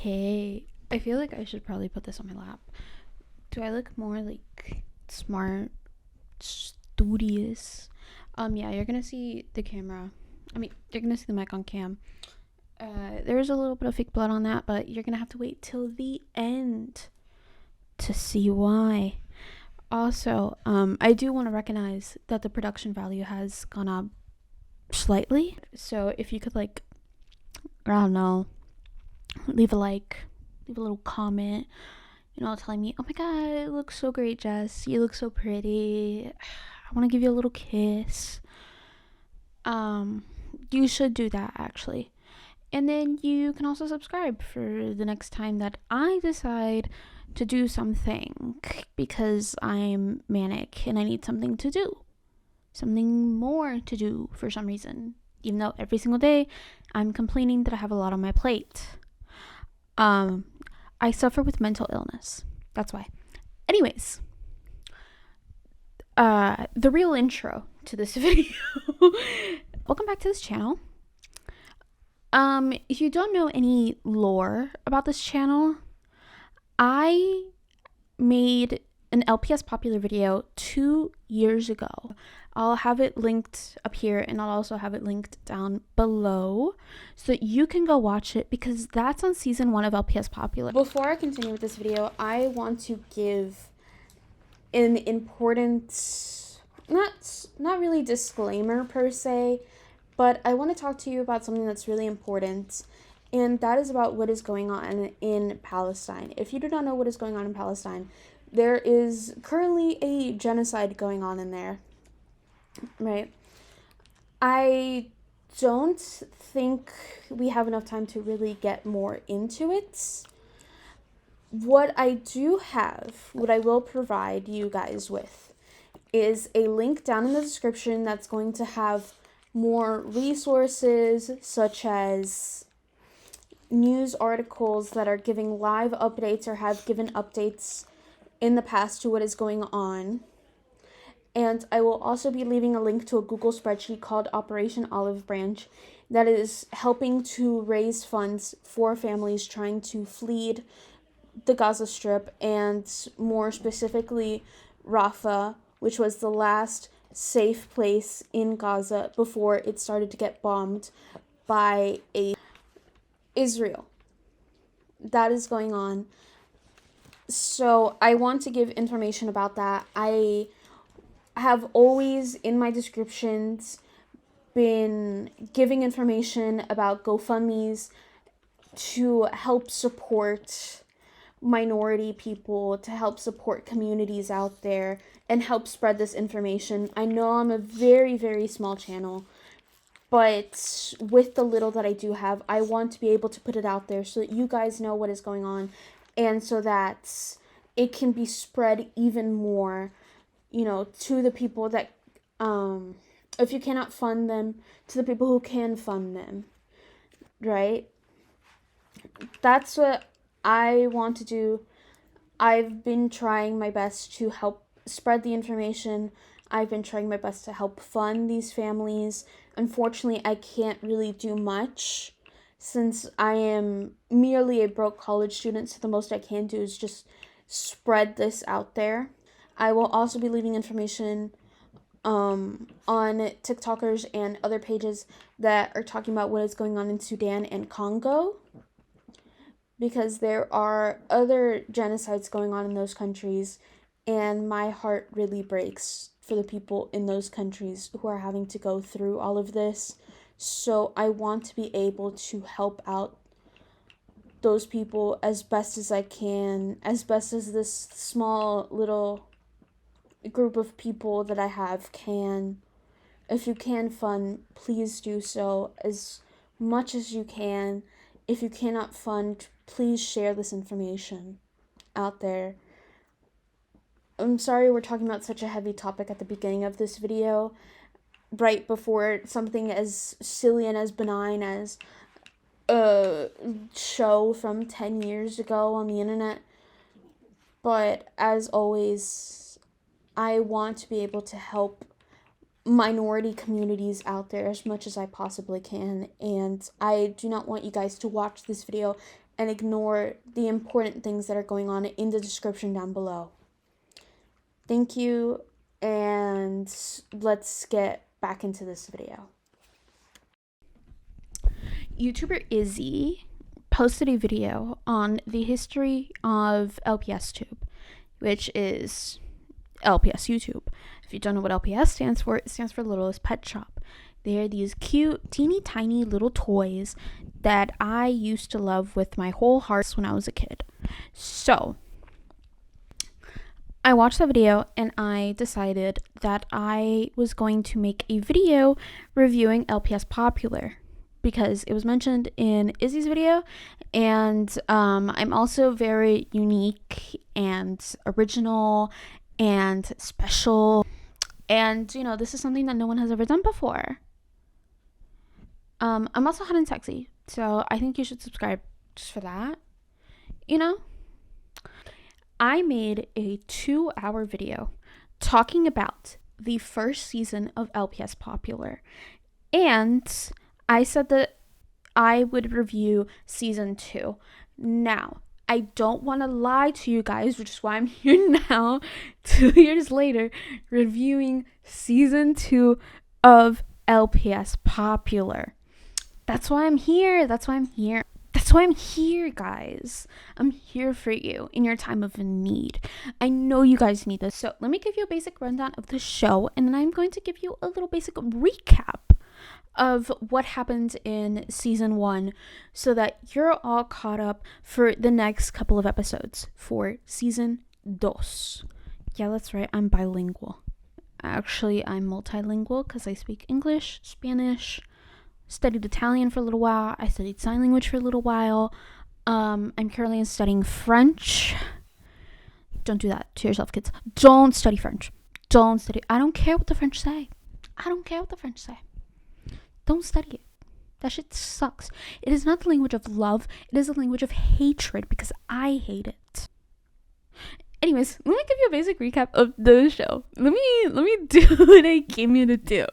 Okay, I feel like I should probably put this on my lap. Do I look more like smart, studious? Yeah, you're gonna see the camera. You're gonna see the mic on cam. There's a little bit of fake blood on that, but you're gonna have to wait till the end to see why. Also, I do want to recognize that the production value has gone up slightly. So if you could, I don't know, leave a little comment, telling me, oh my god, it looks so great, Jess. You look so pretty. I want to give you a little kiss. You should do that, actually. And then you can also subscribe for the next time that I decide to do something, because I'm manic and I need something to do. Something more to do for some reason. Even though every single day I'm complaining that I have a lot on my plate. I suffer with mental illness. That's why. Anyways, the real intro to this video. Welcome back to this channel. If you don't know any lore about this channel, I made an LPS Popular video 2 years ago. I'll have it linked up here, and I'll also have it linked down below so that you can go watch it, because that's on season 1 of LPS Popular. Before I continue with this video, I want to give an important, not really disclaimer per se, but I want to talk to you about something that's really important, and that is about what is going on in Palestine. If you do not know what is going on in Palestine, there is currently a genocide going on in there, right? I don't think we have enough time to really get more into it. What I will provide you guys with, is a link down in the description that's going to have more resources, such as news articles that are giving live updates or have given updates in the past to what is going on. And I will also be leaving a link to a Google spreadsheet called Operation Olive Branch that is helping to raise funds for families trying to flee the Gaza Strip, and more specifically Rafah, which was the last safe place in Gaza before it started to get bombed by Israel. That is going on. So I want to give information about that. I have always, in my descriptions, been giving information about GoFundMes to help support minority people, to help support communities out there, and help spread this information. I know I'm a very, very small channel, but with the little that I do have, I want to be able to put it out there so that you guys know what is going on, and so that it can be spread even more, to the people that, if you cannot fund them, to the people who can fund them, right? That's what I want to do. I've been trying my best to help spread the information. I've been trying my best to help fund these families. Unfortunately, I can't really do much since I am merely a broke college student, so the most I can do is just spread this out there. I will also be leaving information on TikTokers and other pages that are talking about what is going on in Sudan and Congo, because there are other genocides going on in those countries, and my heart really breaks for the people in those countries who are having to go through all of this. So I want to be able to help out those people as best as I can, as best as this small little group of people that I have can. If you can fund, please do so as much as you can. If you cannot fund, please share this information out there. I'm sorry we're talking about such a heavy topic at the beginning of this video, right before something as silly and as benign as a show from 10 years ago on the internet. But as always, I want to be able to help minority communities out there as much as I possibly can, and I do not want you guys to watch this video and ignore the important things that are going on in the description down below. Thank you, and let's get back into this video. YouTuber Izzy posted a video on the history of LPS Tube, which is LPS YouTube. If you don't know what LPS stands for, it stands for Littlest Pet Shop. They are these cute, teeny tiny little toys that I used to love with my whole heart when I was a kid. So I watched that video and I decided that I was going to make a video reviewing LPS Popular because it was mentioned in Izzy's video, and I'm also very unique and original and special, and you know, this is something that no one has ever done before. I'm also hot and sexy, so I think you should subscribe just for that. You know, I made a 2-hour video talking about the first season of LPS Popular, and I said that I would review season 2. Now, I don't want to lie to you guys, which is why I'm here now, 2 years later, reviewing season 2 of LPS Popular. That's why I'm here. That's why I'm here, guys. I'm here for you in your time of need. I know you guys need this. So let me give you a basic rundown of the show, and then I'm going to give you a little basic recap of what happened in season 1 so that you're all caught up for the next couple of episodes for season 2. Yeah, that's right. I'm bilingual. Actually, I'm multilingual because I speak English, Spanish, studied Italian for a little while. I studied sign language for a little while. I'm currently studying French. Don't do that to yourself, kids. Don't study French. I don't care what the French say. Don't study it. That shit sucks. It is not the language of love. It is a language of hatred because I hate it. Anyways, let me give you a basic recap of the show. Let me do what I came here to do.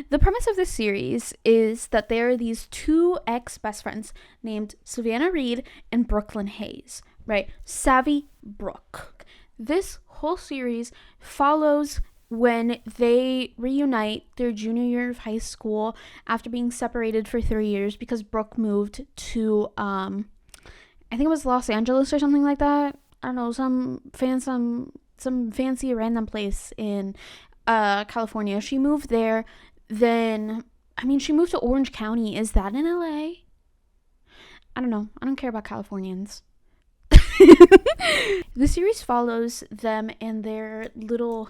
The premise of this series is that there are these 2 ex-best friends named Savannah Reed and Brooklyn Hayes, right? Savvy Brooke. This whole series follows when they reunite their junior year of high school after being separated for 3 years because Brooke moved to, I think it was Los Angeles or something like that. I don't know, some fancy random place in California. She moved there. Then, she moved to Orange County. Is that in LA? I don't know. I don't care about Californians. The series follows them and their little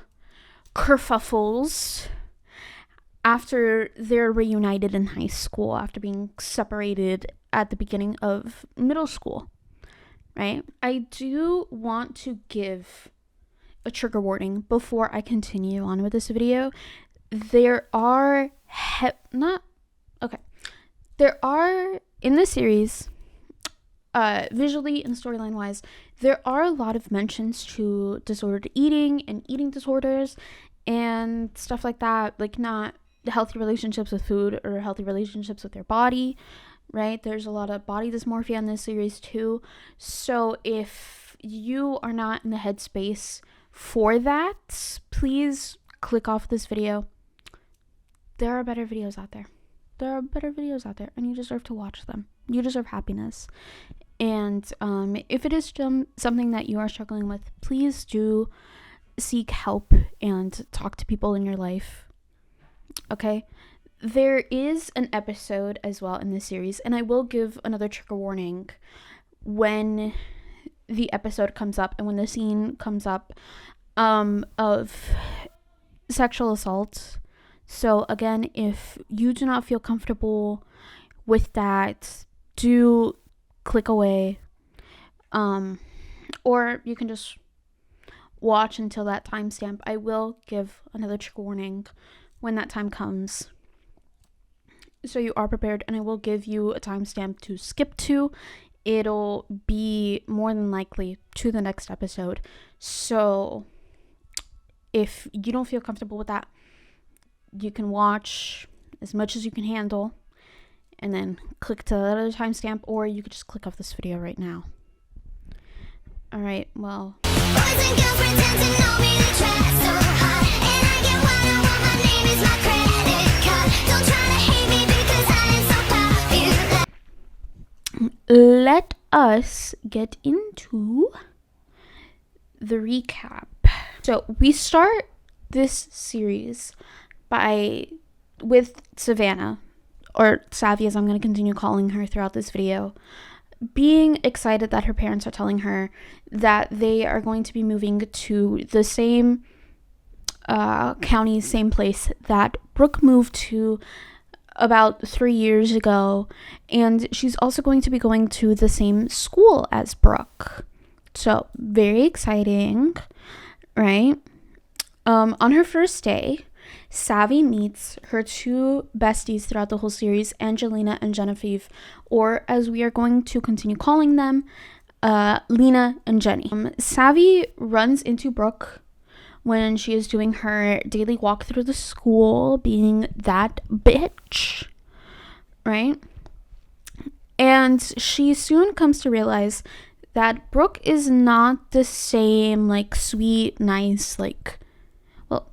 kerfuffles after they're reunited in high school after being separated at the beginning of middle school, right? I do want to give a trigger warning before I continue on with this video. There are in this series, visually and storyline wise, there are a lot of mentions to disordered eating and eating disorders and stuff like that, like not healthy relationships with food or healthy relationships with their body, right? There's a lot of body dysmorphia in this series too. So if you are not in the headspace for that, please click off this video. There are better videos out there. And you deserve to watch them. You deserve happiness. And if it is something that you are struggling with, please do seek help and talk to people in your life. Okay? There is an episode as well in this series, and I will give another trigger warning when the episode comes up and when the scene comes up of sexual assault. So again, if you do not feel comfortable with that, do click away, or you can just watch until that timestamp. I will give another trigger warning when that time comes, so you are prepared, and I will give you a timestamp to skip to. It'll be more than likely to the next episode. So if you don't feel comfortable with that, you can watch as much as you can handle, and then click to the other timestamp, or you could just click off this video right now. All right, well. Boys and girls pretend to know me, they try so hard, and I get what I want, my name is my credit card. Don't try to hate me because I am so popular. Let us get into the recap. So we start this series with Savannah, or Savvy as I'm going to continue calling her throughout this video, being excited that her parents are telling her that they are going to be moving to the same county, same place that Brooke moved to about 3 years ago, and she's also going to be going to the same school as Brooke. So very exciting, right? On her first day, Savvy meets her two besties throughout the whole series, Angelina and Genevieve, or as we are going to continue calling them, Lena and Jenny. Savvy runs into Brooke when she is doing her daily walk through the school, being that bitch, right? And she soon comes to realize that Brooke is not the same, like, sweet, nice, like, well,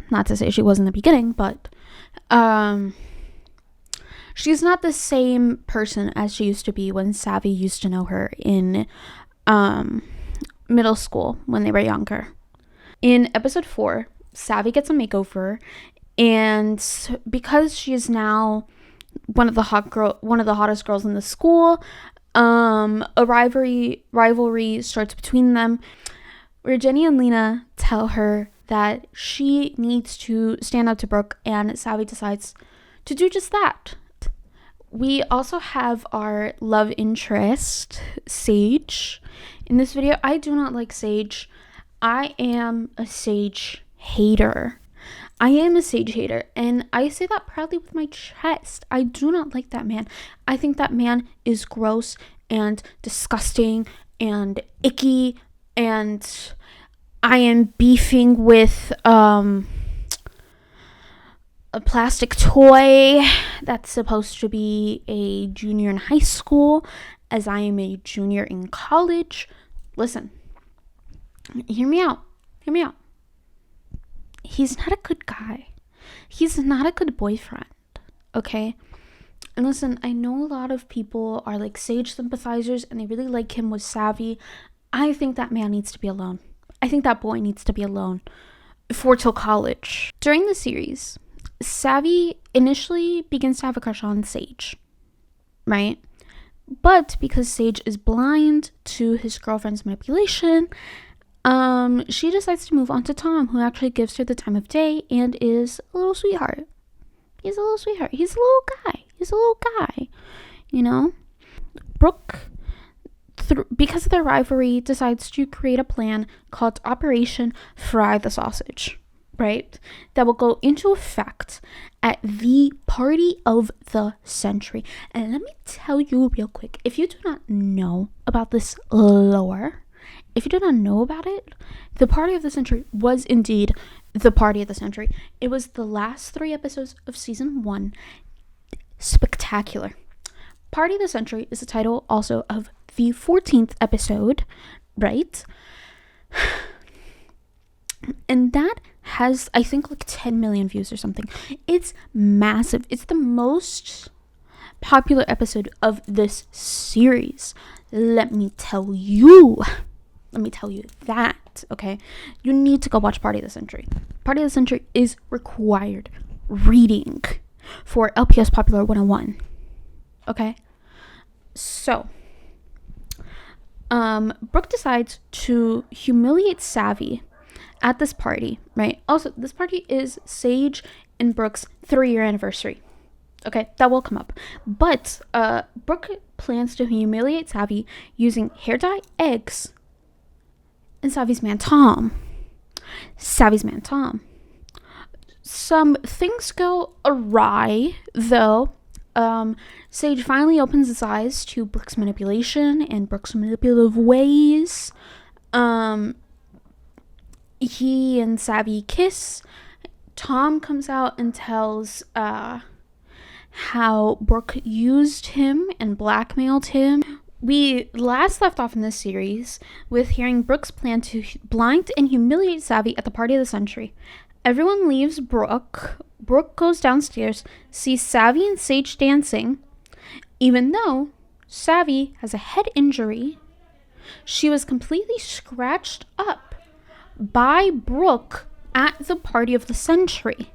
not to say she was in the beginning, but she's not the same person as she used to be when Savvy used to know her in middle school when they were younger. In episode 4, Savvy gets a makeover, and because she is now one of the hottest girls in the school, a rivalry starts between them, where Jenny and Lena tell her that she needs to stand up to Brooke, and Savvy decides to do just that. We also have our love interest, Sage, in this video. I do not like Sage. I am a Sage hater. And I say that proudly with my chest. I do not like that man. I think that man is gross and disgusting and icky, and I am beefing with a plastic toy that's supposed to be a junior in high school, as I am a junior in college. Listen, hear me out. He's not a good guy. He's not a good boyfriend, okay? And listen, I know a lot of people are like Sage sympathizers and they really like him with Savvy. I think that man needs to be alone. I think that boy needs to be alone till college. During the series, Savvy initially begins to have a crush on Sage, right? But because Sage is blind to his girlfriend's manipulation, she decides to move on to Tom, who actually gives her the time of day and is a little sweetheart. He's a little guy, you know? Brooke, because of their rivalry, decides to create a plan called Operation Fry the Sausage, right? That will go into effect at the party of the century. And let me tell you real quick, if you do not know about this lore, if you do not know about it, the party of the century was indeed the party of the century. It was the last 3 episodes of season 1. Spectacular. Party of the century is the title also of the 14th episode, right? And that has, I think, like 10 million views or something. It's massive. It's the most popular episode of this series. Let me tell you that, okay? You need to go watch Party of the Century. Party of the Century is required reading for LPS Popular 101, okay? So, Brooke decides to humiliate Savvy at this party, right? Also, this party is Sage and Brooke's 3-year anniversary. Okay, that will come up. But Brooke plans to humiliate Savvy using hair dye, eggs, and Savvy's man Tom. Some things go awry, though. Sage finally opens his eyes to Brooke's manipulation and Brooke's manipulative ways. He and Savvy kiss. Tom comes out and tells how Brooke used him and blackmailed him. We last left off in this series with hearing Brooke's plan to blind and humiliate Savvy at the party of the century. Everyone leaves Brooke. Brooke goes downstairs, sees Savvy and Sage dancing. Even though Savvy has a head injury, she was completely scratched up by Brooke at the party of the century.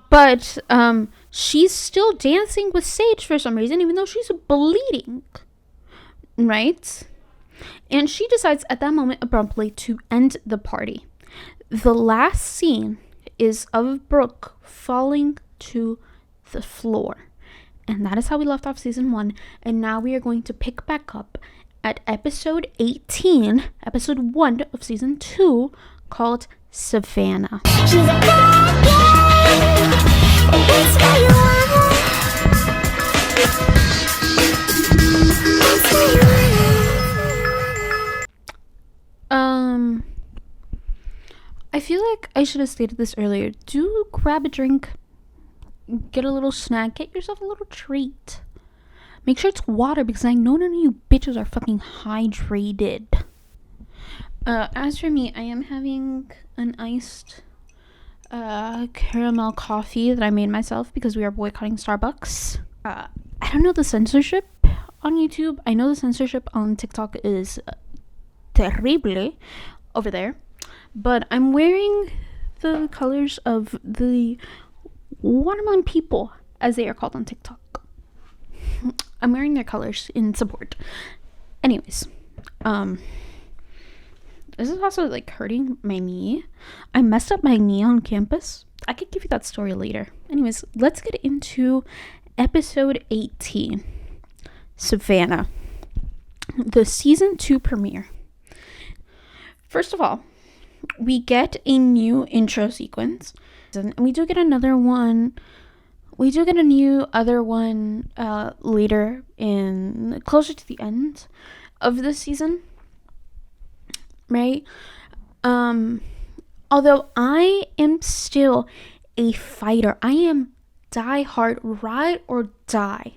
But she's still dancing with Sage for some reason, even though she's bleeding. Right? And she decides at that moment abruptly to end the party. The last scene is of Brooke falling to the floor. And that is how we left off season 1. And now we are going to pick back up at episode 18, episode 1 of season 2, called Savannah. She's a bad girl. That's why you want her. That's why you want her. I feel like I should have stated this earlier. Do grab a drink, get a little snack, get yourself a little treat. Make sure it's water, because I know none of you bitches are fucking hydrated. As for me, I am having an iced caramel coffee that I made myself because we are boycotting Starbucks. I don't know the censorship on YouTube. I know the censorship on TikTok is terrible over there. But I'm wearing the colors of the watermelon people, as they are called on TikTok. I'm wearing their colors in support. Anyways, this is also like hurting my knee. I messed up my knee on campus. I could give you that story later. Anyways, let's get into episode 18, Savannah, the season 2 premiere. First of all, we get a new intro sequence, and we do get another one. We do get a new other one later, in closer to the end of the season, right? Although I am still a fighter, I am die-hard, ride or die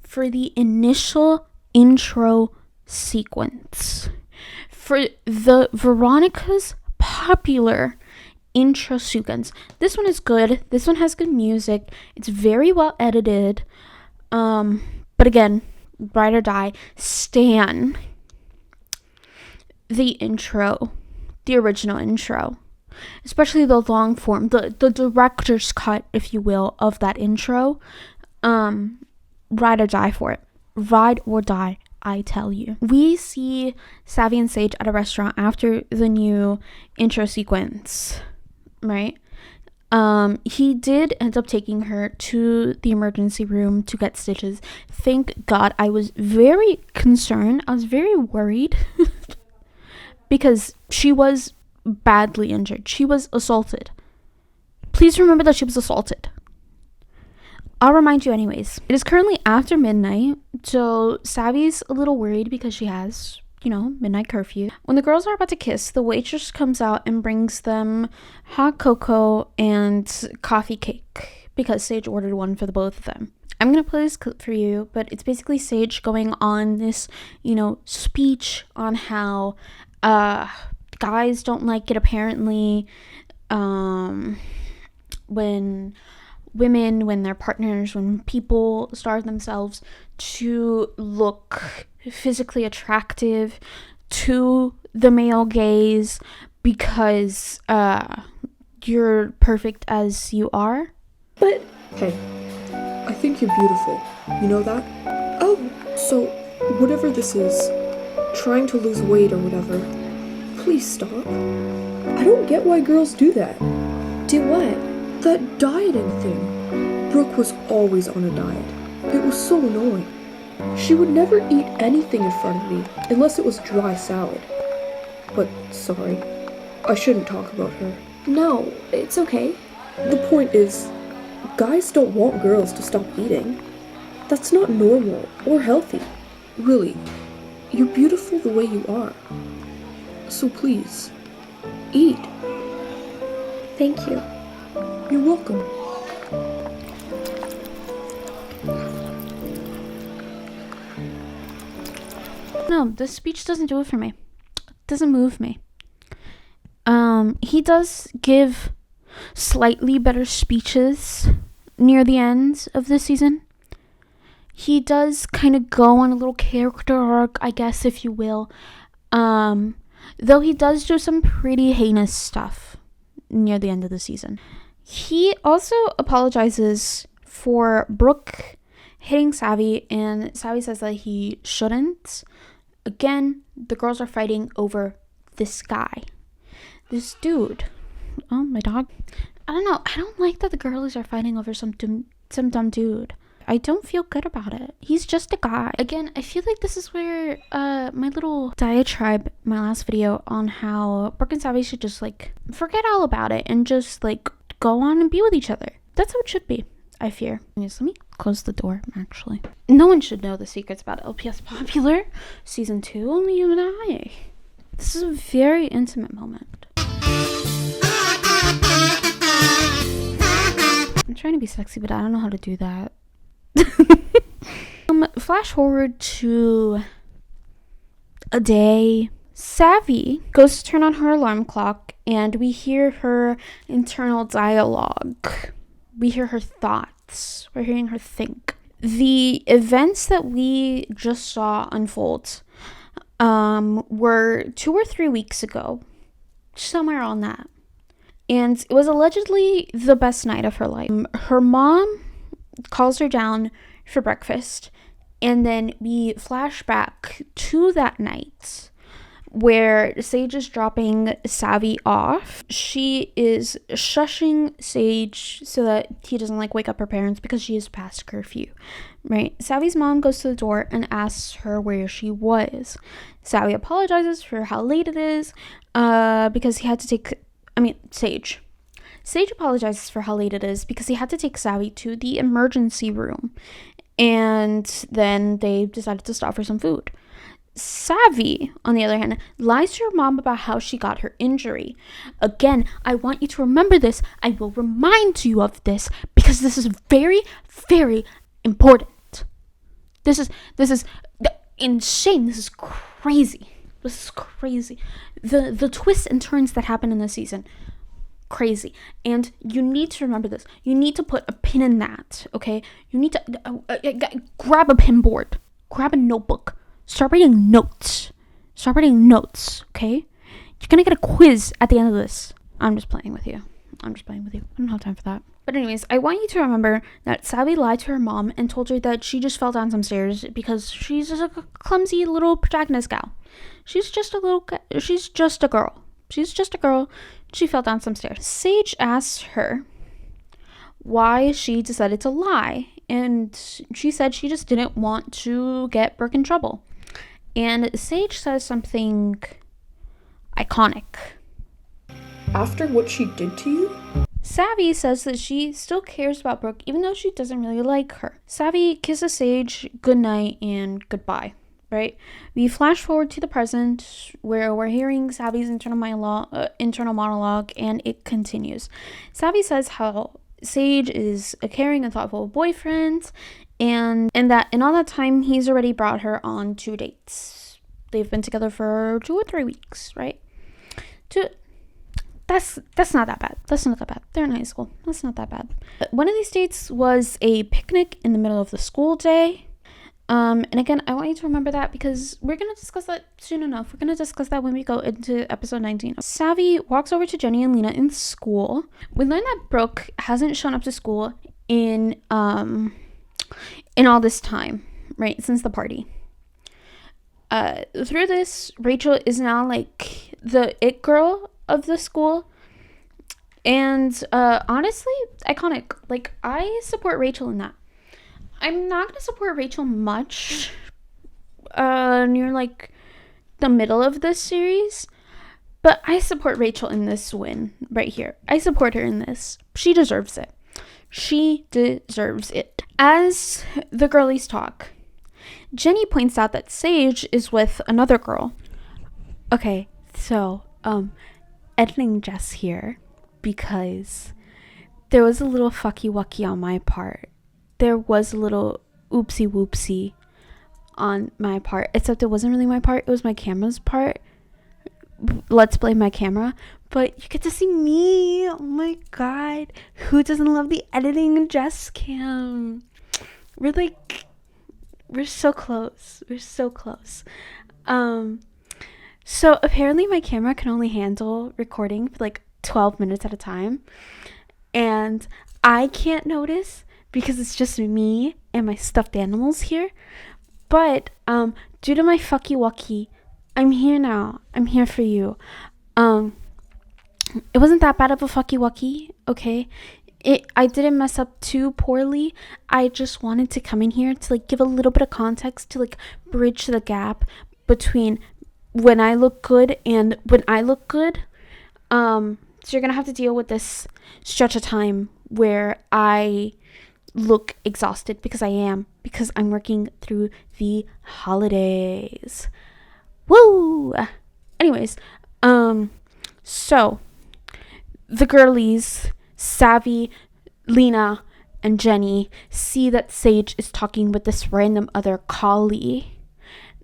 for the initial intro sequence. For the Veronica's Popular intro sequence. This one is good. This one has good music. It's very well edited. But again, ride or die. Stan the intro, the original intro, especially the long form, the director's cut, if you will, of that intro. Ride or die for it. Ride or die, I tell you. We see Savvy and Sage at a restaurant after the new intro sequence, right? He did end up taking her to the emergency room to get stitches. Thank God. I was very concerned. I was very worried because she was badly injured. She was assaulted. Please remember that she was assaulted. I'll remind you anyways. It is currently after midnight, so Savvy's a little worried because she has, midnight curfew. When the girls are about to kiss, the waitress comes out and brings them hot cocoa and coffee cake because Sage ordered one for the both of them. I'm going to play this clip for you, but it's basically Sage going on this, speech on how guys don't like it apparently when women, when their partners, when people starve themselves to look physically attractive to the male gaze because you're perfect as you are. But hey, I think you're beautiful. You know that? Oh, so whatever this is, trying to lose weight or whatever, please stop. I don't get why girls do that. Do what? That dieting thing. Brooke was always on a diet. It was so annoying. She would never eat anything in front of me unless it was dry salad. But sorry, I shouldn't talk about her. No, it's okay. The point is, guys don't want girls to stop eating. That's not normal or healthy. Really, you're beautiful the way you are. So please, eat. Thank you. You're welcome. No, this speech doesn't do it for me. It doesn't move me. He does give slightly better speeches near the end of the season. He does kind of go on a little character arc, I guess, if you will. Though he does do some pretty heinous stuff near the end of the season. He also apologizes for Brooke hitting Savvy, and Savvy says that he shouldn't. Again, the girls are fighting over this guy. This dude. Oh, my dog. I don't know. I don't like that the girlies are fighting over some dumb dude. I don't feel good about it. He's just a guy. Again, I feel like this is where my little diatribe, my last video on how Brooke and Savvy should just like forget all about it and just like go on and be with each other. That's how it should be, I fear. Let me close the door, actually. No one should know the secrets about LPS Popular Season 2, only you and I. This is a very intimate moment. I'm trying to be sexy, but I don't know how to do that. Flash forward to a day. Savvy goes to turn on her alarm clock, and we hear her internal dialogue. We hear her thoughts. We're hearing her think. The events that we just saw unfold were 2 or 3 weeks ago, somewhere on that. And it was allegedly the best night of her life. Her mom calls her down for breakfast, and then we flash back to that night where Sage is dropping Savvy off. She is shushing Sage so that he doesn't like wake up her parents because she is past curfew, right? Savvy's mom goes to the door and asks her where she was. Savvy apologizes for how late it is because he had to take Sage apologizes for how late it is because he had to take Savvy to the emergency room, and then they decided to stop for some food. Savvy, on the other hand, lies to her mom about how she got her injury. Again, I want you to remember this. I will remind you of this because this is very, very important. This is insane. This is crazy. This is crazy. The twists and turns that happen in this season. Crazy. And you need to remember this. You need to put a pin in that, okay? You need to grab a pin board, grab a notebook, start writing notes, okay? You're gonna get a quiz at the end of this. I'm just playing with you. I don't have time for that. But anyways, I want you to remember that Savvy lied to her mom and told her that she just fell down some stairs because she's just a clumsy little protagonist gal. She's just a girl. She fell down some stairs. Sage asks her why she decided to lie, and she said she just didn't want to get Brooke in trouble. And Sage says something iconic. After what she did to you? Savvy says that she still cares about Brooke even though she doesn't really like her. Savvy kisses Sage goodnight and goodbye. Right? We flash forward to the present where we're hearing Savvy's internal monologue, and it continues. Savvy says how Sage is a caring and thoughtful boyfriend, and that in all that time he's already brought her on 2 dates. They've been together for 2 or 3 weeks, right? That's not that bad. They're in high school. That's not that bad. One of these dates was a picnic in the middle of the school day. And again, I want you to remember that because we're going to discuss that soon enough. We're going to discuss that when we go into episode 19. Savvy walks over to Jenny and Lena in school. We learn that Brooke hasn't shown up to school in all this time, right? Since the party. Through this, Rachel is now like the it girl of the school. And honestly, iconic. Like, I support Rachel in that. I'm not going to support Rachel much near like the middle of this series, but I support Rachel in this win right here. I support her in this. She deserves it. As the girlies talk, Jenny points out that Sage is with another girl. Okay, so editing Jess here because there was a little fucky wucky on my part. There was a little oopsie whoopsie on my part, except it wasn't really my part, it was my camera's part. Let's blame my camera. But you get to see me. Oh my god, who doesn't love the editing in Jess Cam? We're so close. So apparently my camera can only handle recording for like 12 minutes at a time, and I can't notice because it's just me and my stuffed animals here. But due to my fucky wucky, I'm here now. I'm here for you. It wasn't that bad of a fucky wucky, okay? I didn't mess up too poorly. I just wanted to come in here to like give a little bit of context, to like bridge the gap between when I look good and when I look good. So you're gonna have to deal with this stretch of time where I look exhausted, because I'm working through the holidays. Woo! Anyways, so the girlies, Savvy, Lena, and Jenny, see that Sage is talking with this random other collie,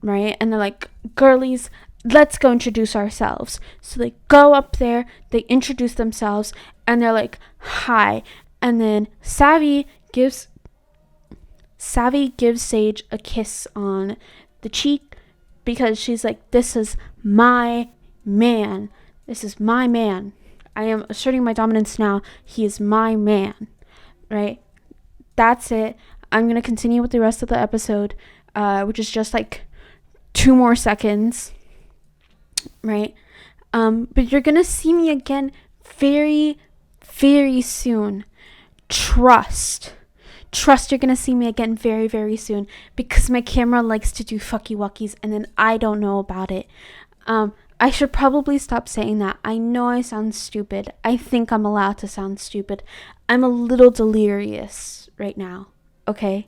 right? And they're like, girlies, let's go introduce ourselves. So they go up there, they introduce themselves, and they're like, hi. And then Savvy gives Sage a kiss on the cheek, because she's like, this is my man. I am asserting my dominance now. He is my man, right? That's it. I'm going to continue with the rest of the episode, which is just like 2 more seconds, right? But you're going to see me again very, very soon. Trust, you're going to see me again very, very soon, because my camera likes to do fucky wuckies and then I don't know about it. I should probably stop saying that. I know I sound stupid. I think I'm allowed to sound stupid. I'm a little delirious right now, okay?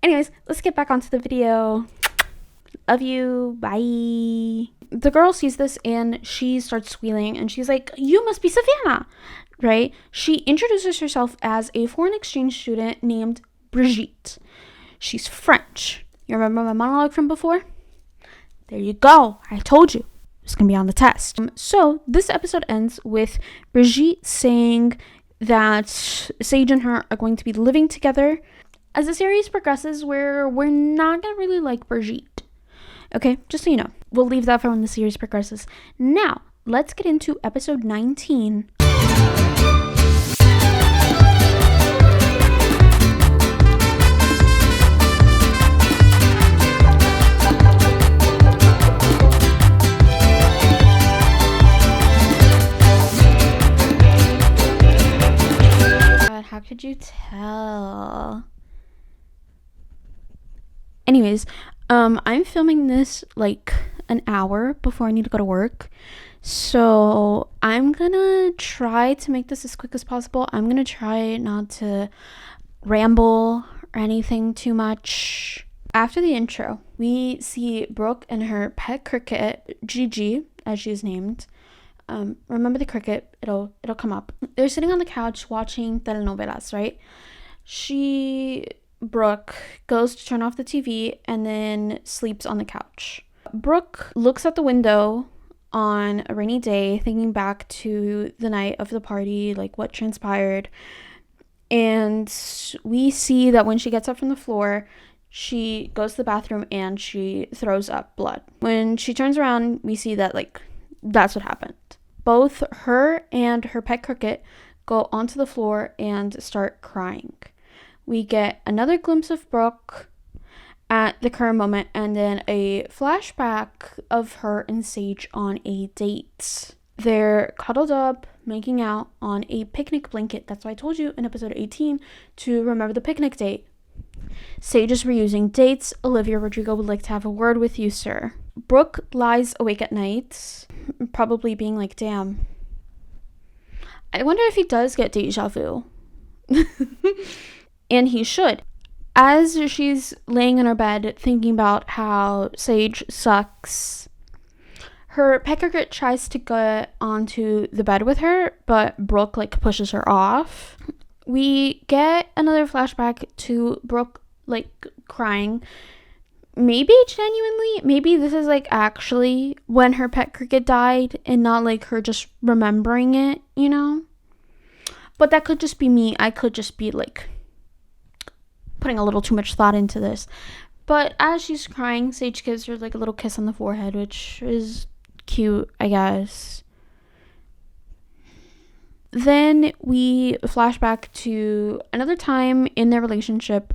Anyways, let's get back onto the video. Love you. Bye. The girl sees this and she starts squealing and she's like, you must be Savannah, right? She introduces herself as a foreign exchange student named Brigitte. She's French. You remember my monologue from before? There you go. I told you. It's going to be on the test. So this episode ends with Brigitte saying that Sage and her are going to be living together. As the series progresses, we're not going to really like Brigitte. Okay, just so you know. We'll leave that for when the series progresses. Now, let's get into episode 19. How could you tell? Anyways, I'm filming this like an hour before I need to go to work. So I'm gonna try to make this as quick as possible. I'm gonna try not to ramble or anything too much. After the intro, we see Brooke and her pet cricket, Gigi, as she's named. Remember the cricket, it'll come up. They're sitting on the couch watching telenovelas, right? Brooke goes to turn off the TV and then sleeps on the couch. Brooke looks at the window on a rainy day, thinking back to the night of the party, like what transpired. And we see that when she gets up from the floor, she goes to the bathroom and she throws up blood. When she turns around, we see that like that's what happened. Both her and her pet cricket go onto the floor and start crying. We get another glimpse of Brooke at the current moment, and then a flashback of her and Sage on a date. They're cuddled up, making out on a picnic blanket. That's why I told you in episode 18 to remember the picnic date. Sage is reusing dates. Olivia Rodrigo would like to have a word with you, sir. Brooke lies awake at night, probably being like, damn, I wonder if he does get deja vu. And he should. As she's laying in her bed thinking about how Sage sucks, her pet cricket tries to get onto the bed with her, but Brooke like pushes her off. We get another flashback to Brooke like crying, maybe genuinely, maybe this is like actually when her pet cricket died and not like her just remembering it, you know? But that could just be me. I could just be like putting a little too much thought into this. But as she's crying, Sage gives her like a little kiss on the forehead, which is cute, I guess. Then we flash back to another time in their relationship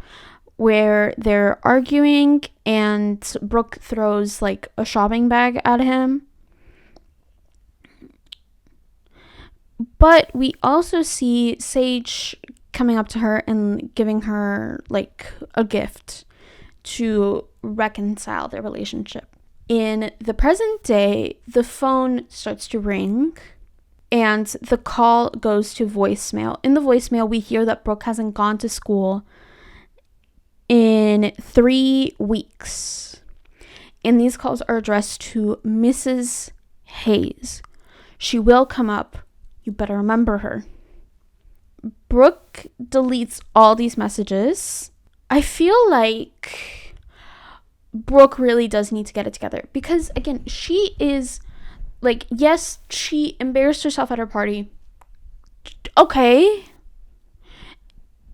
where they're arguing and Brooke throws like a shopping bag at him. But we also see Sage coming up to her and giving her like a gift to reconcile their relationship. In the present day, the phone starts to ring and the call goes to voicemail. In the voicemail, we hear that Brooke hasn't gone to school in 3 weeks. And these calls are addressed to Mrs. Hayes. She will come up. You better remember her. Brooke deletes all these messages. I feel like Brooke really does need to get it together because, again, she is like, yes, she embarrassed herself at her party. Okay.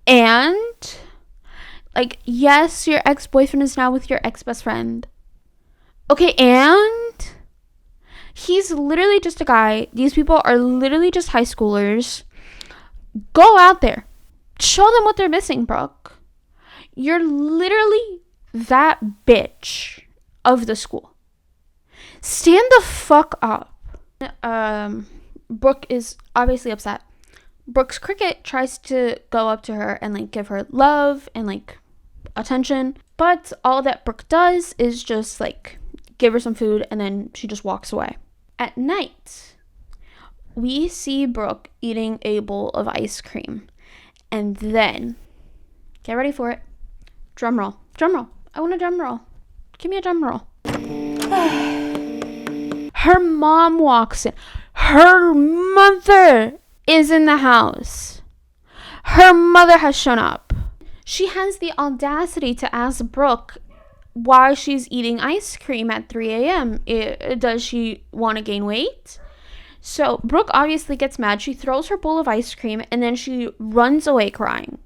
And, like, yes, your ex-boyfriend is now with your ex-best friend. Okay, and he's literally just a guy. These people are literally just high schoolers. Go out there. Show them what they're missing, Brooke. You're literally that bitch of the school. Stand the fuck up. Brooke is obviously upset. Brooke's cricket tries to go up to her and like give her love and like attention, but all that Brooke does is just like give her some food and then she just walks away. At night, we see Brooke eating a bowl of ice cream, and then get ready for it. Drum roll. Drum roll. I want a drum roll. Give me a drum roll. Her mom walks in. Her mother is in the house. Her mother has shown up. She has the audacity to ask Brooke why she's eating ice cream at 3 a.m. Does she want to gain weight? So Brooke obviously gets mad. She throws her bowl of ice cream and then she runs away crying.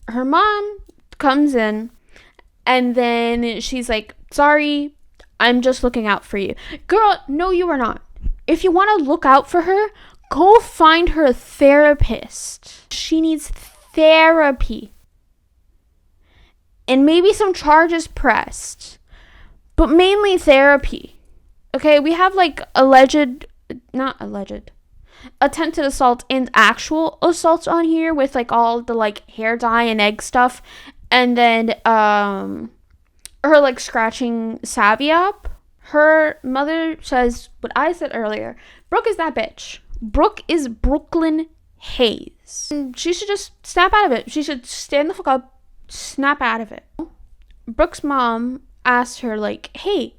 Her mom comes in and then she's like, sorry, I'm just looking out for you. Girl, no, you are not. If you want to look out for her, go find her a therapist. She needs therapy. And maybe some charges pressed. But mainly therapy. Okay, we have like attempted assault and actual assault on here with like all the like hair dye and egg stuff. And then her like scratching Savvy up. Her mother says what I said earlier. Brooke is that bitch. Brooke is Brooklyn Hayes. And she should just snap out of it. She should stand the fuck up, snap out of it. Brooke's mom asked her like, hey,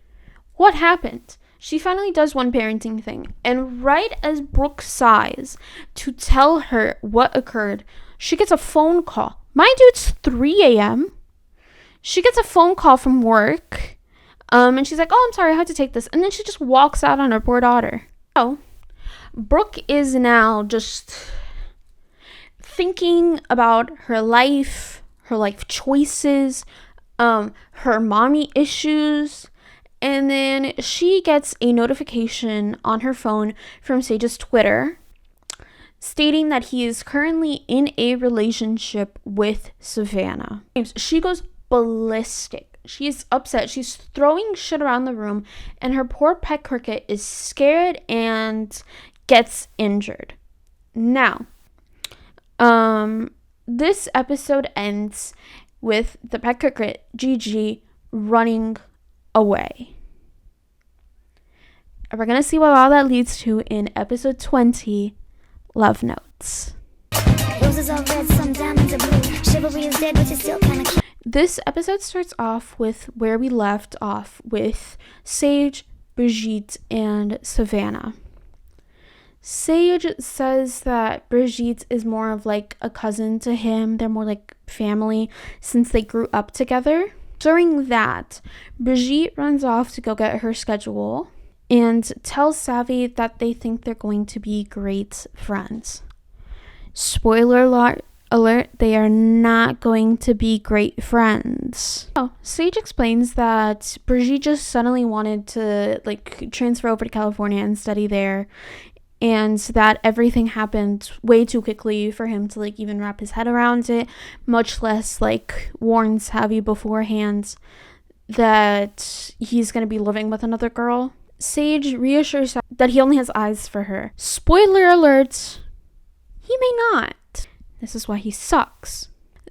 what happened? She finally does one parenting thing. And right as Brooke sighs to tell her what occurred, she gets a phone call. Mind you, it's 3 a.m. She gets a phone call from work. And she's like, oh, I'm sorry, I had to take this. And then she just walks out on her poor daughter. So, Brooke is now just thinking about her life choices, her mommy issues. And then she gets a notification on her phone from Sage's Twitter stating that he is currently in a relationship with Savannah. She goes ballistic. She's upset. She's throwing shit around the room, and her poor pet cricket is scared and gets injured. Now, this episode ends with the pet cricket, Gigi, running away. And we're going to see what all that leads to in episode 20, Love Notes. Roses are red, some diamonds are blue. Chivalry is dead, but it's still kind of cute. This episode starts off with where we left off with Sage, Brigitte, and Savannah. Sage says that Brigitte is more of like a cousin to him. They're more like family since they grew up together. During that, Brigitte runs off to go get her schedule and tells Savvy that they think they're going to be great friends. Spoiler alert, they are not going to be great friends. Oh, Sage explains that Brigitte just suddenly wanted to transfer over to California and study there, and that everything happened way too quickly for him to even wrap his head around it, much less warn Savvy beforehand that he's going to be living with another girl. Sage reassures that he only has eyes for her. Spoiler alert, he may not. This is why he sucks.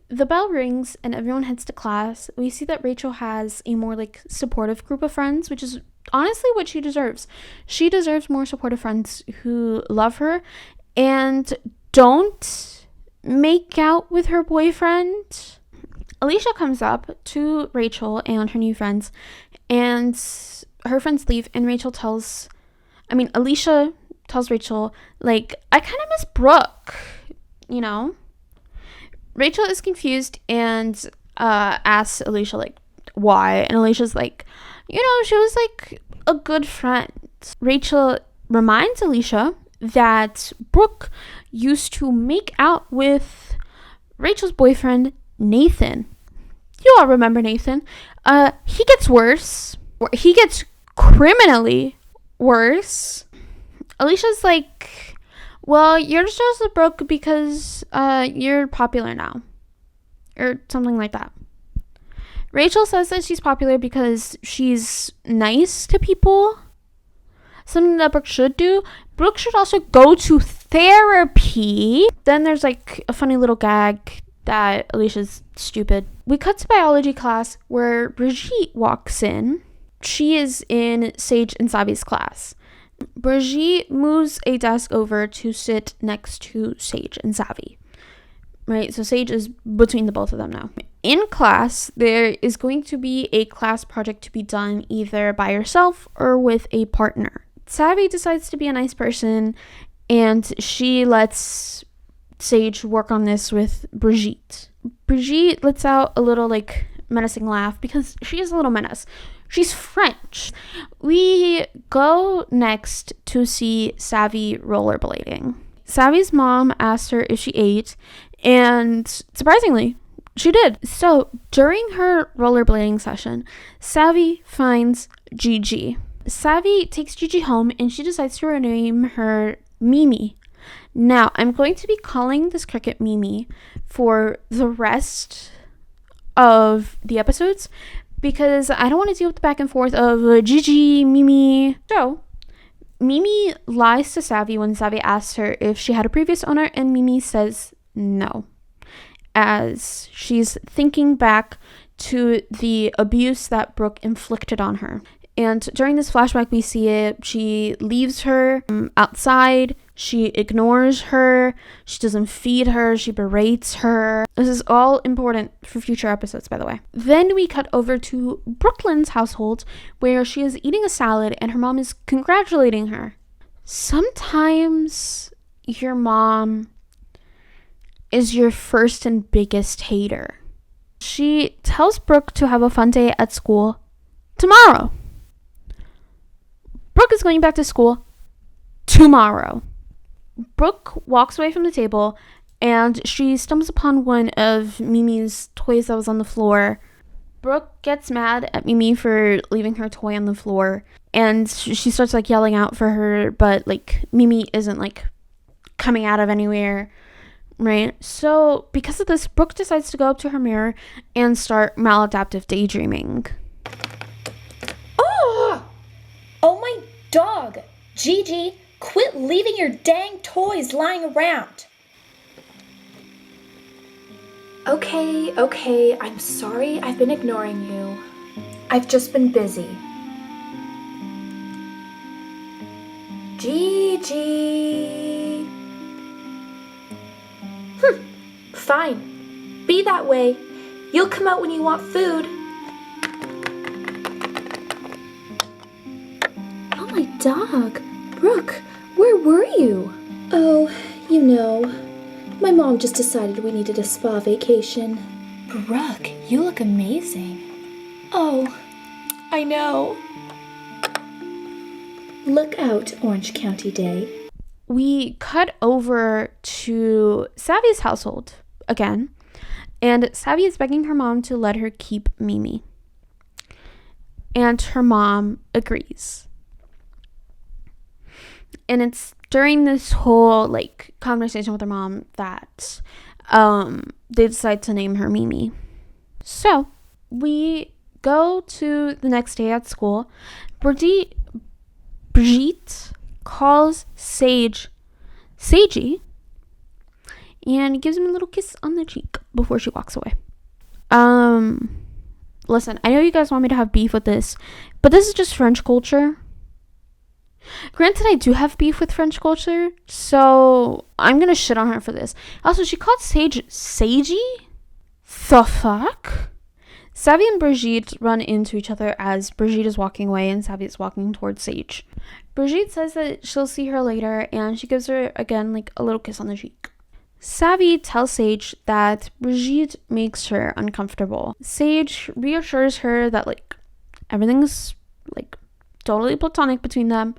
The bell rings and everyone heads to class. We see that Rachel has a more supportive group of friends, which is honestly what she deserves. She deserves more supportive friends who love her and don't make out with her boyfriend. Alicia comes up to Rachel and her new friends, and her friends leave, and Alicia tells Rachel, I kind of miss Brooke, Rachel is confused and asks Alicia, why? And Alicia's she was a good friend. Rachel reminds Alicia that Brooke used to make out with Rachel's boyfriend, Nathan. You all remember Nathan. He gets worse. He gets criminally worse. Alicia's well, you're just with Brooke because you're popular now. Or something like that. Rachel says that she's popular because she's nice to people. Something that Brooke should do. Brooke should also go to therapy. Then there's a funny little gag that Alicia's stupid. We cut to biology class where Brigitte walks in. She is in Sage and Savvy's class. Brigitte moves a desk over to sit next to Sage and Savvy. Right, so Sage is between the both of them now. In class, there is going to be a class project to be done either by herself or with a partner. Savvy decides to be a nice person, and she lets Sage work on this with Brigitte. Brigitte lets out a little menacing laugh because she is a little menace. She's French. We go next to see Savvy rollerblading. Savvy's mom asked her if she ate, and surprisingly, she did. So during her rollerblading session, Savvy finds Gigi. Savvy takes Gigi home and she decides to rename her Mimi. Now, I'm going to be calling this cricket Mimi for the rest of the episodes because I don't want to deal with the back and forth of Gigi, Mimi. So, Mimi lies to Savvy when Savvy asks her if she had a previous owner, and Mimi says no, as she's thinking back to the abuse that Brooke inflicted on her. And during this flashback, we see it. She leaves her outside. She ignores her. She doesn't feed her. She berates her. This is all important for future episodes, by the way. Then we cut over to Brooklyn's household, where she is eating a salad and her mom is congratulating her. Sometimes your mom is your first and biggest hater. She tells Brooke to have a fun day at school tomorrow. Brooke is going back to school tomorrow. Brooke walks away from the table and she stumbles upon one of Mimi's toys that was on the floor. Brooke gets mad at Mimi for leaving her toy on the floor, and she starts yelling out for her, but Mimi isn't coming out of anywhere, right? So because of this, Brooke decides to go up to her mirror and start maladaptive daydreaming. Oh my dog! Gigi, quit leaving your dang toys lying around! Okay, I'm sorry I've been ignoring you. I've just been busy. Gigi! Fine. Be that way. You'll come out when you want food. Oh, my dog. Brooke, where were you? Oh, my mom just decided we needed a spa vacation. Brooke, you look amazing. Oh, I know. Look out, Orange County Day. We cut over to Savvy's household again, and Savvy is begging her mom to let her keep Mimi. And her mom agrees. And it's during this whole conversation with her mom that they decide to name her Mimi. So we go to the next day at school. Brigitte calls Sagey and gives him a little kiss on the cheek before she walks away. Listen, I know you guys want me to have beef with this, but this is just French culture. Granted, I do have beef with French culture, so I'm gonna shit on her for this. Also, she called Sagey? The fuck? Savvy and Brigitte run into each other as Brigitte is walking away and Savvy is walking towards Sage. Brigitte says that she'll see her later, and she gives her, again, a little kiss on the cheek. Savvy tells Sage that Brigitte makes her uncomfortable. Sage reassures her that, everything's, totally platonic between them.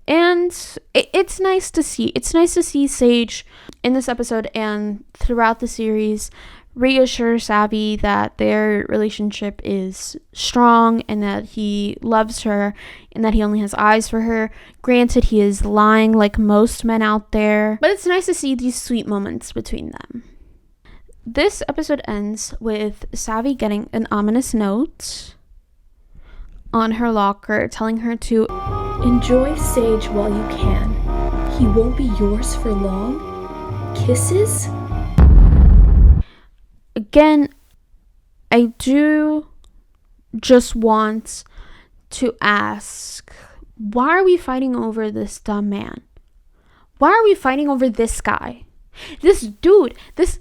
And it's nice to see. It's nice to see Sage in this episode and throughout the series reassure Savvy that their relationship is strong and that he loves her and that he only has eyes for her. Granted, he is lying like most men out there, but it's nice to see these sweet moments between them. This episode ends with Savvy getting an ominous note on her locker telling her to enjoy Sage while you can. He won't be yours for long. Kisses? Again, I do just want to ask, why are we fighting over this dumb man? Why are we fighting over this guy? This dude, this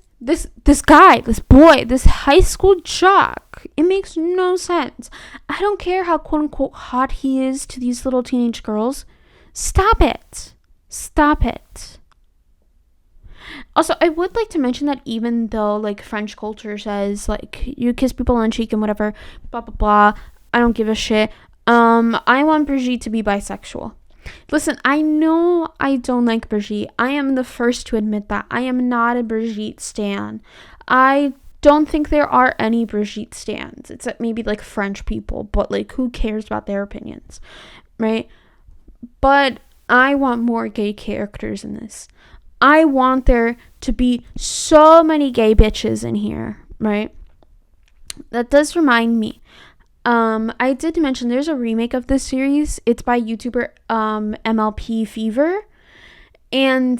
guy, this boy, this high school jock. It makes no sense. I don't care how quote unquote hot he is to these little teenage girls. Stop it. Stop it. Also, I would like to mention that even though French culture says you kiss people on the cheek and whatever, blah blah blah, I don't give a shit. I want Brigitte to be bisexual. Listen, I know I don't like Brigitte. I am the first to admit that. I am not a Brigitte stan. I don't think there are any Brigitte stans. It's maybe French people, but who cares about their opinions, right? But I want more gay characters in this. I want there to be so many gay bitches in here, right? That does remind me. I did mention there's a remake of this series. It's by YouTuber MLP Fever. And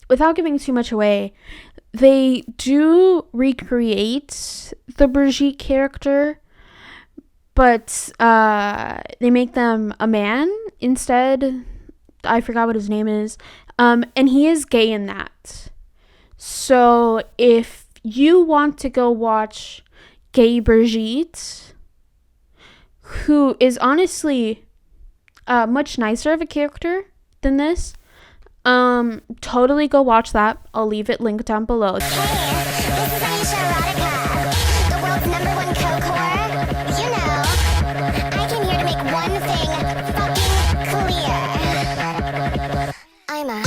without giving too much away, they do recreate the Brigitte character, but they make them a man instead. I forgot what his name is. And he is gay in that. So if you want to go watch gay Brigitte, who is honestly much nicer of a character than this, totally go watch that. I'll leave it linked down below. Hey, this is Aisha Erotica, the world's #1 coke whore. You know, I came here to make one thing fucking clear. I'm a...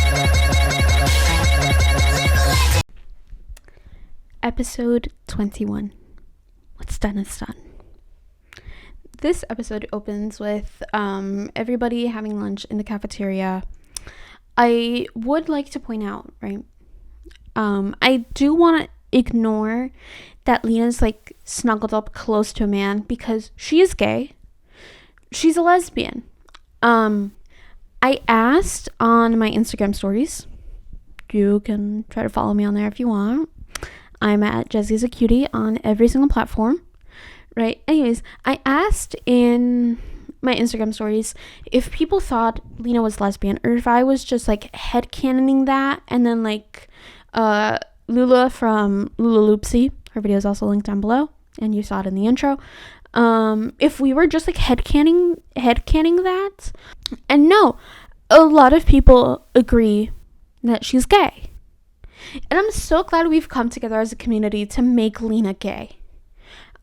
Episode 21. What's done is done. This episode opens with everybody having lunch in the cafeteria. I would like to point out, right? I do want to ignore that Lena's snuggled up close to a man because she is gay. She's a lesbian. I asked on my Instagram stories. You can try to follow me on there if you want. I'm at Jessie's a Cutie on every single platform, right? Anyways, I asked in my Instagram stories if people thought Lena was lesbian or if I was just headcanoning that, and then Lula from Lula Loopsy, her video is also linked down below and you saw it in the intro, if we were just headcaning that. And no, a lot of people agree that she's gay. And I'm so glad we've come together as a community to make Lena gay.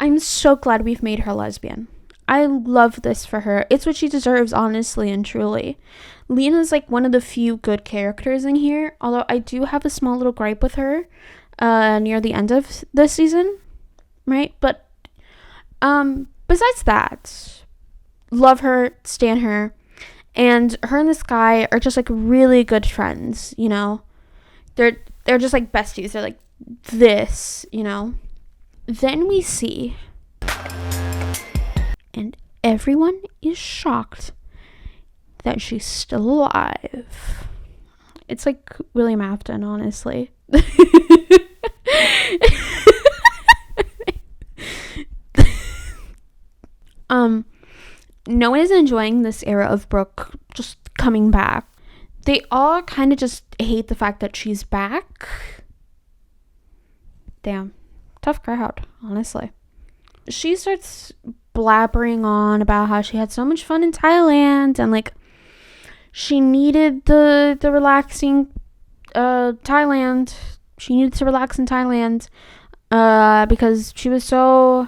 I'm so glad we've made her lesbian. I love this for her. It's what she deserves, honestly and truly. Lena's like one of the few good characters in here, although I do have a small little gripe with her near the end of this season, right? But besides that, love her, stan her, and her and this guy are just like really good friends, you know? They're just like besties. They're like this, you know? Then we see, and everyone is shocked that she's still alive. It's like William Afton, honestly. No one is enjoying this era of Brooke just coming back. They all kind of just hate the fact that she's back. Damn. Tough crowd, honestly. She starts blabbering on about how she had so much fun in Thailand and like she needed the relaxing Thailand. She needed to relax in Thailand because she was so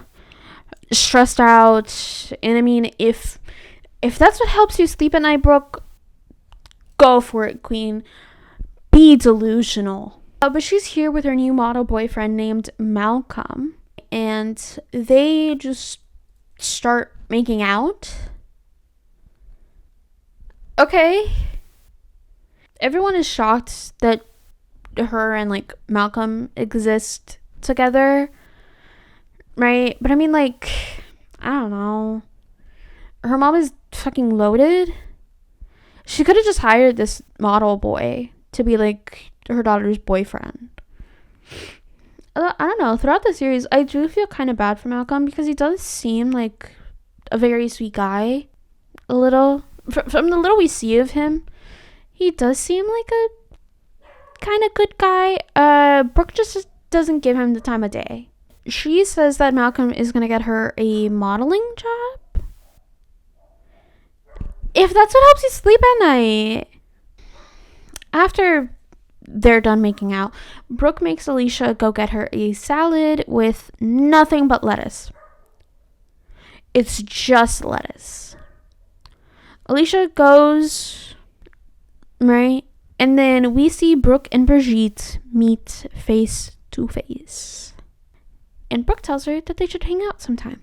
stressed out. And I mean, if that's what helps you sleep at night, Brooke, go for it, queen. Be delusional. But she's here with her new model boyfriend named Malcolm, and they just start making out. Okay. Everyone is shocked that her and like Malcolm exist together, right? But I mean, like, I don't know. Her mom is fucking loaded. She could have just hired this model boy to be like her daughter's boyfriend. I don't know. Throughout the series, I do feel kind of bad for Malcolm because he does seem like a very sweet guy. A little. From the little we see of him, he does seem like a kind of good guy. Brooke just doesn't give him the time of day. She says that Malcolm is going to get her a modeling job. If that's what helps you sleep at night. After they're done making out, Brooke makes Alicia go get her a salad with nothing but lettuce. It's just lettuce. Alicia goes, right? And then we see Brooke and Brigitte meet face to face. And Brooke tells her that they should hang out sometime.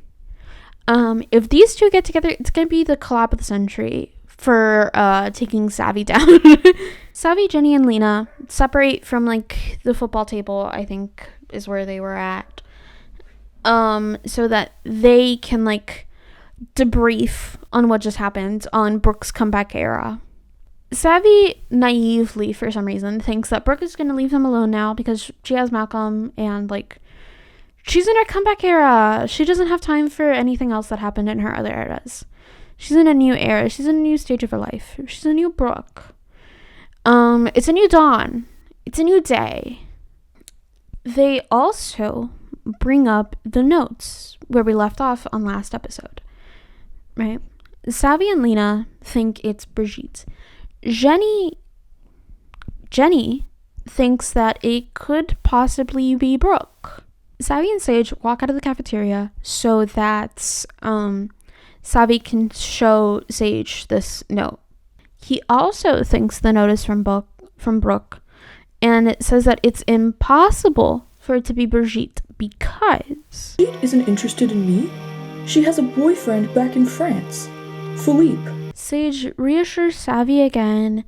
If these two get together, it's going to be the collab of the century for taking Savvy down. Savvy, Jenny, and Lena separate from like the football table, I think is where they were at. So that they can like debrief on what just happened on Brooke's comeback era. Savvy naively, for some reason, thinks that Brooke is going to leave him alone now because she has Malcolm and like she's in her comeback era. She doesn't have time for anything else that happened in her other eras. She's in a new era. She's in a new stage of her life. She's a new Brooke. It's a new dawn. It's a new day. They also bring up the notes where we left off on last episode, right? Savvy and Lena think it's Brigitte. Jenny thinks that it could possibly be Brooke. Savvy and Sage walk out of the cafeteria so that Savvy can show Sage this note. He also thinks the note is from Brooke, and it says that it's impossible for it to be Brigitte because Brigitte isn't interested in me. She has a boyfriend back in France, Philippe. Sage reassures Savvy again,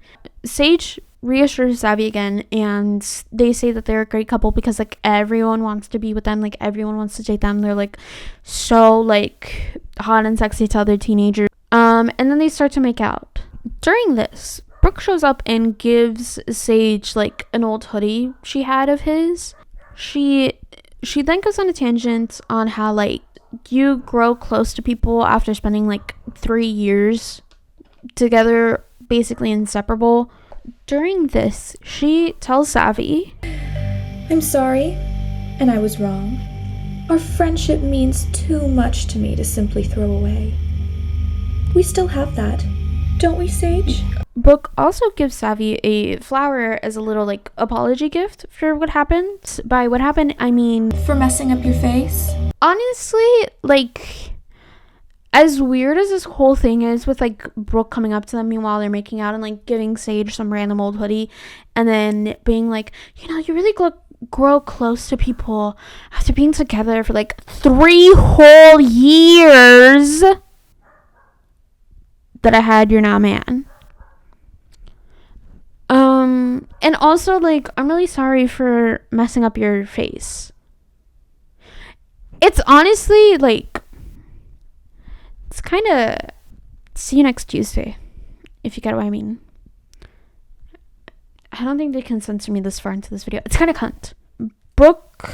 and they say that they're a great couple because like everyone wants to be with them, like everyone wants to date them. They're like so like hot and sexy to other teenagers. And then they start to make out. During this, Brooke shows up and gives Sage like an old hoodie she had of his. She then goes on a tangent on how like you grow close to people after spending like 3 years together, basically inseparable. During this, she tells Savvy, I'm sorry, and I was wrong. Our friendship means too much to me to simply throw away. We still have that, don't we, Sage? Brooke also gives Savvy a flower as a little like apology gift for what happened. By what happened, I mean For messing up your face? honestly, like, as weird as this whole thing is with, like, Brooke coming up to them meanwhile they're making out and, like, giving Sage some random old hoodie and then being like, you know, you really grow close to people after being together for, like, 3 whole years that I had your now man. And also, like, I'm really sorry for messing up your face. It's honestly, like, it's kind of see you next Tuesday, if you get what I mean. I don't think they can censor me this far into this video. It's kind of cunt. Brooke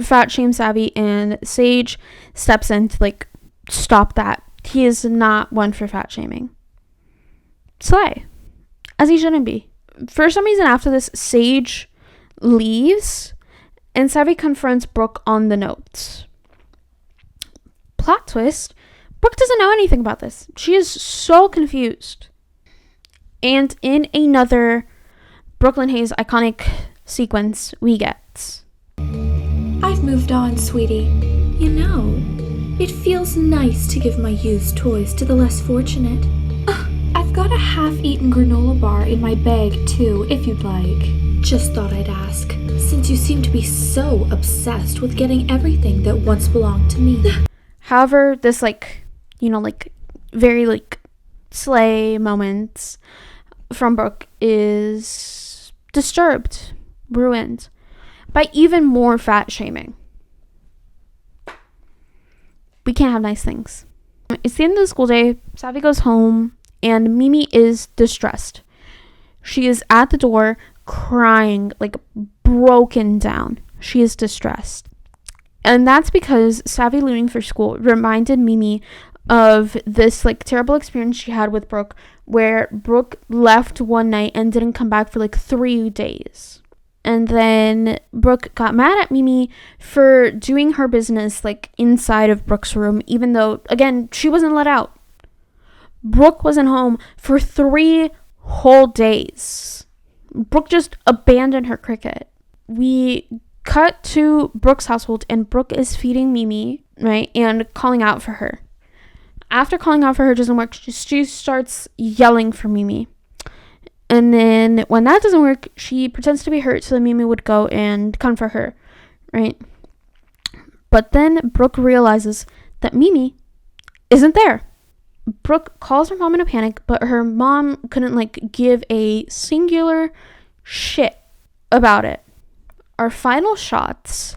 fat shames Savvy, and Sage steps in to, like, stop that. He is not one for fat shaming. Slay. As he shouldn't be. For some reason, after this, Sage leaves, and Savvy confronts Brooke on the notes. Plot twist, Brooke doesn't know anything about this. She is so confused. And in another Brooklyn Hayes iconic sequence, we get... I've moved on, sweetie. You know, it feels nice to give my used toys to the less fortunate. I've got a half-eaten granola bar in my bag, too, if you'd like. Just thought I'd ask, since you seem to be so obsessed with getting everything that once belonged to me. However, this, like, you know, like, very, like, slay moments from Brooke is disturbed, ruined, by even more fat shaming. We can't have nice things. It's the end of the school day. Savvy goes home, and Mimi is distressed. She is at the door crying, like, broken down. She is distressed. And that's because Savvy leaving for school reminded Mimi of this, like, terrible experience she had with Brooke, where Brooke left one night and didn't come back for, like, 3 days. And then Brooke got mad at Mimi for doing her business, like, inside of Brooke's room, even though, again, she wasn't let out. Brooke wasn't home for 3 whole days. Brooke just abandoned her cricket. We cut to Brooke's household, and Brooke is feeding Mimi, right, and calling out for her. After calling out for her doesn't work, she starts yelling for Mimi. And then when that doesn't work, she pretends to be hurt so that Mimi would go and comfort her, right? But then Brooke realizes that Mimi isn't there. Brooke calls her mom in a panic, but her mom couldn't, like, give a singular shit about it. Our final shots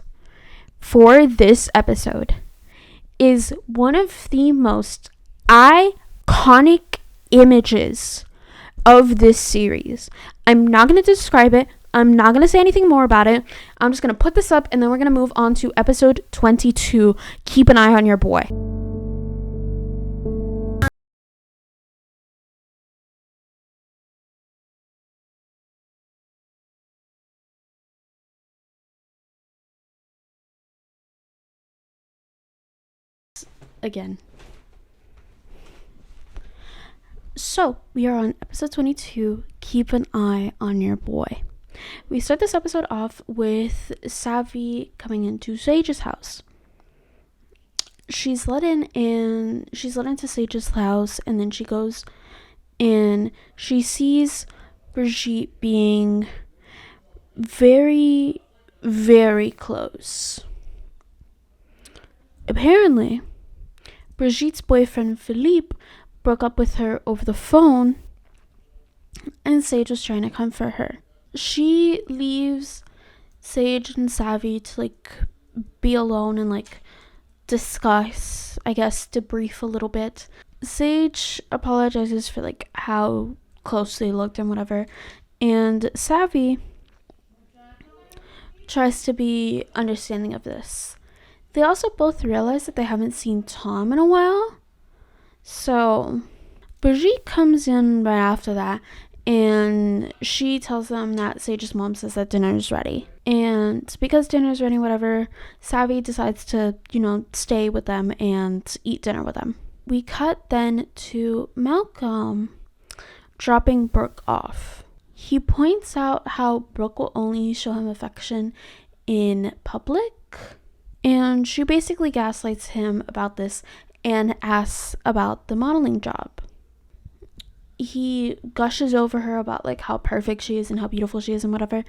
for this episode is one of the most iconic images of this series. I'm not going to describe it. I'm not going to say anything more about it. I'm just going to put this up, and then we're going to move on to episode 22. Keep an eye on your boy. Again. So, we are on episode 22, Keep an Eye on Your Boy. We start this episode off with Savvy coming into Sage's house. She's let into Sage's house, and then she goes and she sees Brigitte being very, very close. Apparently, Brigitte's boyfriend Philippe broke up with her over the phone, and Sage was trying to comfort her. She leaves Sage and Savvy to, like, be alone and, like, discuss, I guess, debrief a little bit. Sage apologizes for, like, how close they looked and whatever, and Savvy tries to be understanding of this. They also both realize that they haven't seen Tom in a while. So, Brigitte comes in right after that, and she tells them that Sage's mom says that dinner is ready. And because dinner is ready, whatever, Savvy decides to, you know, stay with them and eat dinner with them. We cut then to Malcolm dropping Brooke off. He points out how Brooke will only show him affection in public, And she basically gaslights him about this and asks about the modeling job. He gushes over her about like how perfect she is and how beautiful she is and whatever.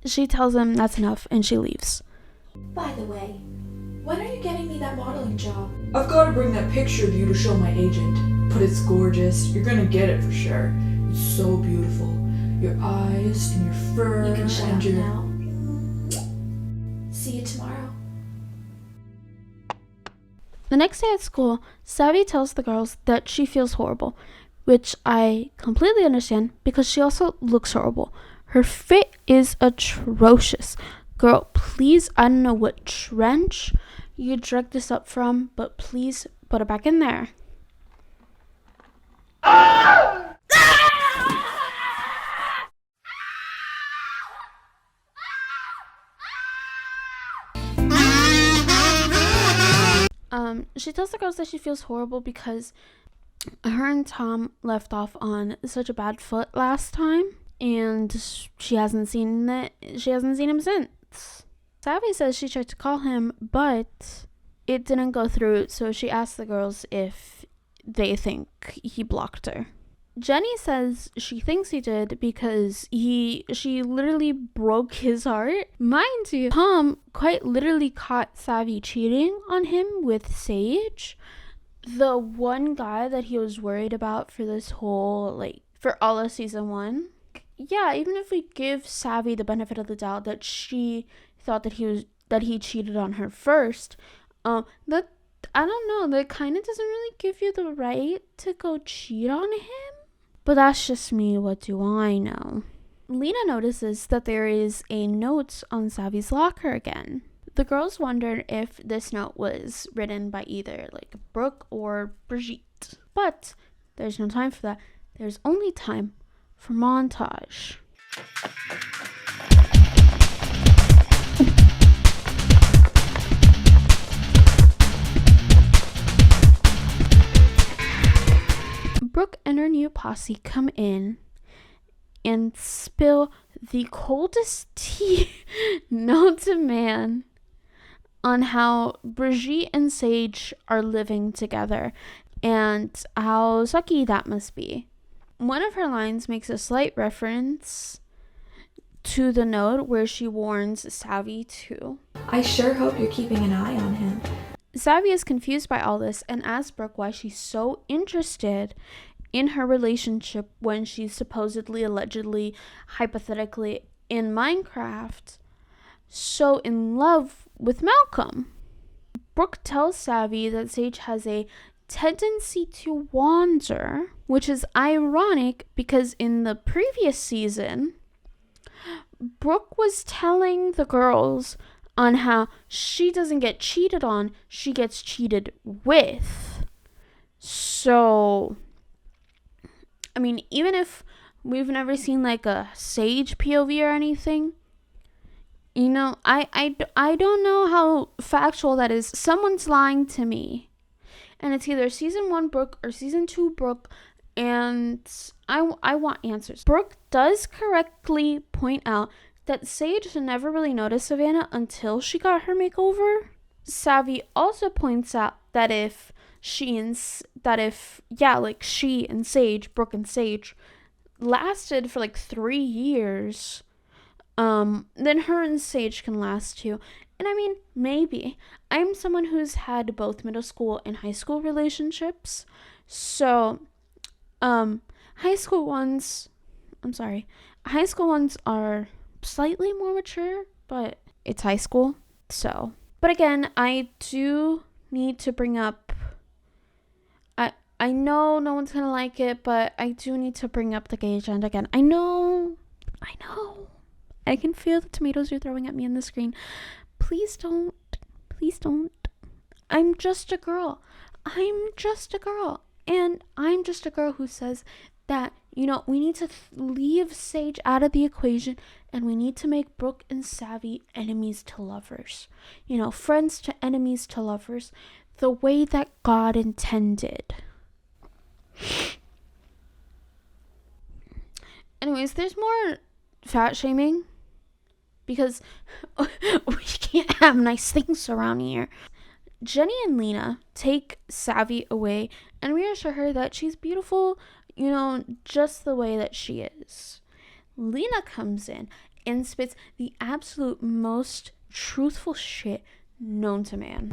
She tells him that's enough and she leaves. By the way, when are you getting me that modeling job? I've got to bring that picture of you to show my agent. But it's gorgeous. You're gonna get it for sure. It's so beautiful. Your eyes and your fur You can shut and up your... now. See you tomorrow. The next day at school, Savvy tells the girls that she feels horrible, which I completely understand because she also looks horrible. Her fit is atrocious. Girl, please, I don't know what trench you dragged this up from, but please put it back in there. She tells the girls that she feels horrible because her and Tom left off on such a bad foot last time, and she hasn't seen him since. Savvy says she tried to call him, but it didn't go through, so she asked the girls if they think he blocked her. Jenny says she thinks he did because she literally broke his heart. Mind you, Tom quite literally caught Savvy cheating on him with Sage, the one guy that he was worried about for this whole, like, for all of season 1. Yeah, even if we give Savvy the benefit of the doubt that she thought that he cheated on her first, that, I don't know, that kind of doesn't really give you the right to go cheat on him. But that's just me, what do I know? Lena notices that there is a note on Savvy's locker again. The girls wondered if this note was written by either like Brooke or Brigitte. But there's no time for that. There's only time for montage. Brooke and her new posse come in and spill the coldest tea known to man on how Brigitte and Sage are living together and how sucky that must be. One of her lines makes a slight reference to the note where she warns Savvy too. I sure hope you're keeping an eye on him. Savvy is confused by all this and asks Brooke why she's so interested in her relationship when she's supposedly, allegedly, hypothetically in Minecraft, so in love with Malcolm. Brooke tells Savvy that Sage has a tendency to wander, which is ironic because in the previous season, Brooke was telling the girls on how she doesn't get cheated on, she gets cheated with. So, I mean, even if we've never seen like a Sage POV or anything, you know, I don't know how factual that is. Someone's lying to me. And it's either season 1 Brooke or season 2 Brooke. And I want answers. Brooke does correctly point out that Sage never really noticed Savannah until she got her makeover. Savvy also points out that she and Sage, Brooke and Sage, lasted for like 3 years, then her and Sage can last too. And I mean, maybe. I'm someone who's had both middle school and high school relationships. So, high school ones are slightly more mature, but it's high school. So, but again, I do need to bring up, I know no one's gonna like it, but I do need to bring up the gay agenda again. I know. I can feel the tomatoes you're throwing at me on the screen. Please don't. I'm just a girl. And I'm just a girl who says that, you know, we need to leave Sage out of the equation and we need to make Brooke and Savvy enemies to lovers. You know, friends to enemies to lovers, the way that God intended. Anyways, there's more fat shaming because we can't have nice things around here. Jenny and Lena take Savvy away and reassure her that she's beautiful, just the way that she is. Lena comes in and spits the absolute most truthful shit known to man.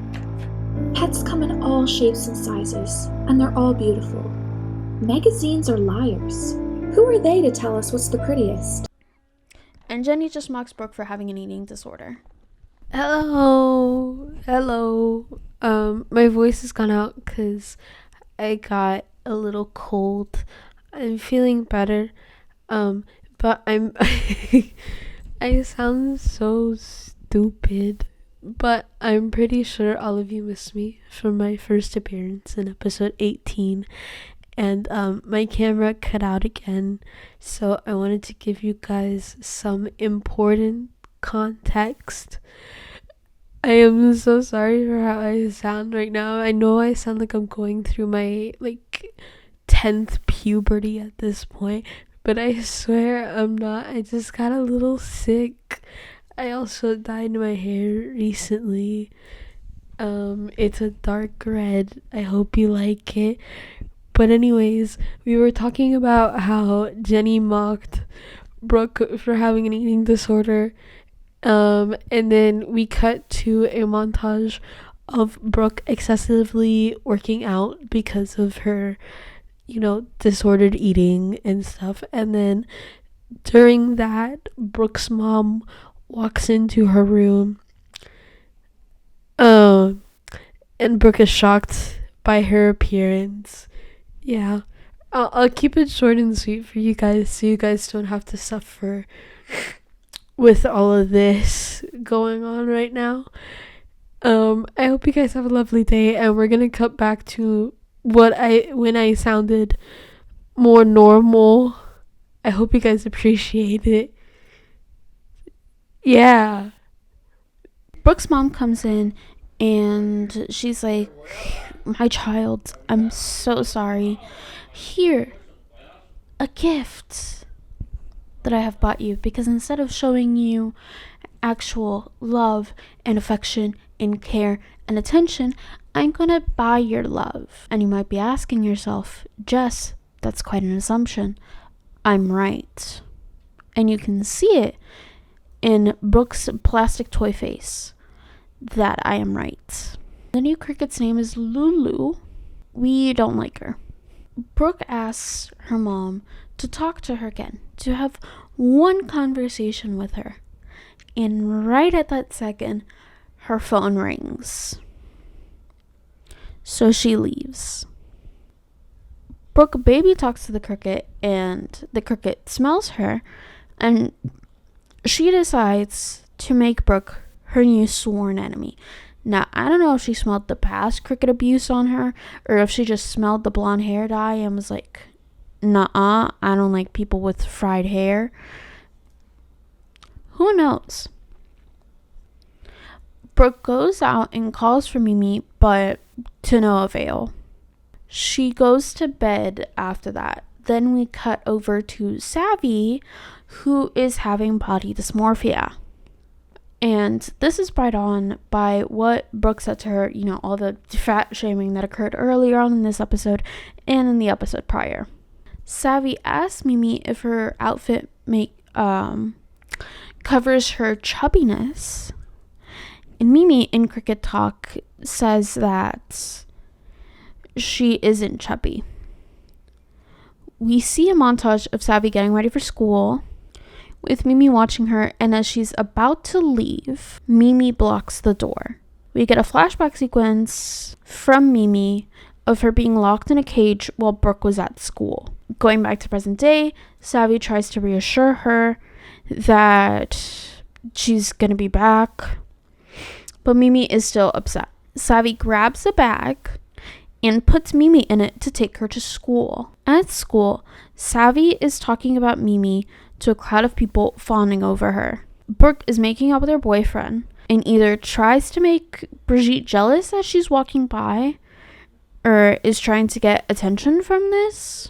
Pets come in all shapes and sizes, and they're all beautiful. Magazines are liars. Who are they to tell us what's the prettiest? And Jenny just mocks Brooke for having an eating disorder. Hello. My voice has gone out because I got a little cold. I'm feeling better. But I'm I sound so stupid. But I'm pretty sure all of you missed me from my first appearance in episode 18. And my camera cut out again. So I wanted to give you guys some important context. I am so sorry for how I sound right now. I know I sound like I'm going through my 10th puberty at this point, but I swear I'm not. I just got a little sick. I also dyed my hair recently. It's a dark red. I hope you like it. But anyways, we were talking about how Jenny mocked Brooke for having an eating disorder. And then we cut to a montage of Brooke excessively working out because of her, disordered eating and stuff. And then during that, Brooke's mom walks into her room. And Brooke is shocked by her appearance. Yeah. I'll keep it short and sweet for you guys so you guys don't have to suffer with all of this going on right now. I hope you guys have a lovely day, and we're gonna cut back to when I sounded more normal. I hope you guys appreciate it. Yeah. Brooke's mom comes in and she's like, "My child, I'm so sorry. Here, a gift that I have bought you, because instead of showing you actual love and affection and care and attention, I'm gonna buy your love." And you might be asking yourself, "Jess, that's quite an assumption." I'm right. And you can see it in Brooke's plastic toy face that I am right. The new cricket's name is Lulu. We don't like her. Brooke asks her mom to talk to her again, to have one conversation with her. And right at that second, her phone rings. So she leaves. Brooke baby talks to the cricket, and the cricket smells her, and she decides to make Brooke her new sworn enemy. Now, I don't know if she smelled the past cricket abuse on her, or if she just smelled the blonde hair dye and was like, "Nuh-uh, I don't like people with fried hair." Who knows? Brooke goes out and calls for Mimi, but to no avail. She goes to bed after that. Then we cut over to Savvy, who is having body dysmorphia. And this is brought on by what Brooke said to her, all the fat shaming that occurred earlier on in this episode and in the episode prior. Savvy asks Mimi if her outfit covers her chubbiness. And Mimi, in cricket talk, says that she isn't chubby. We see a montage of Savvy getting ready for school, with Mimi watching her, and as she's about to leave, Mimi blocks the door. We get a flashback sequence from Mimi of her being locked in a cage while Brooke was at school. Going back to present day, Savvy tries to reassure her that she's gonna be back, but Mimi is still upset. Savvy grabs a bag and puts Mimi in it to take her to school. At school, Savvy is talking about Mimi to a crowd of people fawning over her. Brooke is making out with her boyfriend and either tries to make Brigitte jealous as she's walking by, or is trying to get attention from this.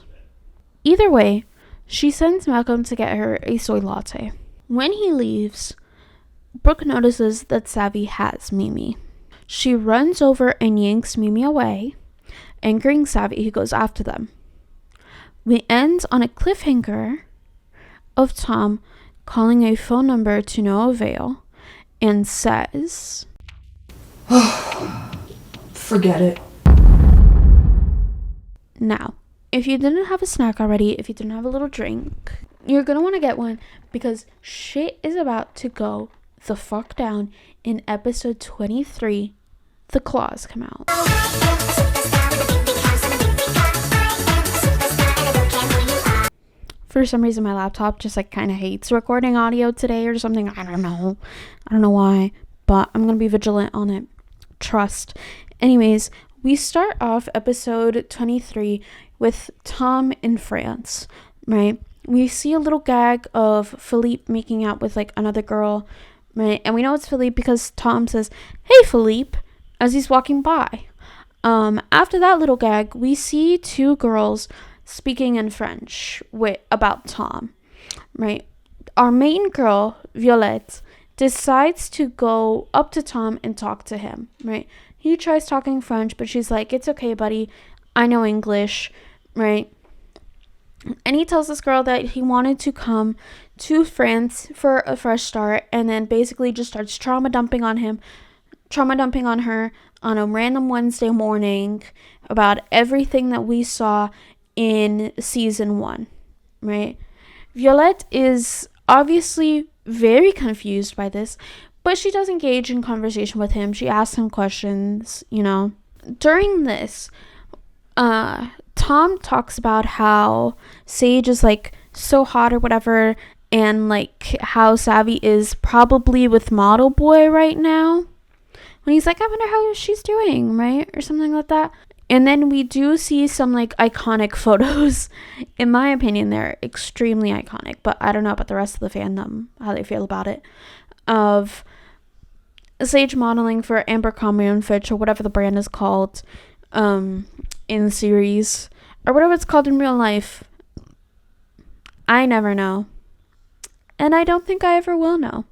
Either way, she sends Malcolm to get her a soy latte. When he leaves, Brooke notices that Savvy has Mimi. She runs over and yanks Mimi away. Angering Savvy, he goes after them. We end on a cliffhanger of Tom calling a phone number to no avail and says, Forget it. now, if you didn't have a snack already, if you didn't have a little drink, you're gonna want to get one because shit is about to go the fuck down in episode 23. The claws come out. For some reason, my laptop just like kind of hates recording audio today or something. I don't know why, but I'm gonna be vigilant on it. Trust. Anyways, we start off episode 23 with Tom in France, right? We see a little gag of Philippe making out with like another girl, right? And we know it's Philippe because Tom says, "Hey, Philippe," as he's walking by. After that little gag, we see two girls speaking in French about Tom, right? Our main girl, Violette, decides to go up to Tom and talk to him, right? He tries talking French, but she's like, "It's okay, buddy. I know English," right? And he tells this girl that he wanted to come to France for a fresh start, and then basically just starts trauma dumping on her on a random Wednesday morning about everything that we saw in season 1, right? Violette is obviously very confused by this, but she does engage in conversation with him. She asks him questions, you know. During this, Tom talks about how Sage is like so hot or whatever, and like how Savvy is probably with Model Boy right now. When he's like, "I wonder how she's doing," right? Or something like that. And then we do see some like iconic photos. In my opinion, they're extremely iconic, but I don't know about the rest of the fandom, how they feel about it. Of Sage modeling for Abercrombie & Fitch, or whatever the brand is called in the series, or whatever it's called in real life. I never know. And I don't think I ever will know.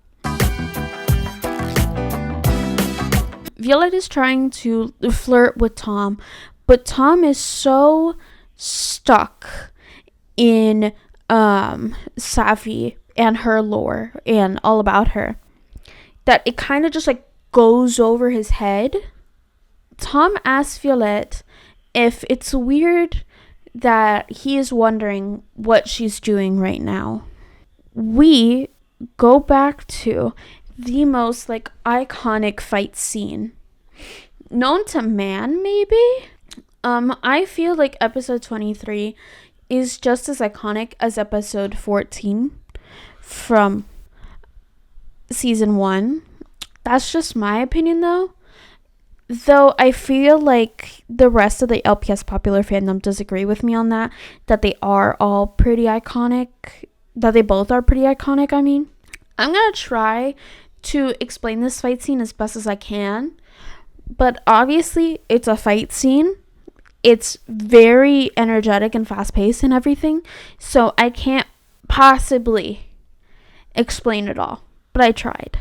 Violette is trying to flirt with Tom, but Tom is so stuck in Savvy and her lore and all about her that it kind of just like goes over his head. Tom asks Violette if it's weird that he is wondering what she's doing right now. We go back to the most like iconic fight scene known to man, maybe. I feel like episode 23 is just as iconic as episode 14 from season 1. That's just my opinion though I feel like the rest of the LPS Popular fandom disagree with me on that they are all pretty iconic, that they both are pretty iconic. I mean, I'm gonna try to explain this fight scene as best as I can, but obviously it's a fight scene. It's very energetic and fast-paced and everything, so I can't possibly explain it all, but I tried.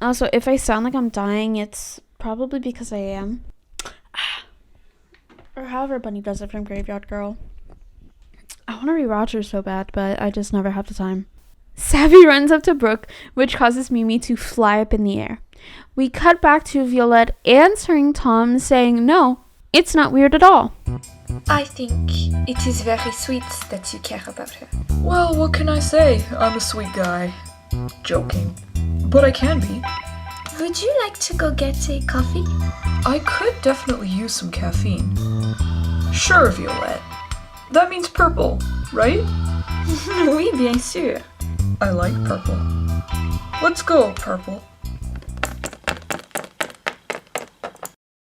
Also, if I sound like I'm dying, it's probably because I am. Or however Bunny does it from Graveyard Girl. I want to rewatch her so bad, but I just never have the time. Savvy runs up to Brooke, which causes Mimi to fly up in the air. We cut back to Violette answering Tom, saying, "No, it's not weird at all." I think it is very sweet that you care about her. Well, what can I say? I'm a sweet guy. Joking. But I can be. Would you like to go get a coffee? I could definitely use some caffeine. Sure, Violette. That means purple, right? Oui, bien sûr. I like purple. Let's go, purple.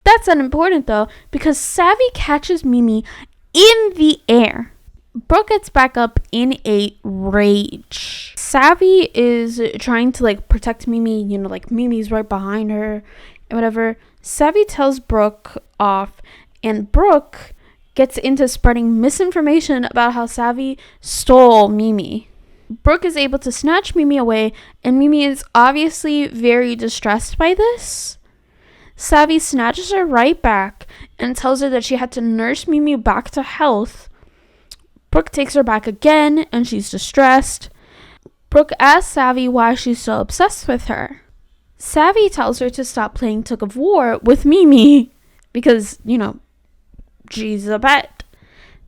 That's unimportant though, because Savvy catches Mimi in the air. Brooke gets back up in a rage. Savvy is trying to like protect Mimi, you know, like Mimi's right behind her and whatever. Savvy tells Brooke off, and Brooke gets into spreading misinformation about how Savvy stole Mimi. Brooke is able to snatch Mimi away, and Mimi is obviously very distressed by this. Savvy snatches her right back and tells her that she had to nurse Mimi back to health. Brooke takes her back again, and she's distressed. Brooke asks Savvy why she's so obsessed with her. Savvy tells her to stop playing tug of war with Mimi because, she's a pet.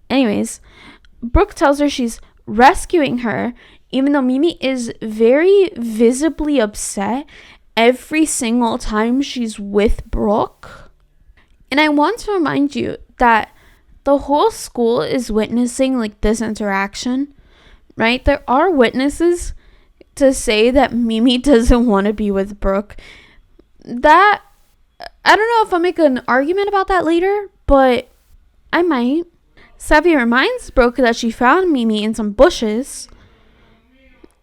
Anyways, Brooke tells her she's rescuing her, even though Mimi is very visibly upset every single time she's with Brooke. And I want to remind you that the whole school is witnessing this interaction, right? There are witnesses to say that Mimi doesn't want to be with Brooke. That, I don't know if I'll make an argument about that later, but I might. Savvy reminds Brooke that she found Mimi in some bushes,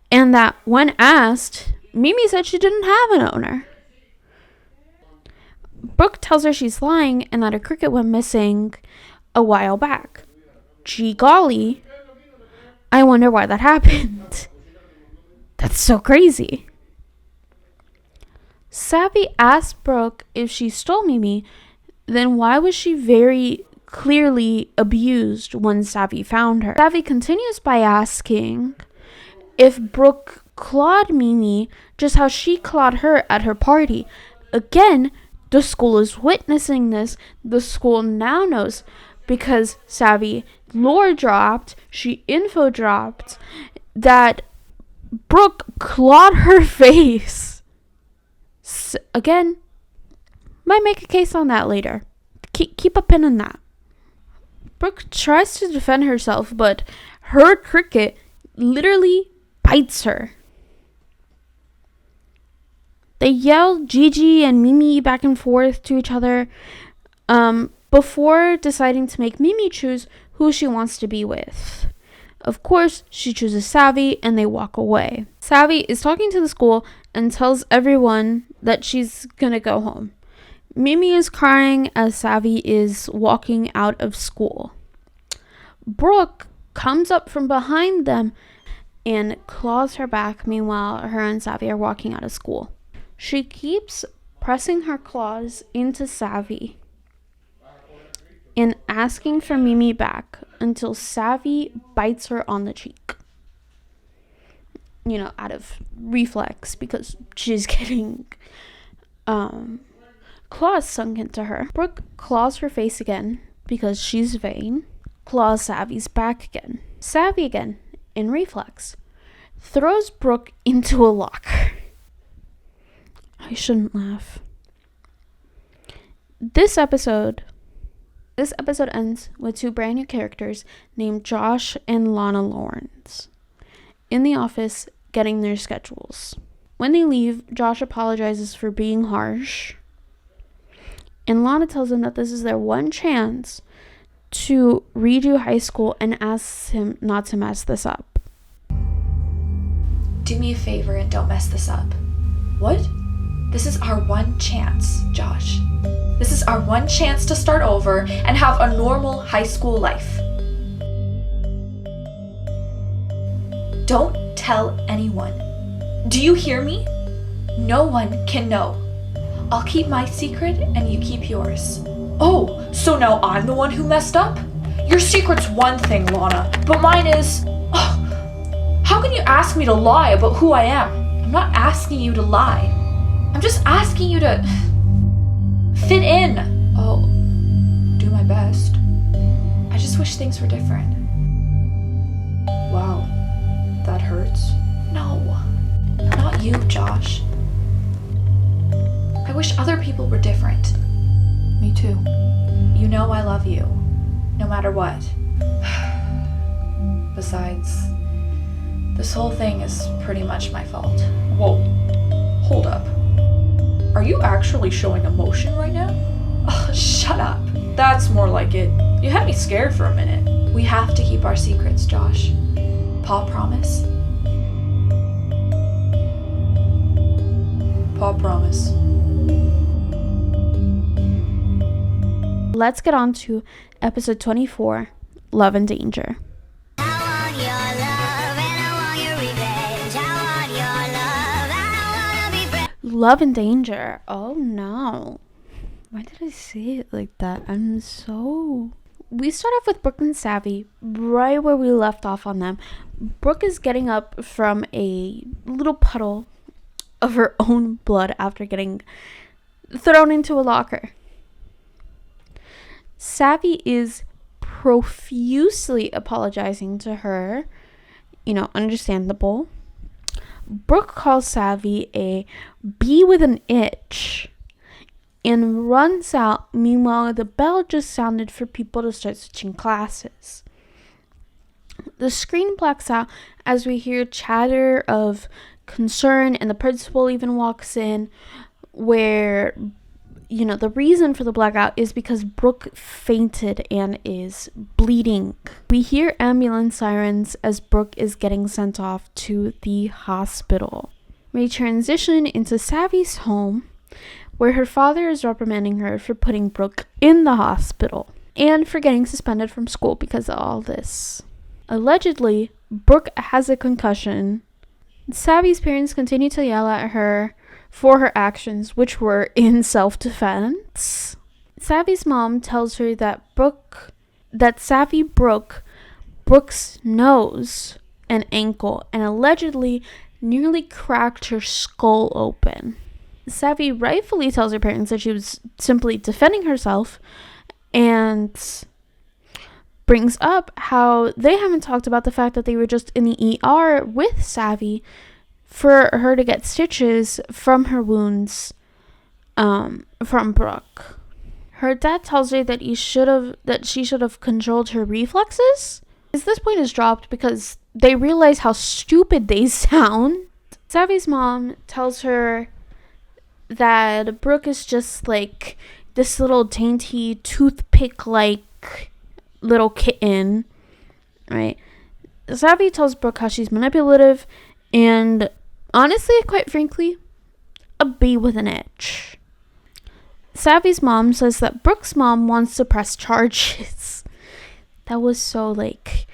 and that when asked, Mimi said she didn't have an owner. Brooke tells her she's lying and that her cricket went missing a while back. Gee golly, I wonder why that happened. That's so crazy. Savvy asked Brooke if she stole Mimi, then why was she very clearly abused when Savvy found her? Savvy continues by asking if Brooke clawed Mimi just how she clawed her at her party. Again, the school is witnessing this. The school now knows because Savvy lore dropped, she info dropped that Brooke clawed her face. Again, might make a case on that later. Keep a pin on that. Brooke tries to defend herself, but her cricket literally bites her. They yell Gigi and Mimi back and forth to each other before deciding to make Mimi choose who she wants to be with. Of course, she chooses Savvy and they walk away. Savvy is talking to the school and tells everyone that she's gonna go home. Mimi is crying as Savvy is walking out of school. Brooke comes up from behind them and claws her back. Meanwhile, her and Savvy are walking out of school. She keeps pressing her claws into Savvy and asking for Mimi back until Savvy bites her on the cheek. Out of reflex because she's getting claws sunk into her. Brooke claws her face again because she's vain. Claws Savvy's back again. Savvy again, in reflex, throws Brooke into a locker. I shouldn't laugh. This episode ends with two brand new characters named Josh and Lana Lawrence in the office getting their schedules. When they leave, Josh apologizes for being harsh, and Lana tells him that this is their one chance to redo high school and asks him not to mess this up. Do me a favor and don't mess this up. What? This is our one chance, Josh. This is our one chance to start over and have a normal high school life. Don't tell anyone. Do you hear me? No one can know. I'll keep my secret and you keep yours. Oh, so now I'm the one who messed up? Your secret's one thing, Lana, but mine is... Oh, how can you ask me to lie about who I am? I'm not asking you to lie. I'm just asking you to fit in. I'll do my best. I just wish things were different. Wow, that hurts. No, not you, Josh. I wish other people were different. Me too. You know I love you, no matter what. Besides, this whole thing is pretty much my fault. Whoa, hold up. Are you actually showing emotion right now? Oh, shut up. That's more like it. You had me scared for a minute. We have to keep our secrets, Josh. Pa promise? Pa promise. Let's get on to episode 24, Love and Danger. I want your love and I want your love and danger. Oh no. Why did I say it like that? We start off with Brooke and Savvy right where we left off on them. Brooke is getting up from a little puddle of her own blood after getting thrown into a locker. Savvy is profusely apologizing to her. Understandable. Brooke calls Savvy a bee with an itch and runs out. Meanwhile, the bell just sounded for people to start switching classes. The screen blacks out as we hear chatter of concern, and the principal even walks in, where the reason for the blackout is because Brooke fainted and is bleeding. We hear ambulance sirens as Brooke is getting sent off to the hospital. We transition into Savvy's home, where her father is reprimanding her for putting Brooke in the hospital and for getting suspended from school because of all this. Allegedly, Brooke has a concussion. Savvy's parents continue to yell at her for her actions, which were in self-defense. Savvy's mom tells her that Savvy broke Brooke's nose and ankle and allegedly nearly cracked her skull open. Savvy rightfully tells her parents that she was simply defending herself and brings up how they haven't talked about the fact that they were just in the ER with Savvy for her to get stitches from her wounds from Brooke. Her dad tells her that she should have controlled her reflexes. This point is dropped because they realize how stupid they sound. Savvy's mom tells her that Brooke is just like this little dainty toothpick-like little kitten, right? Savvy tells Brooke how she's manipulative and honestly, quite frankly, a bee with an itch. Savvy's mom says that Brooke's mom wants to press charges. That was so like,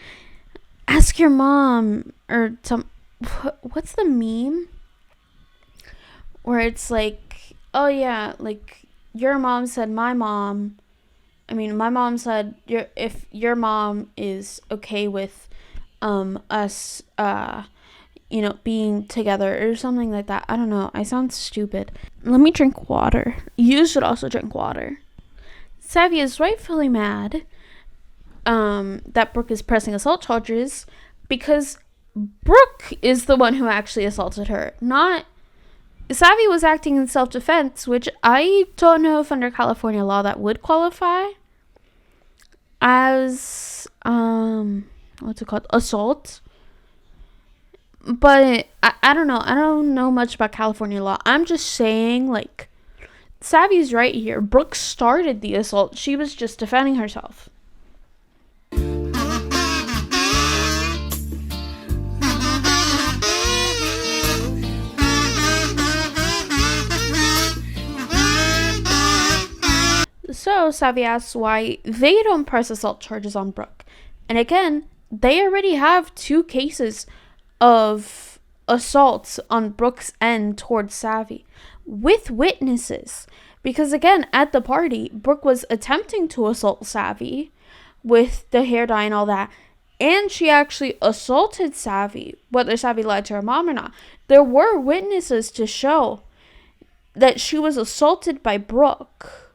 ask your mom, or some, what's the meme? Where it's like, oh yeah, like your mom said my mom said if your mom is okay with us being together or something like that. I don't know. I sound stupid. Let me drink water. You should also drink water. Savvy is rightfully mad that Brooke is pressing assault charges because Brooke is the one who actually assaulted her, not Savvy was acting in self-defense, which I don't know if under California law that would qualify as what's it called, assault. But I don't know. I don't know much about California law. I'm just saying, like, Savvy's right here. Brooke started the assault. She was just defending herself. So Savvy asks why they don't press assault charges on Brooke. And again, they already have 2 cases of assaults on Brooke's end towards Savvy with witnesses. Because again, at the party, Brooke was attempting to assault Savvy with the hair dye and all that. And she actually assaulted Savvy, whether Savvy lied to her mom or not. There were witnesses to show that she was assaulted by Brooke.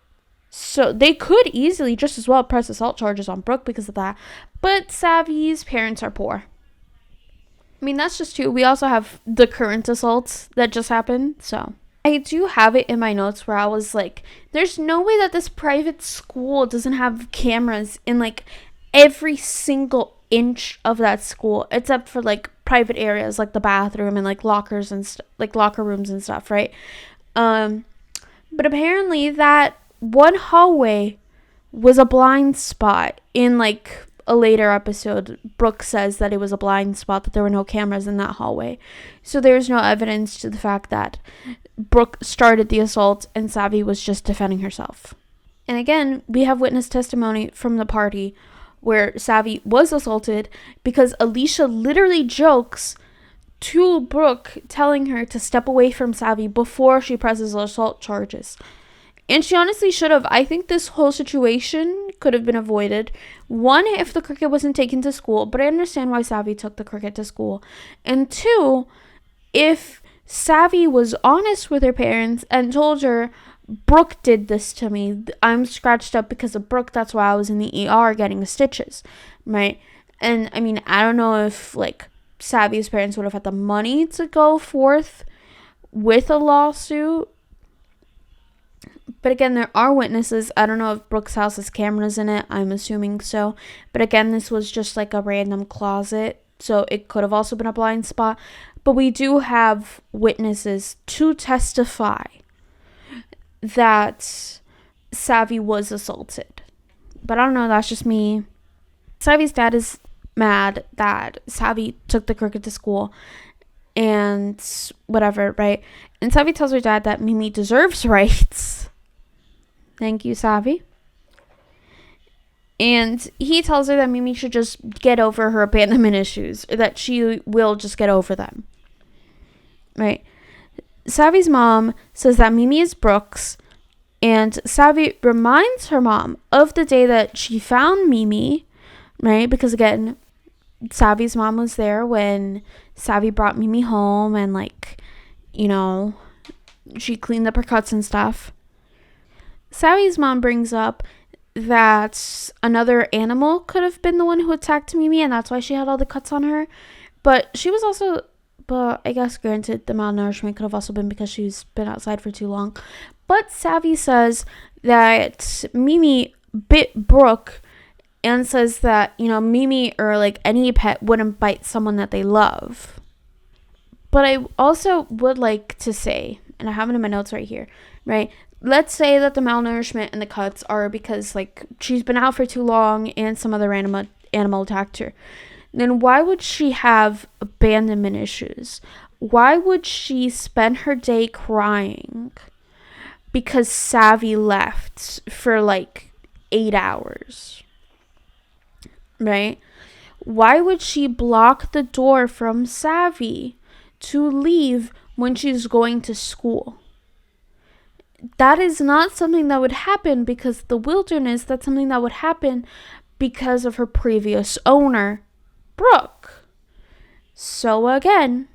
So they could easily just as well press assault charges on Brooke because of that. But Savvy's parents are poor. I mean, that's just 2. We also have the current assaults that just happened. So I do have it in my notes where I was like, there's no way that this private school doesn't have cameras in like every single inch of that school, except for like private areas like the bathroom and like lockers and like locker rooms and stuff, right? But apparently that one hallway was a blind spot. In like a later episode, Brooke says that it was a blind spot, that there were no cameras in that hallway. So there's no evidence to the fact that Brooke started the assault and Savvy was just defending herself. And again, we have witness testimony from the party where Savvy was assaulted because Alicia literally jokes to Brooke, telling her to step away from Savvy before she presses assault charges. And she honestly should have. I think this whole situation could have been avoided. One, if the cricket wasn't taken to school, but I understand why Savvy took the cricket to school. And two, if Savvy was honest with her parents and told her, Brooke did this to me. I'm scratched up because of Brooke. That's why I was in the ER getting the stitches, right? And I mean, I don't know if like Savvy's parents would have had the money to go forth with a lawsuit. But again, there are witnesses. I don't know if Brooke's house has cameras in it. I'm assuming so. But again, this was just like a random closet, so it could have also been a blind spot. But we do have witnesses to testify that Savvy was assaulted. But I don't know, that's just me. Savvy's dad is mad that Savvy took the cricket to school and whatever, right? And Savvy tells her dad that Mimi deserves rights. Thank you, Savvy. And he tells her that Mimi should just get over her abandonment issues, or that she will just get over them. Right? Savvy's mom says that Mimi is Brooke's, and Savvy reminds her mom of the day that she found Mimi, right? Because again, Savvy's mom was there when Savvy brought Mimi home, and like, you know, she cleaned up her cuts and stuff. Savvy's mom brings up that another animal could have been the one who attacked Mimi, and that's why she had all the cuts on her. But she was also, but I guess granted, the malnourishment could have also been because she's been outside for too long. But Savvy says that Mimi bit Brooke, and says that, you know, Mimi or like any pet wouldn't bite someone that they love. But I also would like to say, and I have it in my notes right here, right? Let's say that the malnourishment and the cuts are because like she's been out for too long and some other animal attacked her. Then why would she have abandonment issues? Why would she spend her day crying because Savvy left for like 8 hours? Right? Why would she block the door from Savvy to leave when she's going to school? That is not something that would happen because the wilderness. That's something that would happen because of her previous owner, Brooke. So again,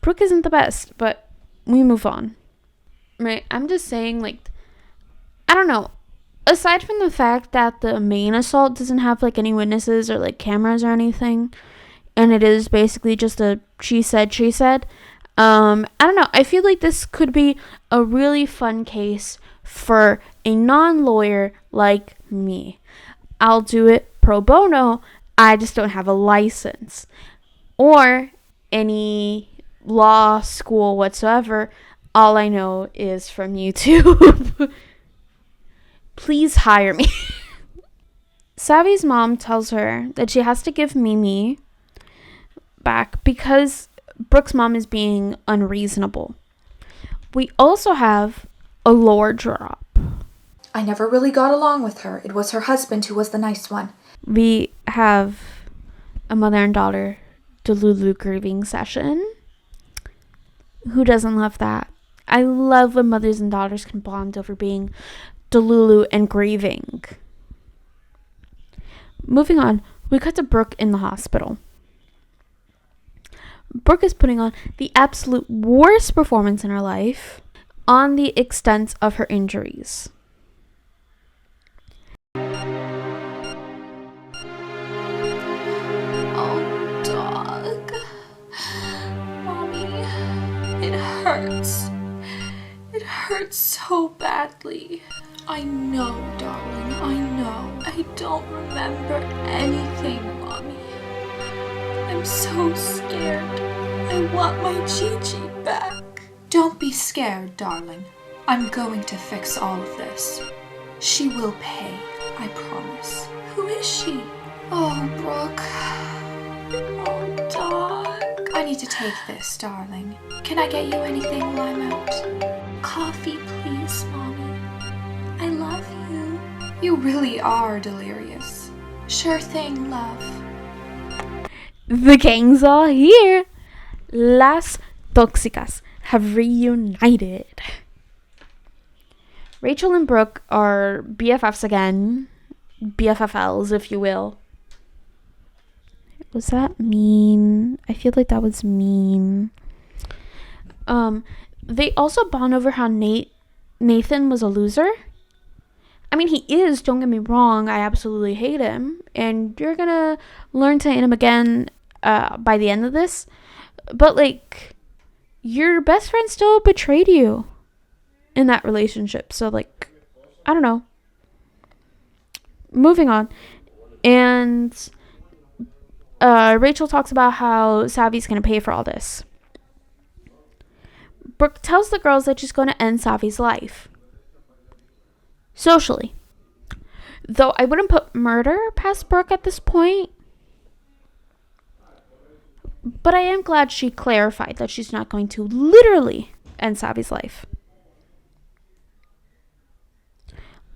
Brooke isn't the best, but we move on. Right? I'm just saying, like, I don't know. Aside from the fact that the main assault doesn't have like any witnesses or like cameras or anything, and it is basically just a she said, I don't know. I feel like this could be a really fun case for a non-lawyer like me. I'll do it pro bono. I just don't have a license or any law school whatsoever. All I know is from YouTube. Please hire me. Savvy's mom tells her that she has to give Mimi back because Brooke's mom is being unreasonable. We also have a lore drop. I never really got along with her. It was her husband who was the nice one. We have a mother and daughter Delulu grieving session. Who doesn't love that? I love when mothers and daughters can bond over being Delulu and grieving. Moving on, we cut to Brooke in the hospital. Brooke is putting on the absolute worst performance in her life on the extent of her injuries. Oh, dog. Mommy, it hurts. It hurts so badly. I know, darling, I know. I don't remember anything, Mommy. I'm so scared. I want my Gigi back. Don't be scared, darling. I'm going to fix all of this. She will pay, I promise. Who is she? Oh, Brooke. Oh, dog. I need to take this, darling. Can I get you anything while I'm out? Coffee, please, Mommy. I love you. You really are delirious. Sure thing, love. The gangs are here. Las Tóxicas have reunited. Rachel and Brooke are BFFs again. BFFLs, if you will. Was that mean? I feel like that was mean. They also bond over how Nathan was a loser. I mean, he is, don't get me wrong. I absolutely hate him. And you're gonna learn to hate him again by the end of this. But, like, your best friend still betrayed you in that relationship. So, like, I don't know. Moving on. And Rachel talks about how Savvy's gonna pay for all this. Brooke tells the girls that she's going to end Savvy's life. Socially. Though I wouldn't put murder past Brooke at this point. But I am glad she clarified that she's not going to literally end Savvy's life.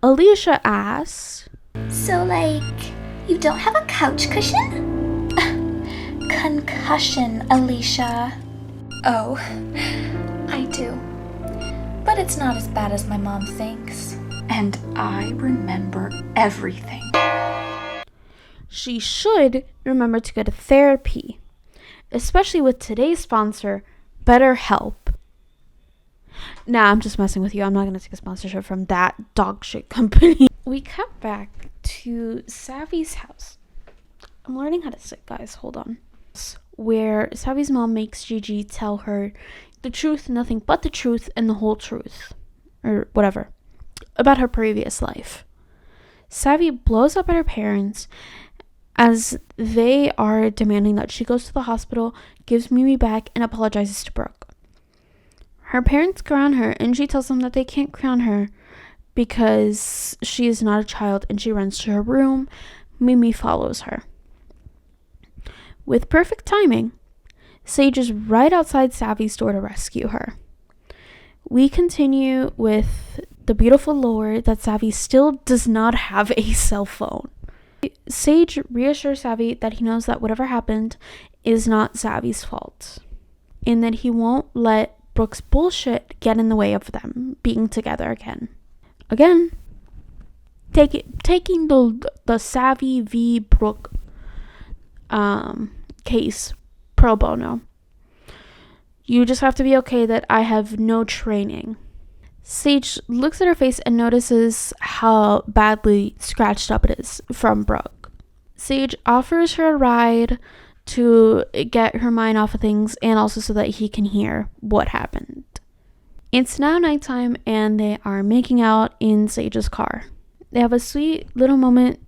Alicia asks, So, like, you don't have a couch cushion? Concussion, Alicia. Oh, I do. But it's not as bad as my mom thinks. And I remember everything. she should remember to go to therapy. Especially with today's sponsor, BetterHelp. Nah, I'm just messing with you. I'm not going to take a sponsorship from that dog shit company. We cut back to Savvy's house. I'm learning how to sit, guys. Hold on. Where Savvy's mom makes Gigi tell her the truth, nothing but the truth, and the whole truth. Or whatever. About her previous life. Savvy blows up at her parents as they are demanding that she goes to the hospital, gives Mimi back, and apologizes to Brooke. Her parents ground her, and she tells them that they can't ground her because she is not a child, and she runs to her room. Mimi follows her. With perfect timing, Sage is right outside Savvy's door to rescue her. We continue with the beautiful lore that Savvy still does not have a cell phone. Sage reassures Savvy that he knows that whatever happened is not Savvy's fault, and that he won't let Brooke's bullshit get in the way of them being together again. Taking the Savvy v. Brooke case pro bono. You just have to be okay that I have no training. Sage looks at her face and notices how badly scratched up it is from Brooke. Sage offers her a ride to get her mind off of things and also so that he can hear what happened. It's now nighttime and they are making out in Sage's car. They have a sweet little moment,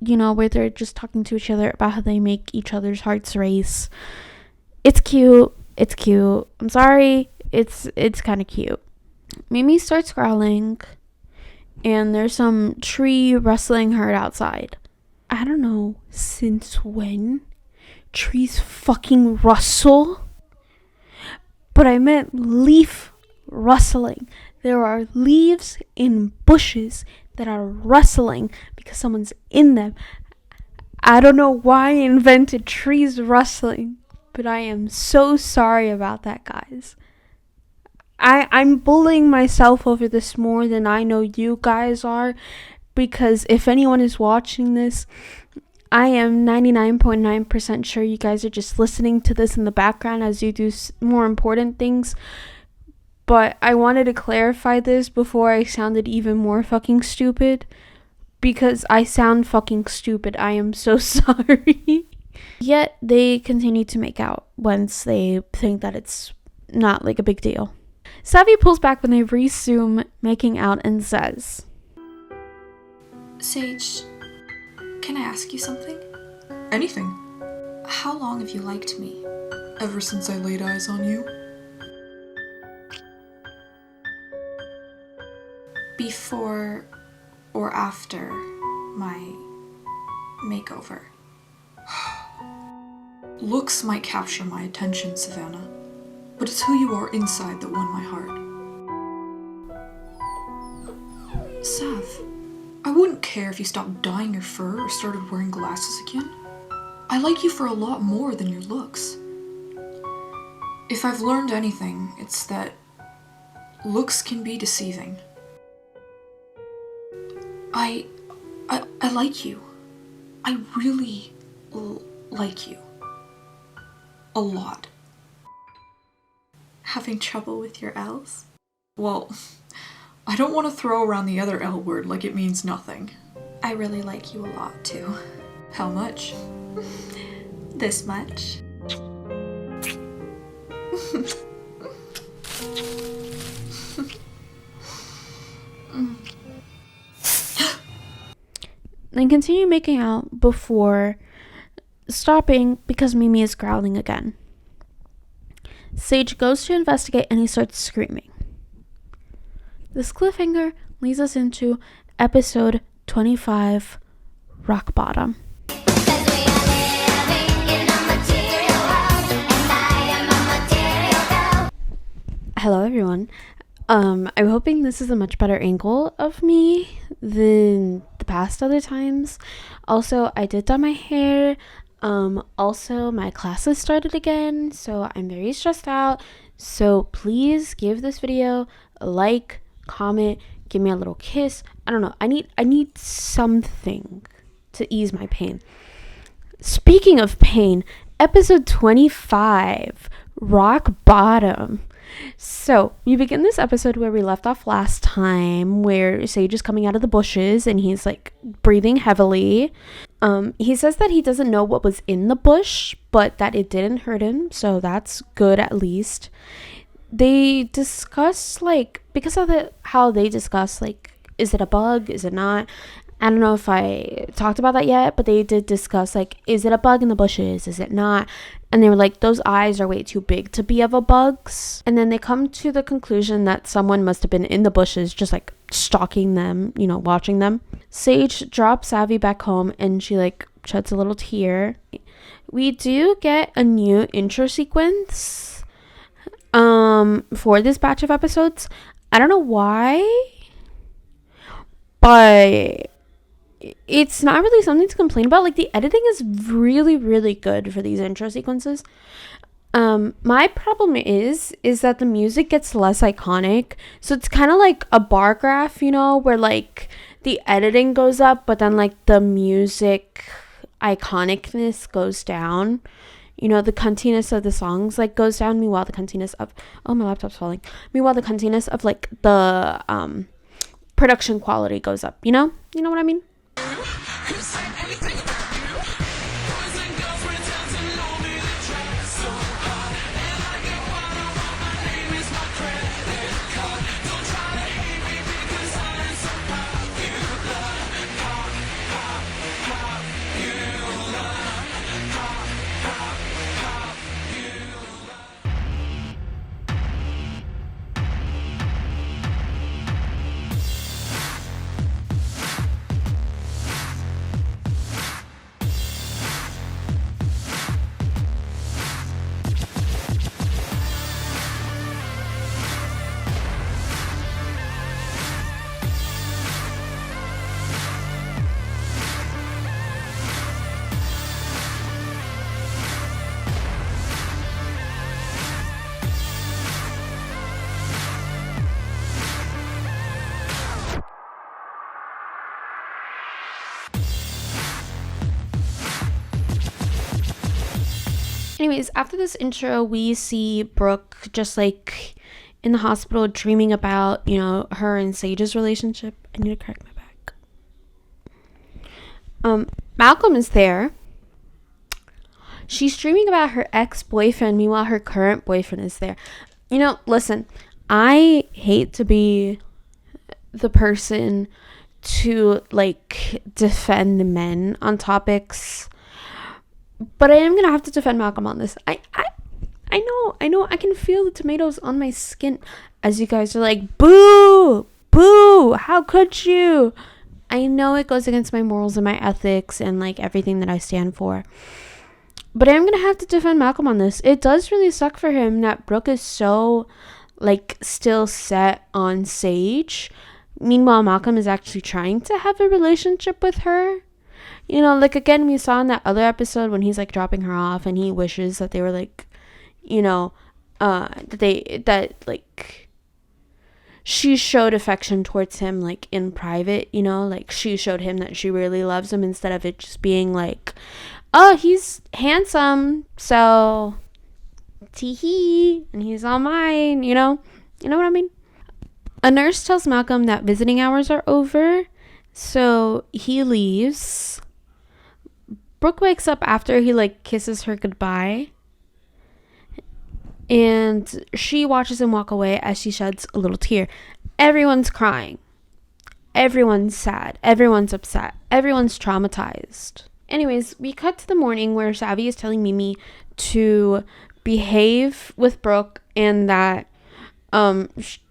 where they're just talking to each other about how they make each other's hearts race. It's cute. I'm sorry. It's kind of cute. Mimi starts growling, and there's some tree rustling heard outside. I don't know since when trees fucking rustle, but I meant leaf rustling. There are leaves in bushes that are rustling because someone's in them. I don't know why I invented trees rustling, but I am so sorry about that, guys. I'm bullying myself over this more than I know you guys are, because if anyone is watching this, I am 99.9% sure you guys are just listening to this in the background as you do more important things. But I wanted to clarify this before I sounded even more fucking stupid, because I sound fucking stupid. I am so sorry. Yet they continue to make out once they think that it's not like a big deal. Savvy pulls back when they resume making out and says, Sage, can I ask you something? Anything. How long have you liked me? Ever since I laid eyes on you. Before or after my makeover? Looks might capture my attention, Savannah, but it's who you are inside that won my heart. Sav, I wouldn't care if you stopped dyeing your fur or started wearing glasses again, I like you for a lot more than your looks. If I've learned anything, it's that looks can be deceiving. I like you. I really like you. A lot. Having trouble with your L's? Well, I don't want to throw around the other L word like it means nothing. I really like you a lot too. How much? This much. Then continue making out before stopping because Mimi is growling again. Sage goes to investigate and he starts screaming. This cliffhanger leads us into episode 25, Rock Bottom. Hello everyone. I'm hoping this is a much better angle of me than the past other times. Also, I did dye my hair. Also, my classes started again, so I'm very stressed out. So please give this video a like, comment, give me a little kiss. I don't know. I need something to ease my pain. Speaking of pain, episode 25, Rock Bottom. So we begin this episode where we left off last time, where Sage is coming out of the bushes and he's like breathing heavily. He says that he doesn't know what was in the bush, but that it didn't hurt him, so that's good at least. They discuss like, because of how they discuss like, is it a bug, is it not? I don't know if I talked about that yet, but they did discuss like, is it a bug in the bushes, is it not? And they were like, those eyes are way too big to be of a bug's. And then they come to the conclusion that someone must have been in the bushes, just like stalking them, you know, watching them. Sage drops Savvy back home and she like sheds a little tear. We do get a new intro sequence for this batch of episodes. I don't know why, but it's not really something to complain about. Like, the editing is really, really good for these intro sequences. My problem is that the music gets less iconic. So it's kind of like a bar graph, you know, where like the editing goes up, but then like the music iconicness goes down. You know, the cuntiness of the songs like goes down. Meanwhile, the cuntiness of my laptop's falling. Meanwhile, the cuntiness of like the production quality goes up. You know what I mean? Anyways, after this intro, we see Brooke just like in the hospital dreaming about, you know, her and Sage's relationship. I need to crack my back. Malcolm is there. She's dreaming about her ex-boyfriend. Meanwhile, her current boyfriend is there. You know, listen, I hate to be the person to like defend men on topics, but I am gonna have to defend Malcolm on this. I know. I can feel the tomatoes on my skin as you guys are like, boo, how could you? I know it goes against my morals and my ethics and like everything that I stand for, but I am gonna have to defend Malcolm on this. It does really suck for him that Brooke is so like still set on Sage. Meanwhile, Malcolm is actually trying to have a relationship with her. You know, like, again, we saw in that other episode when he's, like, dropping her off and he wishes that they were, like, you know, she showed affection towards him, like, in private, you know, like, she showed him that she really loves him instead of it just being like, oh, he's handsome, so tee-hee, and he's all mine, you know what I mean? A nurse tells Malcolm that visiting hours are over, so he leaves. Brooke wakes up after he, like, kisses her goodbye, and she watches him walk away as she sheds a little tear. Everyone's crying. Everyone's sad. Everyone's upset. Everyone's traumatized. Anyways, we cut to the morning where Savvy is telling Mimi to behave with Brooke and that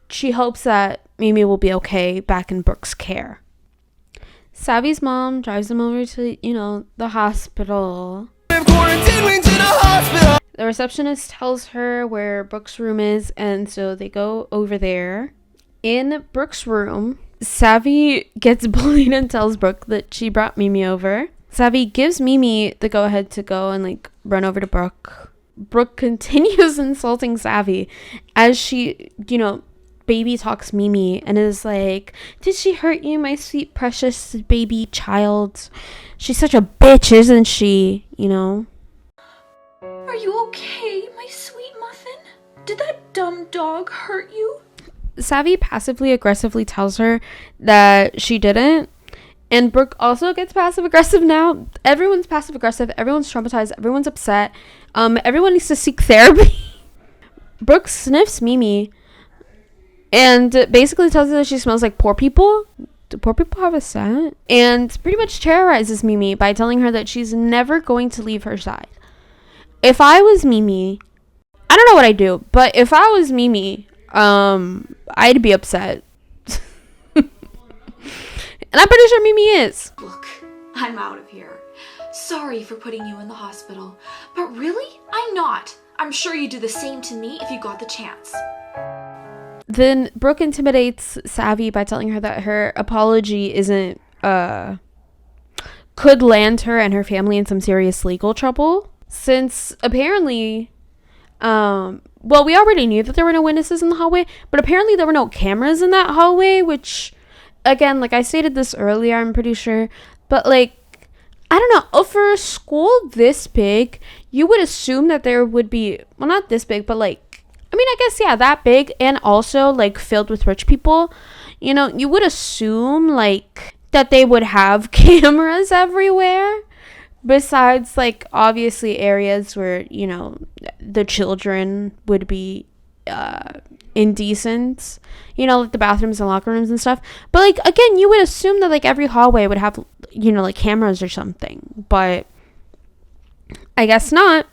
she hopes that Mimi will be okay back in Brooke's care. Savvy's mom drives him over to, the hospital. The receptionist tells her where Brooke's room is, and so they go over there. In Brooke's room, Savvy gets bullied and tells Brooke that she brought Mimi over. Savvy gives Mimi the go-ahead to go and, like, run over to Brooke. Brooke continues insulting Savvy as she, baby talks Mimi and is like, did she hurt you, my sweet, precious baby child? She's such a bitch, isn't she? Are you okay, my sweet muffin? Did that dumb dog hurt you? Savvy passively aggressively tells her that she didn't, and Brooke also gets passive aggressive now. Everyone's passive aggressive, everyone's traumatized, everyone's upset. Everyone needs to seek therapy. Brooke sniffs Mimi and basically tells her that she smells like poor people. Do poor people have a scent? And pretty much terrorizes Mimi by telling her that she's never going to leave her side. If I was Mimi, I don't know what I'd do, but if I was Mimi, I'd be upset. And I'm pretty sure Mimi is. Look, I'm out of here. Sorry for putting you in the hospital, but really, I'm not. I'm sure you'd do the same to me if you got the chance. Then Brooke intimidates Savvy by telling her that her apology isn't, could land her and her family in some serious legal trouble. Since apparently, we already knew that there were no witnesses in the hallway, but apparently there were no cameras in that hallway, which, again, like I stated this earlier, I'm pretty sure, but, like, I don't know, for a school this big, you would assume that there would be, well, not this big, but, like, I mean, I guess, yeah, that big, and also, like, filled with rich people, you would assume, like, that they would have cameras everywhere. Besides, like, obviously areas where, the children would be indecent, like the bathrooms and locker rooms and stuff. But, like, again, you would assume that, like, every hallway would have, like, cameras or something. But I guess not.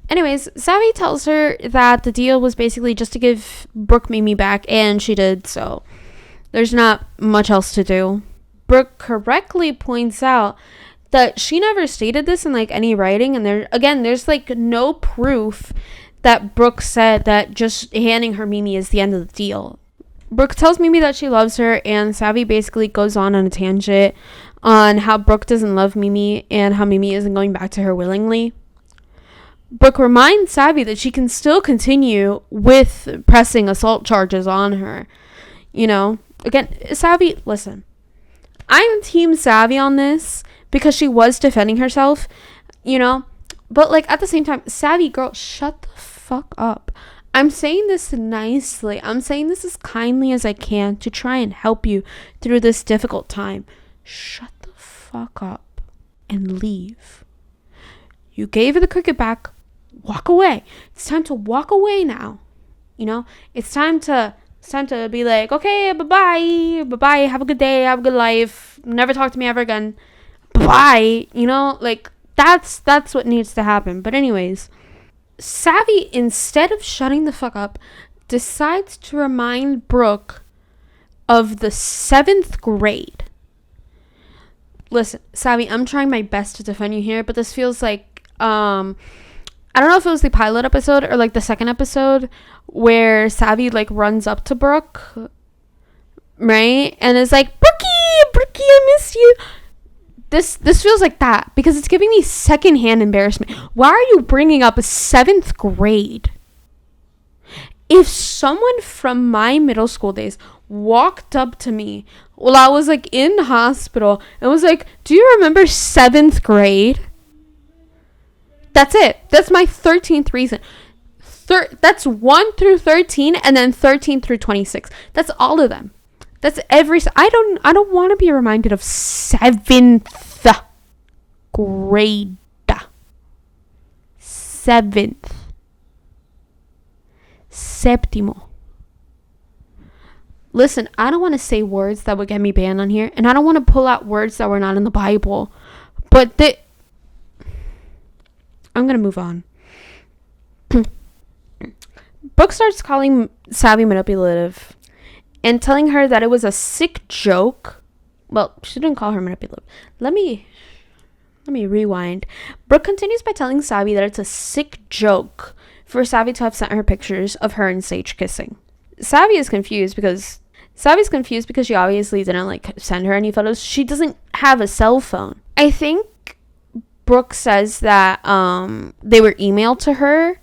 Anyways, Savvy tells her that the deal was basically just to give Brooke Mimi back, and she did, so there's not much else to do. Brooke correctly points out that she never stated this in, like, any writing, and there's like no proof that Brooke said that just handing her Mimi is the end of the deal. Brooke tells Mimi that she loves her, and Savvy basically goes on a tangent on how Brooke doesn't love Mimi and how Mimi isn't going back to her willingly. Brooke reminds Savvy that she can still continue with pressing assault charges on her. Again, Savvy, listen, I'm Team Savvy on this, because she was defending herself, but, like, at the same time, Savvy girl, shut the fuck up. I'm saying this nicely. I'm saying this as kindly as I can to try and help you through this difficult time. Shut the fuck up and leave. You gave her the cricket back. Walk away. It's time to walk away now. It's time to be like, okay, bye-bye, have a good day, have a good life, never talk to me ever again. Bye, like, that's what needs to happen. But anyways, Savvy, instead of shutting the fuck up, decides to remind Brooke of the 7th grade. Listen, Savvy, I'm trying my best to defend you here, but this feels like, I don't know if it was the pilot episode or, like, the second episode where Savvy, like, runs up to Brooke, right, and is like, Brookie, I miss you. This feels like that because it's giving me secondhand embarrassment. Why are you bringing up 7th grade? If someone from my middle school days walked up to me while I was like in the hospital and was like, do you remember 7th grade? That's it. That's my 13th reason. That's 1 through 13 and then 13 through 26. That's all of them. That's every. I don't want to be reminded of 7th grade. 7th. Séptimo. Listen, I don't want to say words that would get me banned on here, and I don't want to pull out words that were not in the Bible, but I'm gonna move on. Brooke starts calling Savvy manipulative and telling her that it was a sick joke. Well, she didn't call her manipulative. Let me rewind. Brooke continues by telling Savvy that it's a sick joke for Savvy to have sent her pictures of her and Sage kissing. Savvy is confused because she obviously didn't like send her any photos. She doesn't have a cell phone. I think Brooke says that they were emailed to her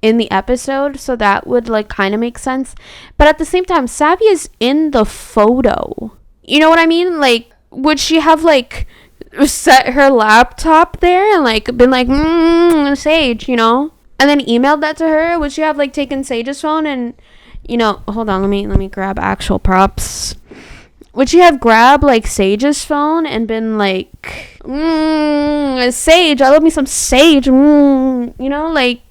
in the episode, so that would like kind of make sense. But at the same time, Savvy is in the photo. You know what I mean? Like, would she have like set her laptop there and like been like, Sage, you know? And then emailed that to her? Would she have like taken Sage's phone and, you know, hold on, let me grab actual props. Would she have grabbed like Sage's phone and been like, Sage, I love me some Sage, you know, like,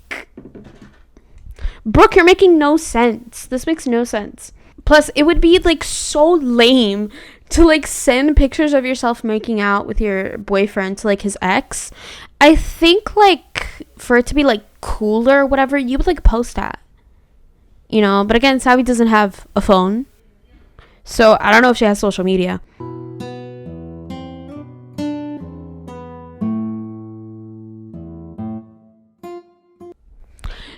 Brooke, you're making no sense. This makes no sense. Plus, it would be like so lame to like send pictures of yourself making out with your boyfriend to like his ex. I think like for it to be like cooler or whatever, you would like post that, you know. But again, Savvy doesn't have a phone, so I don't know if she has social media.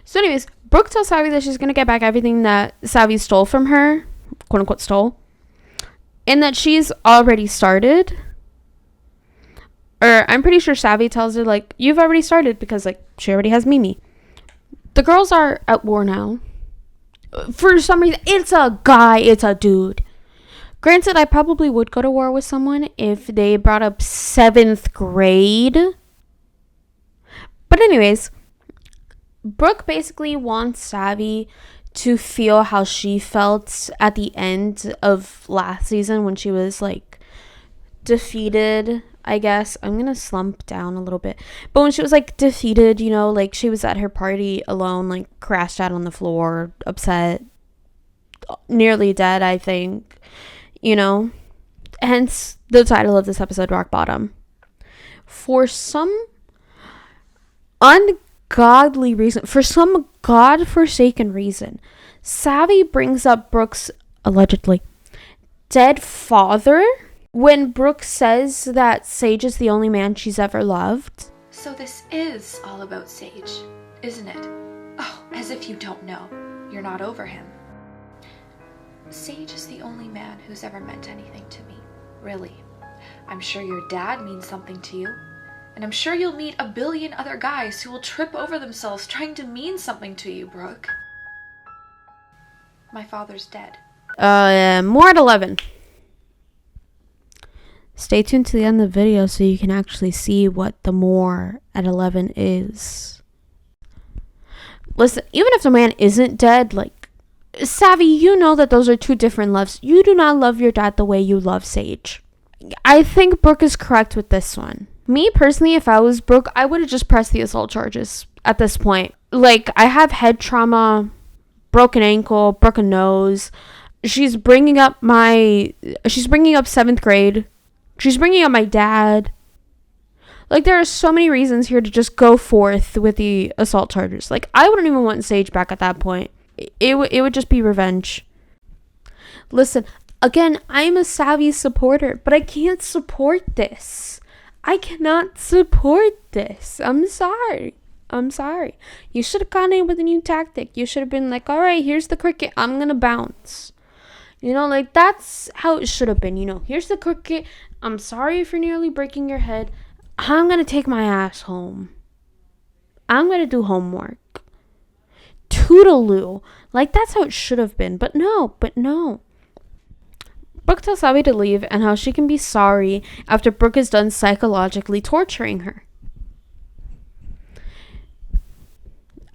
So anyways, Brooke tells Savvy that she's gonna get back everything that Savvy stole from her, quote unquote stole, and that she's already started. Or I'm pretty sure Savvy tells her like, you've already started because like she already has Mimi. The girls are at war now. For some reason, it's a guy, it's a dude. Granted, I probably would go to war with someone if they brought up 7th grade. But anyways, Brooke basically wants Savvy to feel how she felt at the end of last season when she was like defeated, I guess. I'm gonna slump down a little bit. But when she was like defeated, you know, like she was at her party alone, like crashed out on the floor, upset, nearly dead, I think, you know. Hence the title of this episode, Rock Bottom. For some ungodly reason, for some godforsaken reason, Savvy brings up Brooke's allegedly dead father when Brooke says that Sage is the only man she's ever loved. So this is all about Sage, isn't it? Oh, as if you don't know. You're not over him. Sage is the only man who's ever meant anything to me. Really. I'm sure your dad means something to you. And I'm sure you'll meet a billion other guys who will trip over themselves trying to mean something to you, Brooke. My father's dead. More at 11. Stay tuned to the end of the video so you can actually see what the more at 11 is. Listen, even if the man isn't dead, like, Savvy, you know that those are two different loves. You do not love your dad the way you love Sage. I think Brooke is correct with this one. Me, personally, if I was Brooke, I would have just pressed the assault charges at this point. Like, I have head trauma, broken ankle, broken nose. She's bringing up 7th grade. She's bringing up my dad. Like, there are so many reasons here to just go forth with the assault charges. Like, I wouldn't even want Sage back at that point. It would just be revenge. Listen, again, I'm a Savvy supporter, but I can't support this. I cannot support this. I'm sorry. You should have gone in with a new tactic. You should have been like, all right, here's the cricket. I'm going to bounce. You know, like, that's how it should have been. You know, here's the cricket. I'm sorry for nearly breaking your head. I'm gonna take my ass home. I'm gonna do homework. Toodaloo. Like, that's how it should have been. But no. Brooke tells Savvy to leave and how she can be sorry after Brooke is done psychologically torturing her.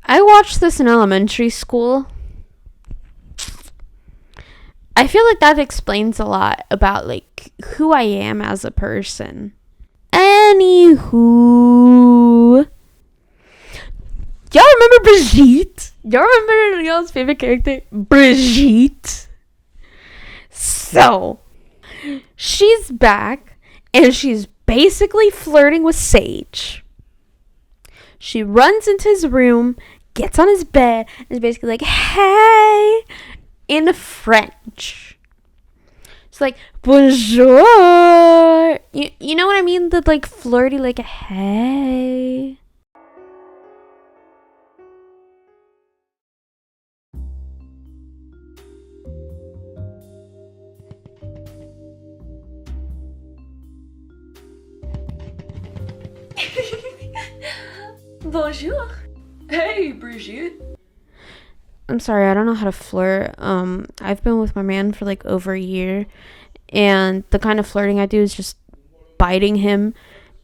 I watched this in elementary school. I feel like that explains a lot about, like, who I am as a person. Anywho. Y'all remember Brigitte? Y'all remember y'all's favorite character? Brigitte. So, she's back, and she's basically flirting with Sage. She runs into his room, gets on his bed, and is basically like, hey, in French. It's like, bonjour. You know what I mean? The, like, flirty, like, hey. Bonjour. Hey, Brigitte. I'm sorry, I don't know how to flirt. I've been with my man for like over a year, and the kind of flirting I do is just biting him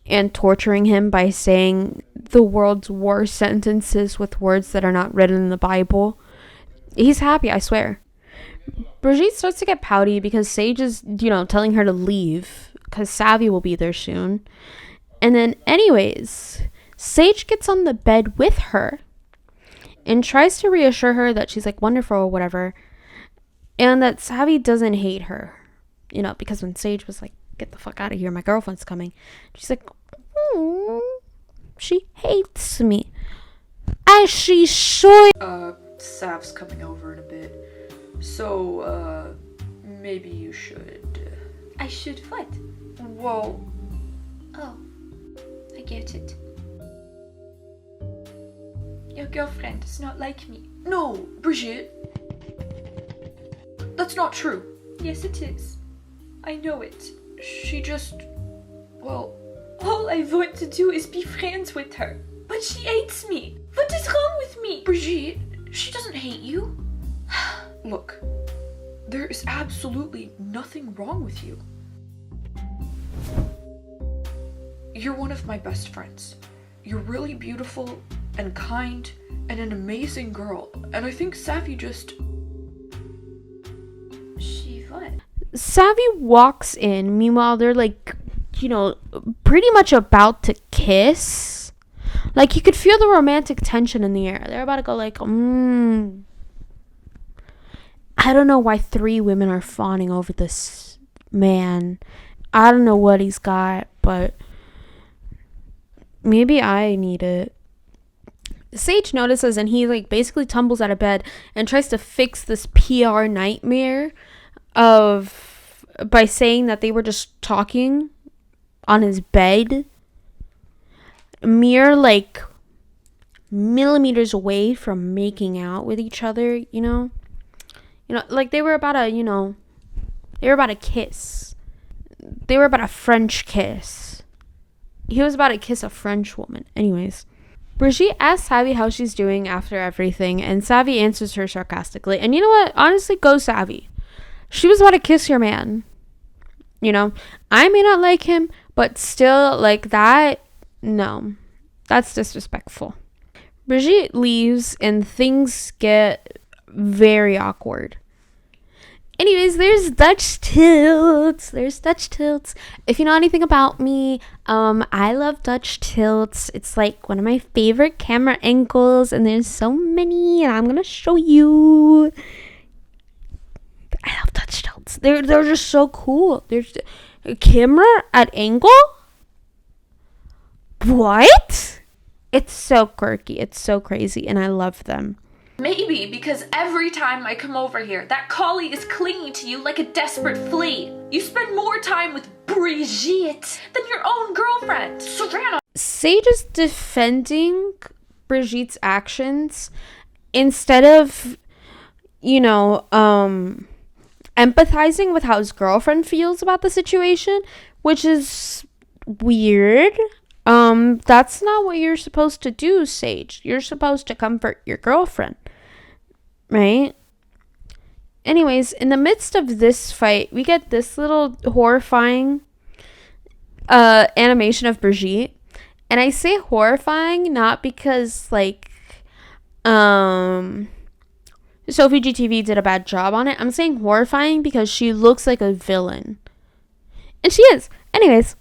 and torturing him by saying the world's worst sentences with words that are not written in the Bible. He's happy, I swear. Brigitte starts to get pouty because Sage is, telling her to leave because Savvy will be there soon. And then, anyways, Sage gets on the bed with her and tries to reassure her that she's like wonderful or whatever, and that Savvy doesn't hate her, because when Sage was like, get the fuck out of here, my girlfriend's coming, she's like, she hates me, as she should. Sav's coming over in a bit, so maybe you should. I should what? Well, Oh, I get it. Your girlfriend is not like me. no, Brigitte. That's not true. Yes, it is. I know it. She just, well, All I want to do is be friends with her. But she hates me. What is wrong with me? Brigitte, she doesn't hate you. Look, there is absolutely nothing wrong with you. You're one of my best friends. You're really beautiful and kind and an amazing girl. And I think Savvy just... She what? Savvy walks in. Meanwhile, they're like, pretty much about to kiss. Like, you could feel the romantic tension in the air. They're about to go like, I don't know why 3 women are fawning over this man. I don't know what he's got, but maybe I need it. Sage notices, and he like basically tumbles out of bed and tries to fix this PR nightmare by saying that they were just talking on his bed, mere like millimeters away from making out with each other. Like they were about to kiss. They were about a French kiss. He was about to kiss a French woman. Anyways, Brigitte asks Savvy how she's doing after everything, and Savvy answers her sarcastically. And you know what? Honestly, go Savvy. She was about to kiss your man. I may not like him, but still, like that, no. That's disrespectful. Brigitte leaves, and things get very awkward. Anyways, there's Dutch tilts. If you know anything about me, I love Dutch tilts. It's like one of my favorite camera angles, and there's so many, and I'm gonna show you. I love Dutch tilts. They're just so cool. There's a camera at angle. What? It's so quirky. It's so crazy, and I love them. Maybe because every time I come over here, that collie is clinging to you like a desperate flea. You spend more time with Brigitte than your own girlfriend, Savannah. Sage is defending Brigitte's actions instead of, empathizing with how his girlfriend feels about the situation. which is weird. That's not what you're supposed to do, Sage. You're supposed to comfort your girlfriend, right? Anyways, in the midst of this fight, we get this little horrifying animation of Brigitte. And I say horrifying not because, like, SophieGTV did a bad job on it. I'm saying horrifying because she looks like a villain. And she is. Anyways,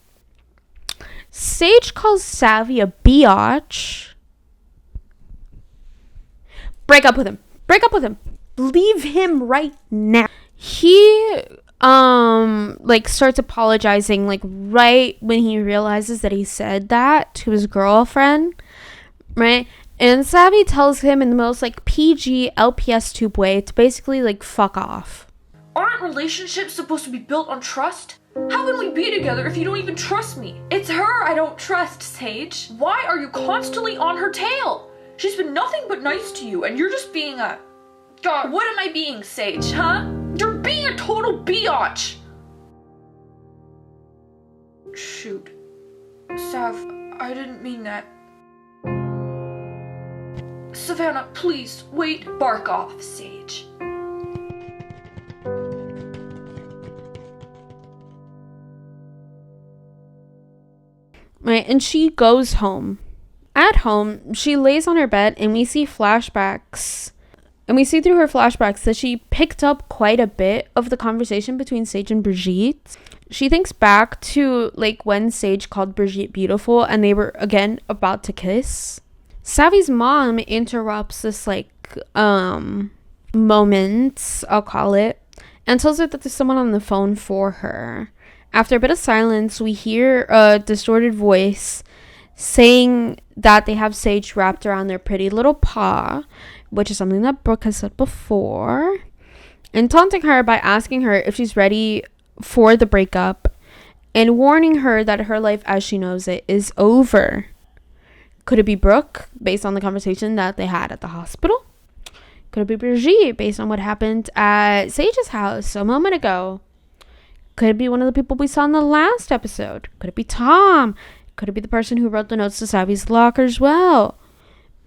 Sage calls Savvy a biatch. Break up with him. Break up with him. Leave him right now. He starts apologizing like right when he realizes that he said that to his girlfriend, right? And Savvy tells him in the most like PG LPS tube way to basically like fuck off. Aren't relationships supposed to be built on trust? How can we be together if you don't even trust me? It's her I don't trust, Sage. Why are you constantly on her tail? She's been nothing but nice to you, and you're just being a... God, what am I being, Sage, huh? You're being a total biatch! Shoot. Sav, I didn't mean that. Savannah, please, wait. Bark off, Sage. Right, and she goes home. At home, she lays on her bed and we see flashbacks. And we see through her flashbacks that she picked up quite a bit of the conversation between Sage and Brigitte. She thinks back to like when Sage called Brigitte beautiful and they were again about to kiss. Savvy's mom interrupts this like moment, I'll call it, and tells her that there's someone on the phone for her. After a bit of silence, we hear a distorted voice saying that they have Sage wrapped around their pretty little paw, which is something that Brooke has said before, and taunting her by asking her if she's ready for the breakup and warning her that her life as she knows it is over. Could it be Brooke, based on the conversation that they had at the hospital? Could it be Brigitte, based on what happened at Sage's house a moment ago? Could it be one of the people we saw in the last episode? Could it be Tom? Could it be the person who wrote the notes to Savvy's locker as well?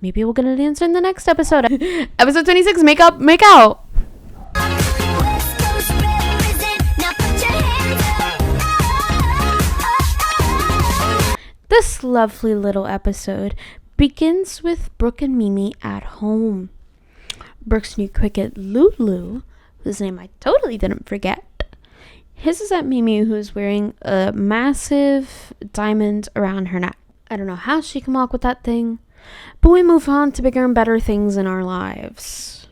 Maybe we'll get an answer in the next episode. Episode 26, Make Up, Make Out. West Coast represent, now put your hands up. This lovely little episode begins with Brooke and Mimi at home. Brooke's new cricket, Lulu, whose name I totally didn't forget, hisses at Mimi, who's wearing a massive diamond around her neck. I don't know how she can walk with that thing, but we move on to bigger and better things in our lives.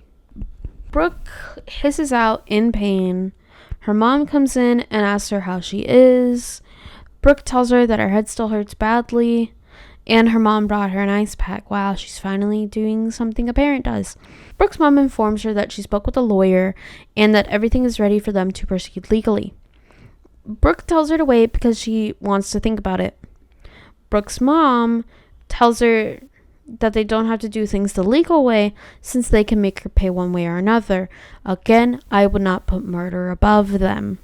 Brooke hisses out in pain. Her mom comes in and asks her how she is. Brooke tells her that her head still hurts badly, and her mom brought her an ice pack. Wow, she's finally doing something a parent does. Brooke's mom informs her that she spoke with a lawyer and that everything is ready for them to proceed legally. Brooke tells her to wait because she wants to think about it. Brooke's mom tells her that they don't have to do things the legal way since they can make her pay one way or another. Again, I would not put murder above them.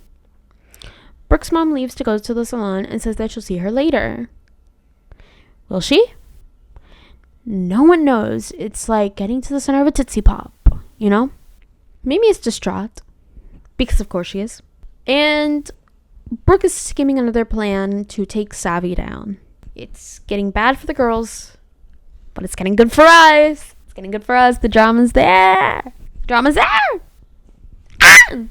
Brooke's mom leaves to go to the salon and says that she'll see her later. Will she? No one knows. It's like getting to the center of a Tootsie Pop, you know? Mimi is distraught, because of course she is. And Brooke is scheming another plan to take Savvy down. It's getting bad for the girls, but it's getting good for us. It's getting good for us. The drama's there. Drama's there. Ah!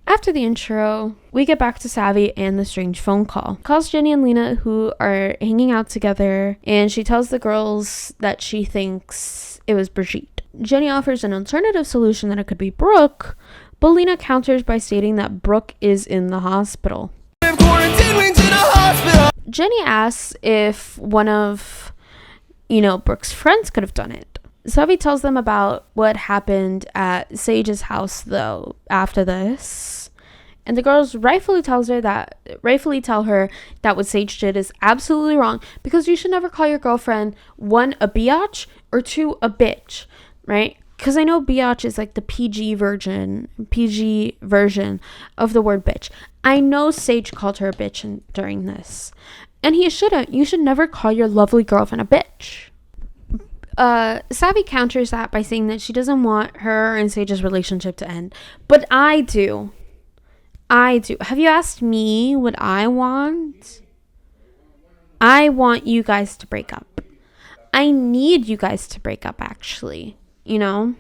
After the intro, we get back to Savvy and the strange phone call. Calls Jenny and Lena, who are hanging out together, and she tells the girls that she thinks it was Brigitte. Jenny offers an alternative solution that it could be Brooke, but Lena counters by stating that Brooke is in the hospital. Jenny asks if one of, Brooke's friends could have done it. Savvy tells them about what happened at Sage's house, though, after this. And the girls rightfully tell her that what Sage did is absolutely wrong, because you should never call your girlfriend, 1, a biatch, or 2, a bitch, right? because I know biatch is like the PG version of the word bitch. I know Sage called her a bitch during this, and he shouldn't. You should never call your lovely girlfriend a bitch. Savvy counters that by saying that she doesn't want her and Sage's relationship to end, but I do. Have you asked me what I want? I want you guys to break up. I need you guys to break up, actually. You know?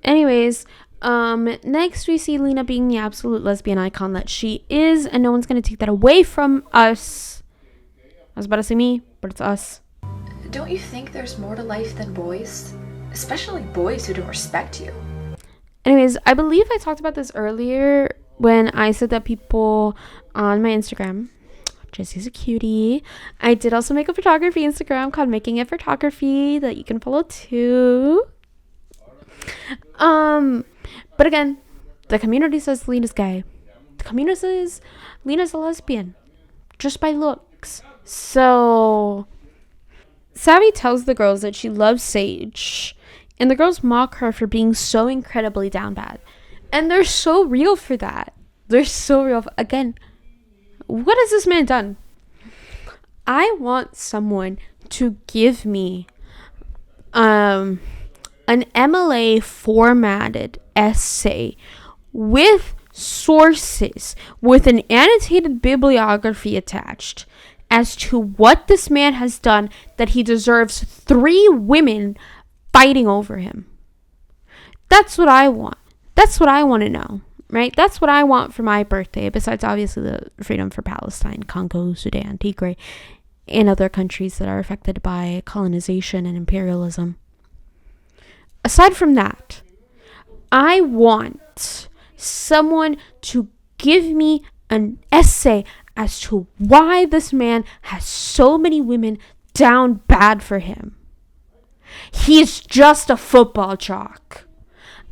Anyways, next we see Lena being the absolute lesbian icon that she is, and no one's gonna take that away from us. I was about to say me, but it's us. Don't you think there's more to life than boys? Especially boys who don't respect you. Anyways, I believe I talked about this earlier when I said that people on my Instagram, Jessie's a cutie. I did also make a photography Instagram called Making It Photography that you can follow too. But again, the community says Lena's gay. The community says Lena's a lesbian, just by looks. So Savvy tells the girls that she loves Sage, and the girls mock her for being so incredibly down bad. And they're so real for that. They're so real. Again, what has this man done? I want someone to give me an MLA formatted essay with sources, with an annotated bibliography attached as to what this man has done that he deserves 3 women fighting over him. That's what I want. That's what I want to know, right? That's what I want for my birthday, besides obviously the freedom for Palestine, Congo, Sudan, Tigray, and other countries that are affected by colonization and imperialism. Aside from that, I want someone to give me an essay as to why this man has so many women down bad for him. He's just a football jock.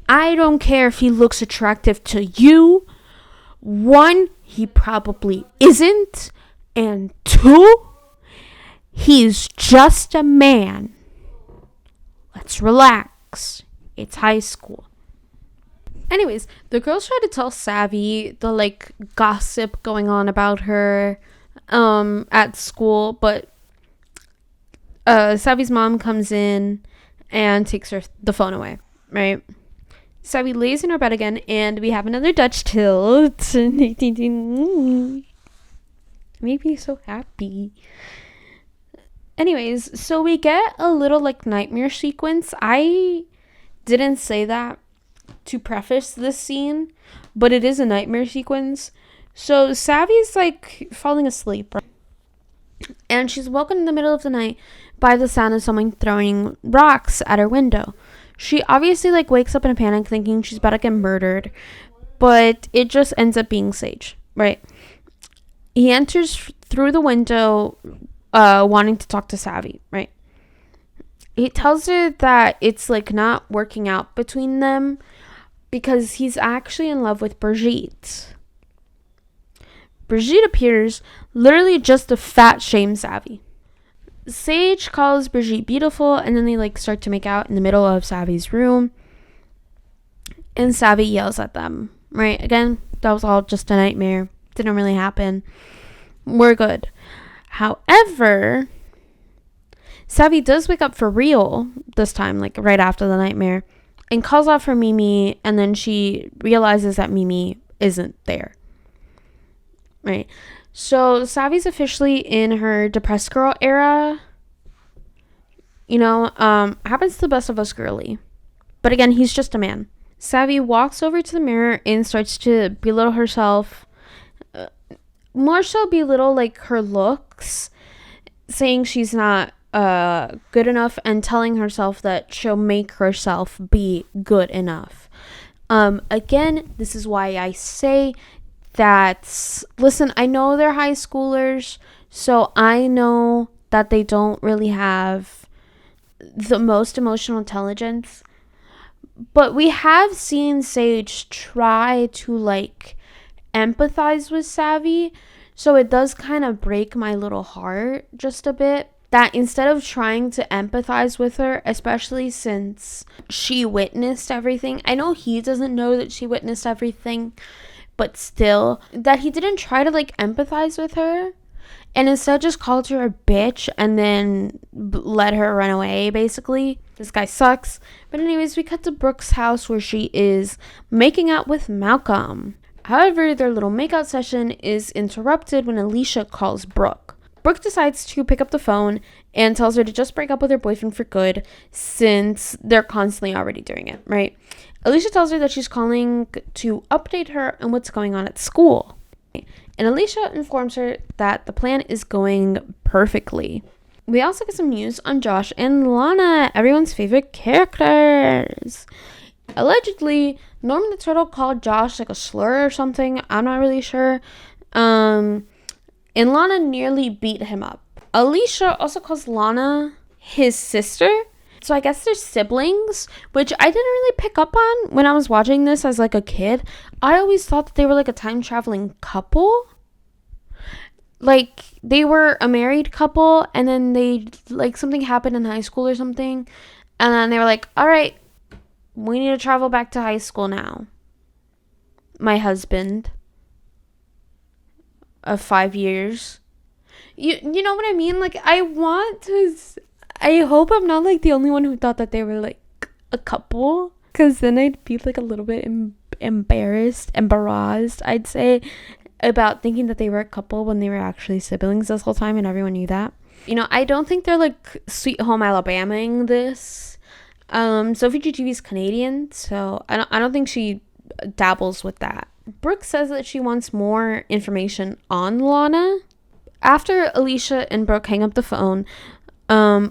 I don't care if he looks attractive to you. 1, he probably isn't. And 2, he's just a man. Let's relax. It's high school. Anyways, the girls try to tell Savvy the gossip going on about her at school, but Savvy's mom comes in and takes the phone away, right? Savvy lays in her bed again, and we have another Dutch tilt. Make me so happy. Anyways, so we get a little nightmare sequence. I didn't say that to preface this scene, but it is a nightmare sequence. So Savvy's falling asleep, right? And she's woken in the middle of the night by the sound of someone throwing rocks at her window. She obviously wakes up in a panic thinking she's about to get murdered, but it just ends up being Sage, right? He enters through the window wanting to talk to Savvy, right? He tells her that it's not working out between them because he's actually in love with Brigitte. Brigitte appears literally just to fat shame Savvy. Sage calls Brigitte beautiful, and then they start to make out in the middle of Savvy's room, and Savvy yells at them, right? Again, that was all just a nightmare. Didn't really happen. We're good. However, Savvy does wake up for real this time, right after the nightmare, and calls out for Mimi, and then she realizes that Mimi isn't there, right? So Savvy's officially in her depressed girl era. Happens to the best of us girly. But again, he's just a man. Savvy walks over to the mirror and starts to belittle herself. More so belittle her looks, saying she's not good enough and telling herself that she'll make herself be good enough. Again, this is why I say that, listen, I know they're high schoolers, so I know that they don't really have the most emotional intelligence, but we have seen Sage try to empathize with Savvy, so it does kind of break my little heart just a bit. that instead of trying to empathize with her, especially since she witnessed everything, I know he doesn't know that she witnessed everything, but still, that he didn't try to like empathize with her and instead just called her a bitch and then let her run away, basically. This guy sucks. But anyways, we cut to Brooke's house where she is making out with Malcolm. However, their little makeout session is interrupted when Alicia calls Brooke. Brooke decides to pick up the phone and tells her to just break up with her boyfriend for good since they're constantly already doing it, right? Alicia tells her that she's calling to update her on what's going on at school. And Alicia informs her that the plan is going perfectly. We also get some news on Josh and Lana, everyone's favorite characters. Allegedly, Norman the Turtle called Josh like a slur or something. I'm not really sure. And Lana nearly beat him up. Alicia also calls Lana his sister. So I guess they're siblings, which I didn't really pick up on when I was watching this as like a kid. I always thought that they were like a time traveling couple. Like they were a married couple and then they like something happened in high school or something. And then they were like, all right, we need to travel back to high school now. My husband of 5 years. You know what I mean? Like I hope I'm not like the only one who thought that they were like a couple, because then I'd be like a little bit embarrassed, I'd say, about thinking that they were a couple when they were actually siblings this whole time and everyone knew that. You know, I don't think they're like Sweet Home Alabama-ing this. SophieGTV is Canadian, so I don't think she dabbles with that. Brooke says that she wants more information on Lana. After Alicia and Brooke hang up the phone,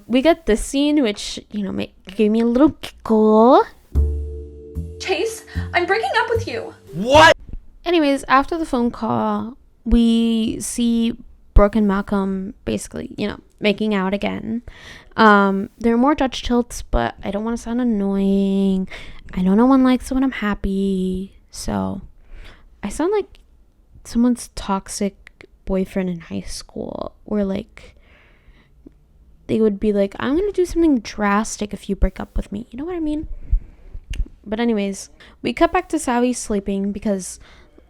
we get this scene, which, you know, gave me a little giggle. Chase, I'm breaking up with you. What? Anyways, after the phone call, we see Brooke and Malcolm basically, you know, making out again. There are more Dutch tilts, but I don't want to sound annoying. I know no one likes it when I'm happy. So, I sound like someone's toxic boyfriend in high school, where like they would be like, I'm gonna do something drastic if you break up with me. You know what I mean? But anyways, we cut back to Savvy sleeping because,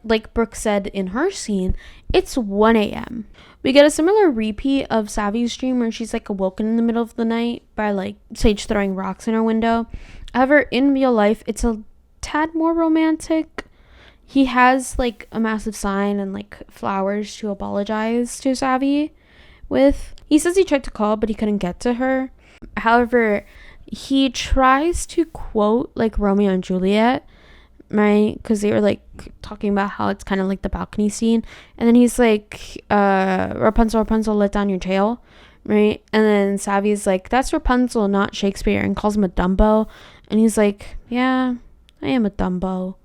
like Brooke said in her scene, it's 1 a.m. We get a similar repeat of Savvy's dream where she's like awoken in the middle of the night by like Sage throwing rocks in her window. However, in real life, it's a tad more romantic. He has like a massive sign and like flowers to apologize to Savvy with. He says he tried to call, but he couldn't get to her. However, he tries to quote like Romeo and Juliet, right? Because they were like talking about how it's kind of like the balcony scene. And then he's like, Rapunzel, Rapunzel, let down your tail, right? And then Savvy's like, that's Rapunzel, not Shakespeare, and calls him a Dumbo. And he's like, yeah, I am a Dumbo.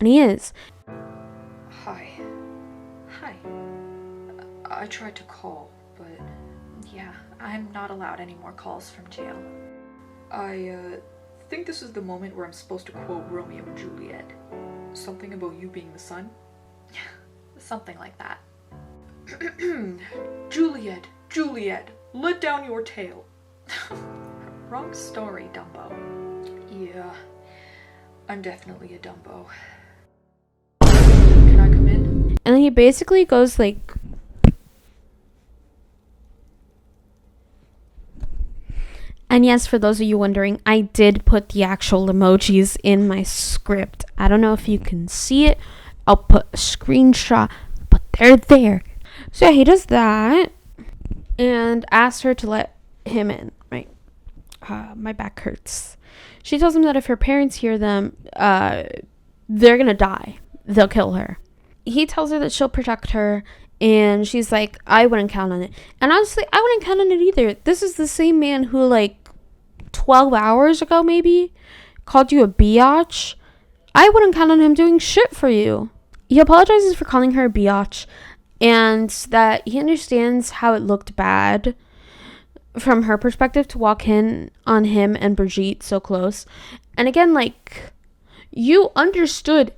And he is. Hi. I tried to call, but yeah, I'm not allowed any more calls from jail. I think this is the moment where I'm supposed to quote Romeo and Juliet. Something about you being the sun? Something like that. Juliet, let down your tail. Wrong story, Dumbo. Yeah, I'm definitely a Dumbo. Can I come in? And he basically goes like, and yes, for those of you wondering, I did put the actual emojis in my script. I don't know if you can see it. I'll put a screenshot, but they're there. So yeah, he does that and asks her to let him in, right? My back hurts. She tells him that if her parents hear them, they're gonna die. They'll kill her. He tells her that she'll protect her, and she's like, I wouldn't count on it. And honestly, I wouldn't count on it either. This is the same man who, like, 12 hours ago, maybe, called you a biatch. I wouldn't count on him doing shit for you. He apologizes for calling her a biatch, and that he understands how it looked bad from her perspective to walk in on him and Brigitte so close. And again, like, you understood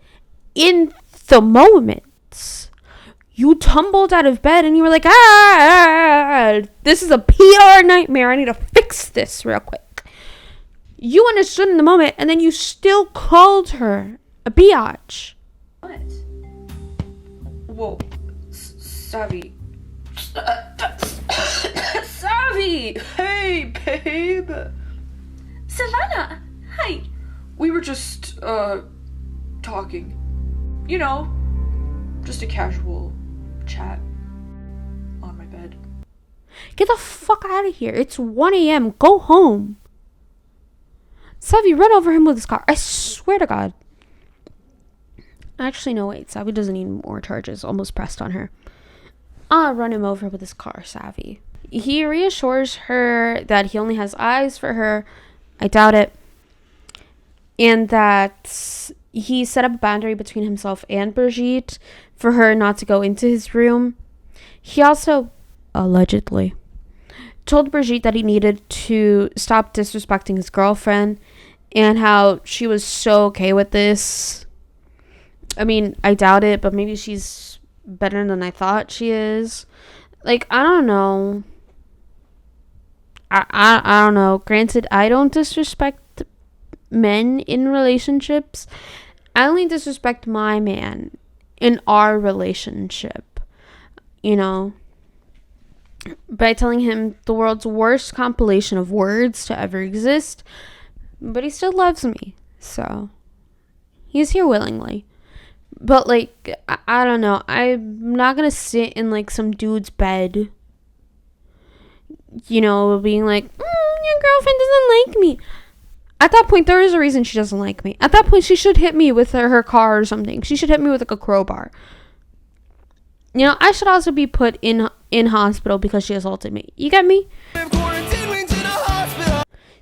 in the moment. You tumbled out of bed and you were like, This is a PR nightmare. I need to fix this real quick. You understood in the moment, and then you still called her a biatch. What? Whoa. Savvy. Savvy! Hey, babe! Savannah! Hi! We were just, talking. You know, just a casual chat on my bed. Get the fuck out of here. It's 1 a.m. Go home. Savvy, run over him with his car. I swear to God. Actually, no, wait. Savvy doesn't need more charges. Almost pressed on her. I'll run him over with his car, Savvy. He reassures her that he only has eyes for her. I doubt it. And that he set up a boundary between himself and Brigitte for her not to go into his room. He also, allegedly, told Brigitte that he needed to stop disrespecting his girlfriend and how she was so okay with this. I mean, I doubt it, but maybe she's better than I thought she is. Like, I don't know. I don't know. Granted, I don't disrespect men in relationships. I only disrespect my man in our relationship. You know? By telling him the world's worst compilation of words to ever exist. But he still loves me. So, he's here willingly. But, like, I don't know. I'm not going to sit in, like, some dude's bed. You know, being like, your girlfriend doesn't like me. At that point, there is a reason she doesn't like me. At that point, she should hit me with her car or something. She should hit me with, like, a crowbar. You know, I should also be put in hospital because she assaulted me. You get me?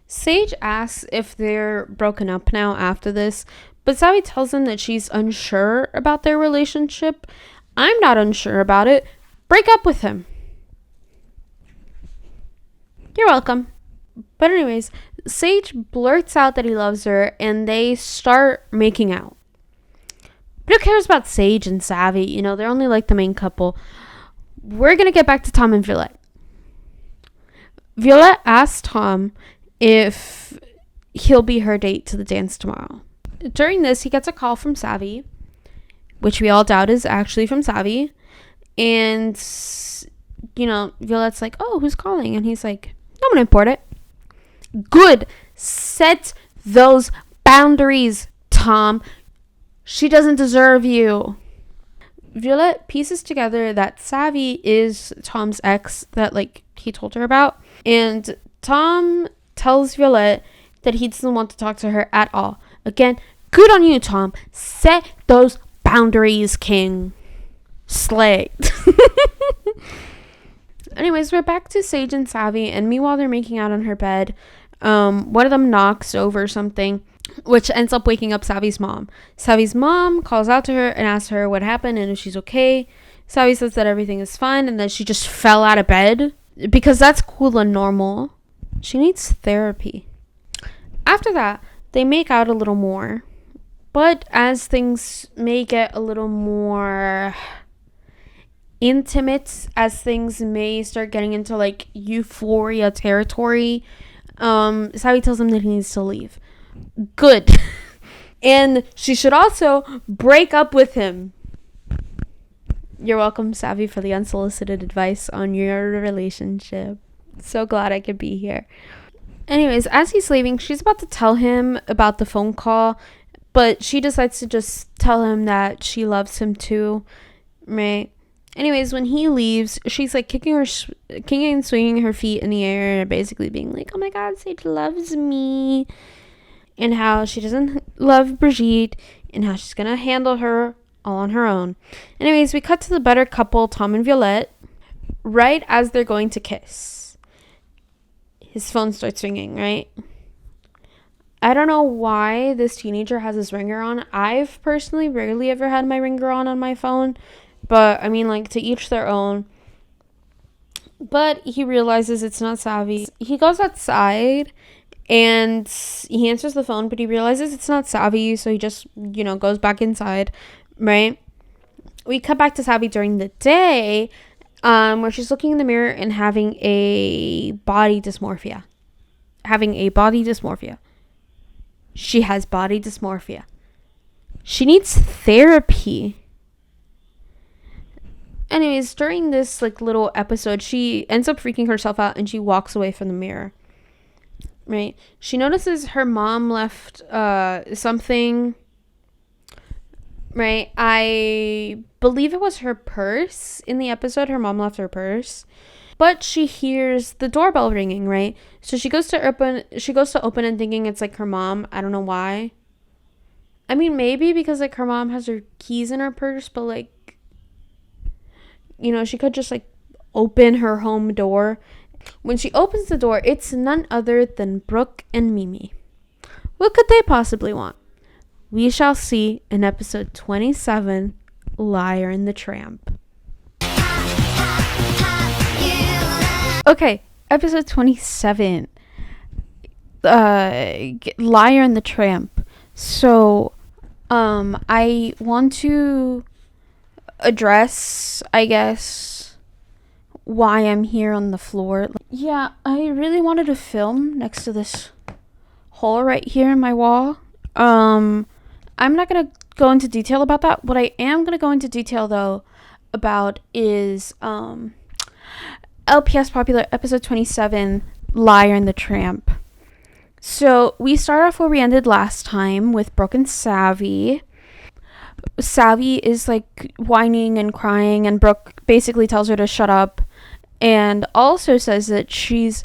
Sage asks if they're broken up now after this, but Savvy tells him that she's unsure about their relationship. I'm not unsure about it. Break up with him. You're welcome. But anyways, Sage blurts out that he loves her and they start making out. But who cares about Sage and Savvy? You know, they're only like the main couple. We're going to get back to Tom and Violette. Violette asks Tom if he'll be her date to the dance tomorrow. During this, he gets a call from Savvy, which we all doubt is actually from Savvy. And, you know, Violette's like, oh, who's calling? And he's like, no one important. Good. Set those boundaries, Tom. She doesn't deserve you. Violette pieces together that Savvy is Tom's ex that, like, he told her about. And Tom tells Violette that he doesn't want to talk to her at all. Again, good on you, Tom. Set those boundaries, King. Slay. Anyways, we're back to Sage and Savvy, and meanwhile they're making out on her bed. One of them knocks over something, which ends up waking up Savvy's mom. Savvy's mom calls out to her and asks her what happened and if she's okay. Savvy says that everything is fine and that she just fell out of bed because that's cool and normal. She needs therapy. After that, they make out a little more, but as things may get a little more intimate, as things may start getting into like euphoria territory, Savvy tells him that he needs to leave. Good. And she should also break up with him. You're welcome, Savvy, for the unsolicited advice on your relationship. So glad I could be here. Anyways, as he's leaving, she's about to tell him about the phone call, but she decides to just tell him that she loves him too, right? Anyways, when he leaves, she's like kicking and swinging her feet in the air, basically being like, oh my God, Sage loves me. And how she doesn't love Brigitte, and how she's gonna handle her all on her own. Anyways, we cut to the better couple, Tom and Violette, right as they're going to kiss. His phone starts ringing, right? I don't know why this teenager has his ringer on. I've personally rarely ever had my ringer on my phone. But, I mean, like, to each their own. But he realizes it's not Savvy. He goes outside and he answers the phone, but he realizes it's not Savvy. So he just, you know, goes back inside, right? We cut back to Savvy during the day where she's looking in the mirror and having a body dysmorphia. She has body dysmorphia. She needs therapy. Anyways, during this like little episode, she ends up freaking herself out and she walks away from the mirror. Right? She notices her mom left something. Right? I believe it was her purse in the episode. Her mom left her purse. But she hears the doorbell ringing, right? So she goes to open and thinking it's like her mom. I don't know why. I mean, maybe because like her mom has her keys in her purse, but like, you know, she could just like open her home door. When she opens the door, it's none other than Brooke and Mimi. What could they possibly want? We shall see in episode 27, Liar and the Tramp. Okay, episode 27, Liar and the Tramp. So, I want to address, I guess, why I'm here on the floor. Yeah, I really wanted to film next to this hole right here in my wall. I'm not going to go into detail about that. What I am going to go into detail, though, about is, LPS Popular, episode 27, Liar and the Tramp. So, we start off where we ended last time with Brooke and Savvy. Savvy is, like, whining and crying, and Brooke basically tells her to shut up, and also says that she's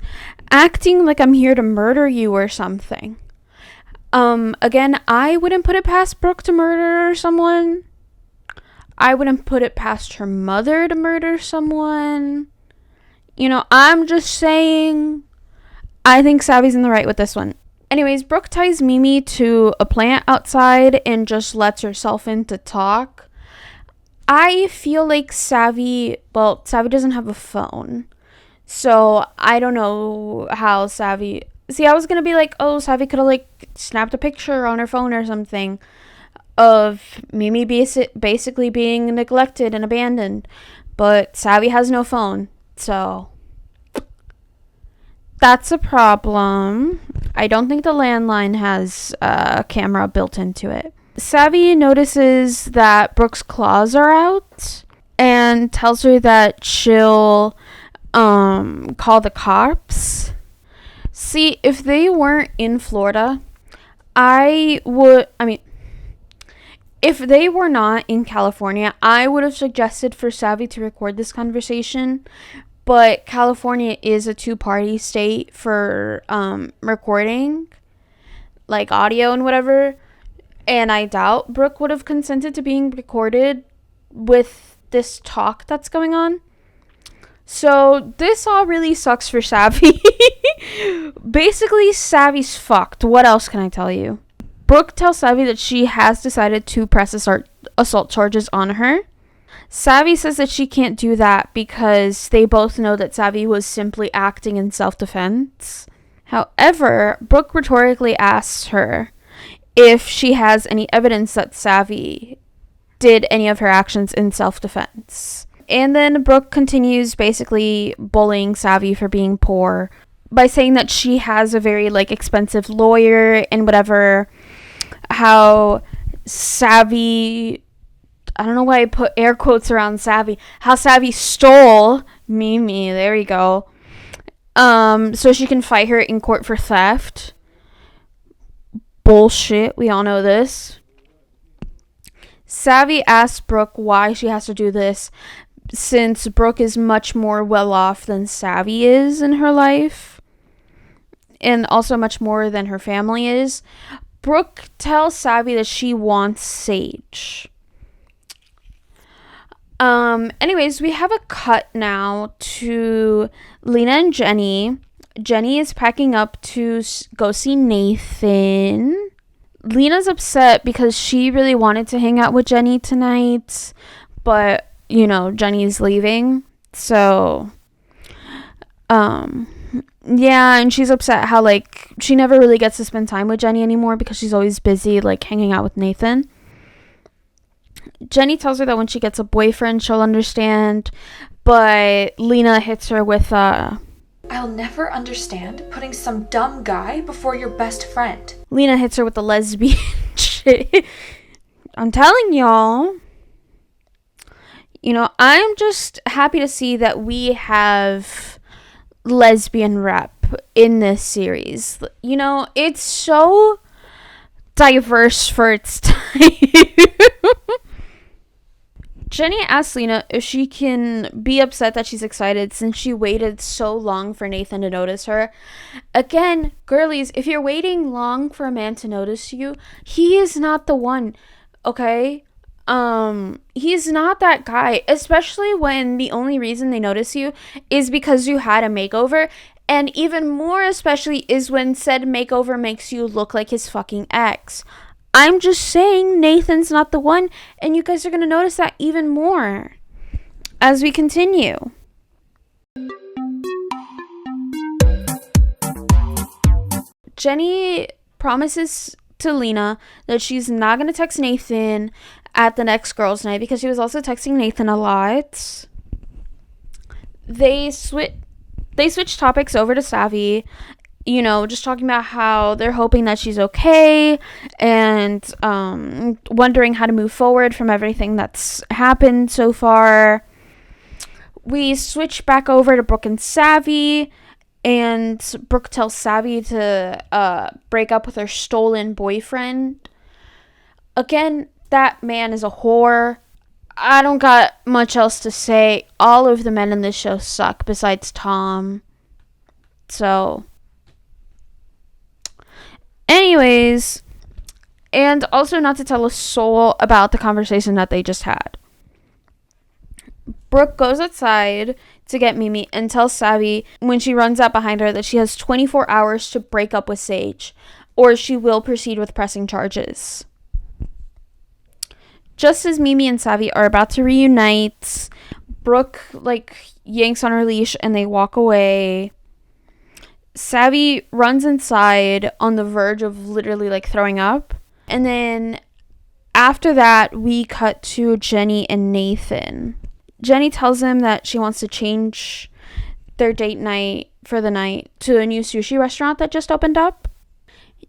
acting like I'm here to murder you or something. Again, I wouldn't put it past Brooke to murder someone. I wouldn't put it past her mother to murder someone. You know, I'm just saying, I think Savvy's in the right with this one. Anyways, Brooke ties Mimi to a plant outside and just lets herself in to talk. I feel like Savvy doesn't have a phone. So, I don't know how Savvy... See, I was going to be like, oh, Savvy could have, like, snapped a picture on her phone or something of Mimi basically being neglected and abandoned. But Savvy has no phone. So, that's a problem. I don't think the landline has a camera built into it. Savvy notices that Brooke's claws are out and tells her that she'll call the cops. See, if they weren't in Florida, if they were not in California, I would have suggested for Savvy to record this conversation. But California is a two-party state for recording, like audio and whatever. And I doubt Brooke would have consented to being recorded with this talk that's going on. So this all really sucks for Savvy. Basically, Savvy's fucked. What else can I tell you? Brooke tells Savvy that she has decided to press assault charges on her. Savvy says that she can't do that because they both know that Savvy was simply acting in self-defense. However, Brooke rhetorically asks her if she has any evidence that Savvy did any of her actions in self-defense. And then Brooke continues basically bullying Savvy for being poor by saying that she has a very, like, expensive lawyer and whatever. How Savvy... I don't know why I put air quotes around Savvy. How Savvy stole Mimi. There you go. So she can fight her in court for theft. Bullshit. We all know this. Savvy asks Brooke why she has to do this, since Brooke is much more well off than Savvy is in her life. And also much more than her family is. Brooke tells Savvy that she wants Sage. Anyways, we have a cut now to Lena and Jenny. Jenny is packing up to go see Nathan. Lena's upset because she really wanted to hang out with Jenny tonight, but, you know, Jenny's leaving. So, yeah, and she's upset how, like, she never really gets to spend time with Jenny anymore because she's always busy, like, hanging out with Nathan. Jenny tells her that when she gets a boyfriend, she'll understand, but Lena hits her with I'll never understand putting some dumb guy before your best friend. Lena hits her with the lesbian shit. I'm telling y'all. You know, I'm just happy to see that we have lesbian rep in this series. You know, it's so diverse for its time. Jenny asks Lena if she can be upset that she's excited since she waited so long for Nathan to notice her. Again, girlies, if you're waiting long for a man to notice you, he is not the one, okay? He's not that guy, especially when the only reason they notice you is because you had a makeover, and even more especially is when said makeover makes you look like his fucking ex. I'm just saying Nathan's not the one, and you guys are going to notice that even more as we continue. Jenny promises to Lena that she's not going to text Nathan at the next girls' night because she was also texting Nathan a lot. They switch topics over to Savvy, you know, just talking about how they're hoping that she's okay and wondering how to move forward from everything that's happened so far. We switch back over to Brooke and Savvy, and Brooke tells Savvy to break up with her stolen boyfriend. Again, that man is a whore. I don't got much else to say. All of the men in this show suck besides Tom. So, anyways, and also not to tell a soul about the conversation that they just had. Brooke goes outside to get Mimi and tells Savvy when she runs out behind her that she has 24 hours to break up with Sage, or she will proceed with pressing charges. Just as Mimi and Savvy are about to reunite, Brooke, yanks on her leash and they walk away. Savvy runs inside on the verge of literally, throwing up. And then after that, we cut to Jenny and Nathan. Jenny tells him that she wants to change their date night for the night to a new sushi restaurant that just opened up.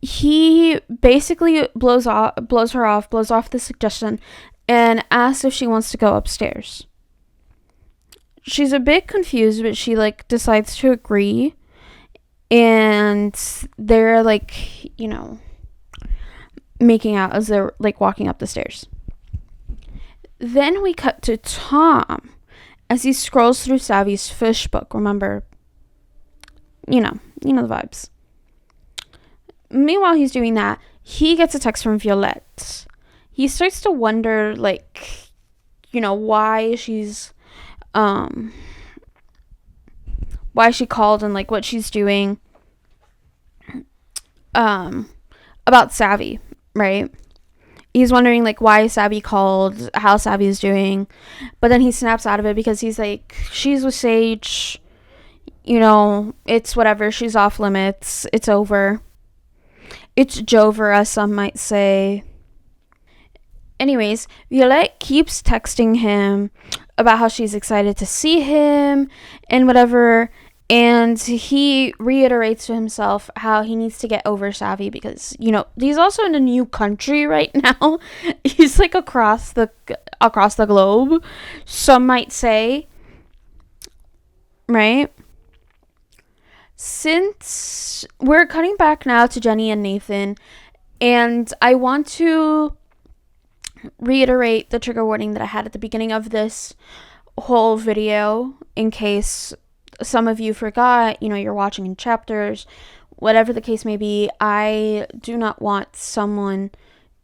He basically blows off the suggestion and asks if she wants to go upstairs. She's a bit confused, but she decides to agree. And they're making out as they're walking up the stairs. Then we cut to Tom as he scrolls through Savvy's fish book. Remember, you know the vibes. Meanwhile, he's doing that. He gets a text from Violette. He starts to wonder, why she's, why she called and, what she's doing, about Savvy, right? He's wondering, why Savvy called, how Savvy is doing. But then he snaps out of it because he's she's with Sage. It's whatever. She's off limits. It's over. It's Jover, as some might say. Anyways, Violette keeps texting him about how she's excited to see him and whatever. And he reiterates to himself how he needs to get over Savvy because, he's also in a new country right now. He's across the globe, some might say. Right? Since we're cutting back now to Jenny and Nathan, and I want to reiterate the trigger warning that I had at the beginning of this whole video in case some of you forgot, you're watching in chapters, whatever the case may be. I do not want someone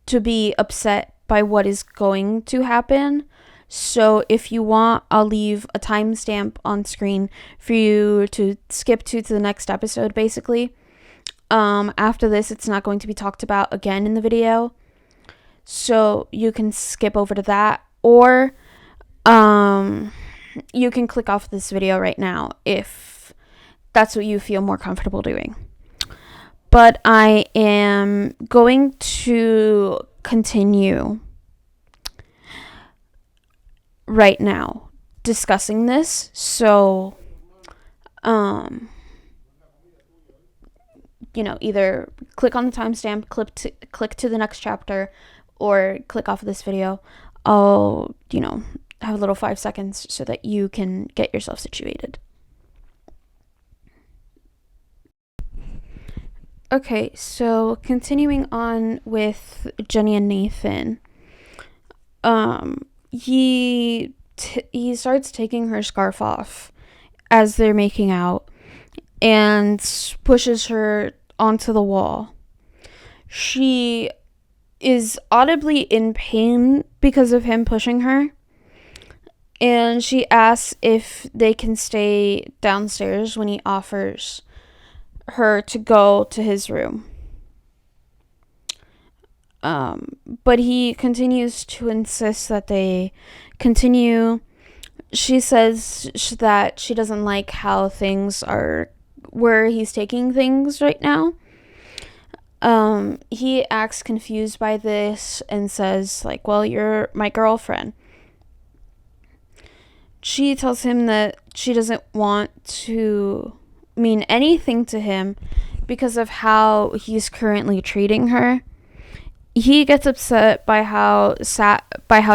to be upset by what is going to happen. So if you want, I'll leave a timestamp on screen for you to skip to the next episode, basically. After this, it's not going to be talked about again in the video. So you can skip over to that, or you can click off this video right now if that's what you feel more comfortable doing. But I am going to continue right now discussing this. So, either click on the timestamp, click to the next chapter, or click off of this video. I'll, have a little 5 seconds so that you can get yourself situated. Okay, so continuing on with Jenny and Nathan, he starts taking her scarf off as they're making out and pushes her onto the wall. She is audibly in pain because of him pushing her, and she asks if they can stay downstairs when he offers her to go to his room. But he continues to insist that they continue. She says that she doesn't like how things are, where he's taking things right now. He acts confused by this and says, like, well, you're my girlfriend. She tells him that she doesn't want to mean anything to him because of how he's currently treating her. He gets upset by how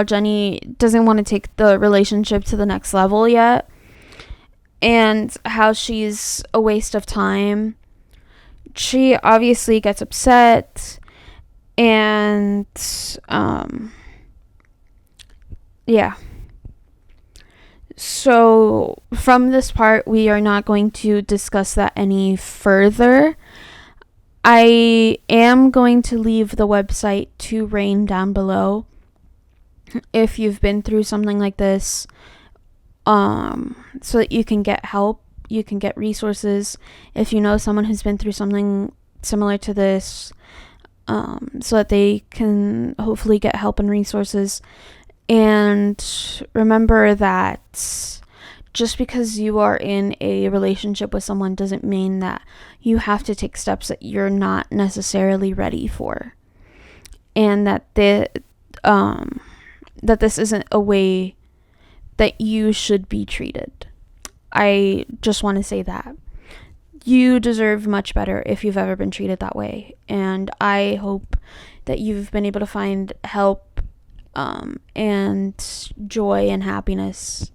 Jenny doesn't want to take the relationship to the next level yet, and how she's a waste of time. She obviously gets upset, and yeah. So from this part, we are not going to discuss that any further. I am going to leave the website to Rain down below if you've been through something like this, so that you can get help, you can get resources if you know someone who's been through something similar to this, so that they can hopefully get help and resources. And remember that just because you are in a relationship with someone doesn't mean that you have to take steps that you're not necessarily ready for. And that that this isn't a way that you should be treated. I just want to say that. You deserve much better if you've ever been treated that way. And I hope that you've been able to find help and joy and happiness.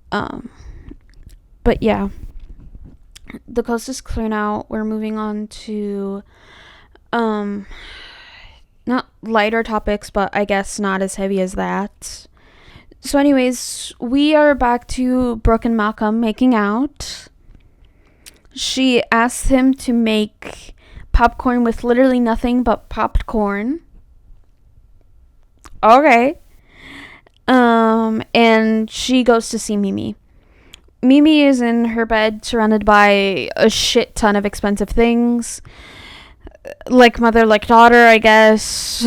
But yeah, the coast is clear now. We're moving on to not lighter topics, but I guess not as heavy as that. So anyways, we are back to Brooke and Malcolm making out. She asks him to make popcorn with literally nothing but popped corn. Okay. And she goes to see Mimi. Mimi is in her bed surrounded by a shit ton of expensive things. Like mother, like daughter, I guess.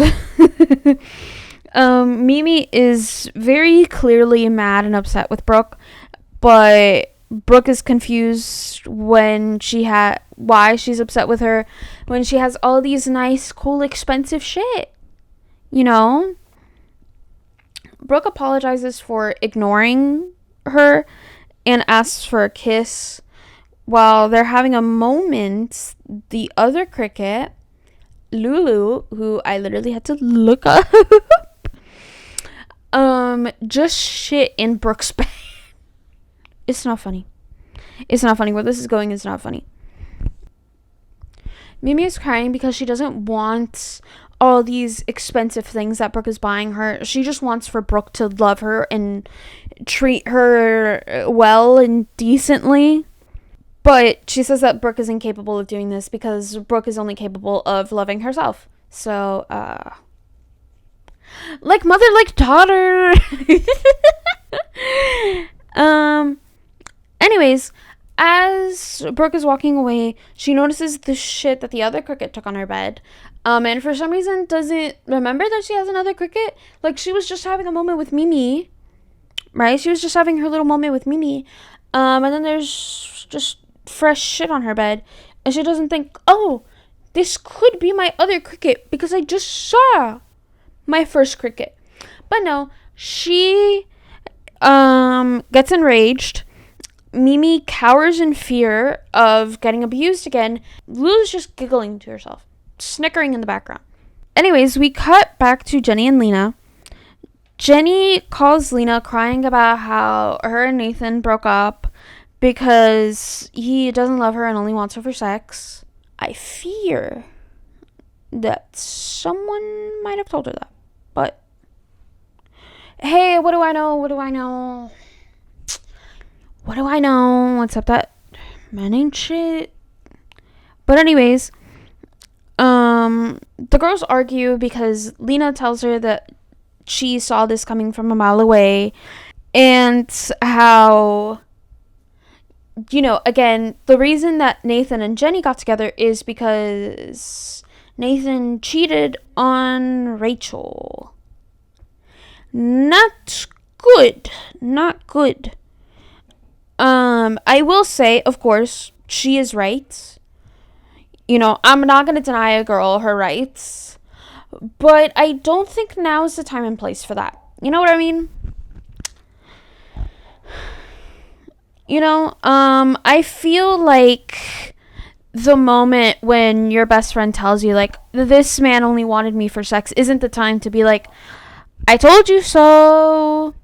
Mimi is very clearly mad and upset with Brooke, but Brooke is confused why she's upset with her when she has all these nice, cool, expensive shit. Brooke apologizes for ignoring her and asks for a kiss. While they're having a moment, the other cricket, Lulu, who I literally had to look up, just shit in Brooke's bed. It's not funny. It's not funny. Where this is going is not funny. Mimi is crying because she doesn't want all these expensive things that Brooke is buying her. She just wants for Brooke to love her and treat her well and decently. But she says that Brooke is incapable of doing this because Brooke is only capable of loving herself. So, like mother, like daughter. Anyways, as Brooke is walking away, she notices the shit that the other cricket took on her bed. And for some reason doesn't remember that she has another cricket. Like, she was just having a moment with Mimi, right? She was just having her little moment with Mimi. And then there's just fresh shit on her bed. And she doesn't think, oh, this could be my other cricket because I just saw my first cricket. But no, she gets enraged. Mimi cowers in fear of getting abused again. Lulu's just giggling to herself, snickering in the background. Anyways, we cut back to Jenny and Lena. Jenny calls Lena crying about how her and Nathan broke up because he doesn't love her and only wants her for sex. I fear that someone might have told her that. But hey, what do I know? What do I know? What do I know? Except that men ain't shit. But anyways, the girls argue because Lena tells her that she saw this coming from a mile away, and how, you know, again, the reason that Nathan and Jenny got together is because Nathan cheated on Rachel. Not good. Not good. I will say, of course, she is right. You know, I'm not going to deny a girl her rights. But I don't think now is the time and place for that. You know what I mean? You know, I feel like the moment when your best friend tells you, like, this man only wanted me for sex isn't the time to be like, I told you so.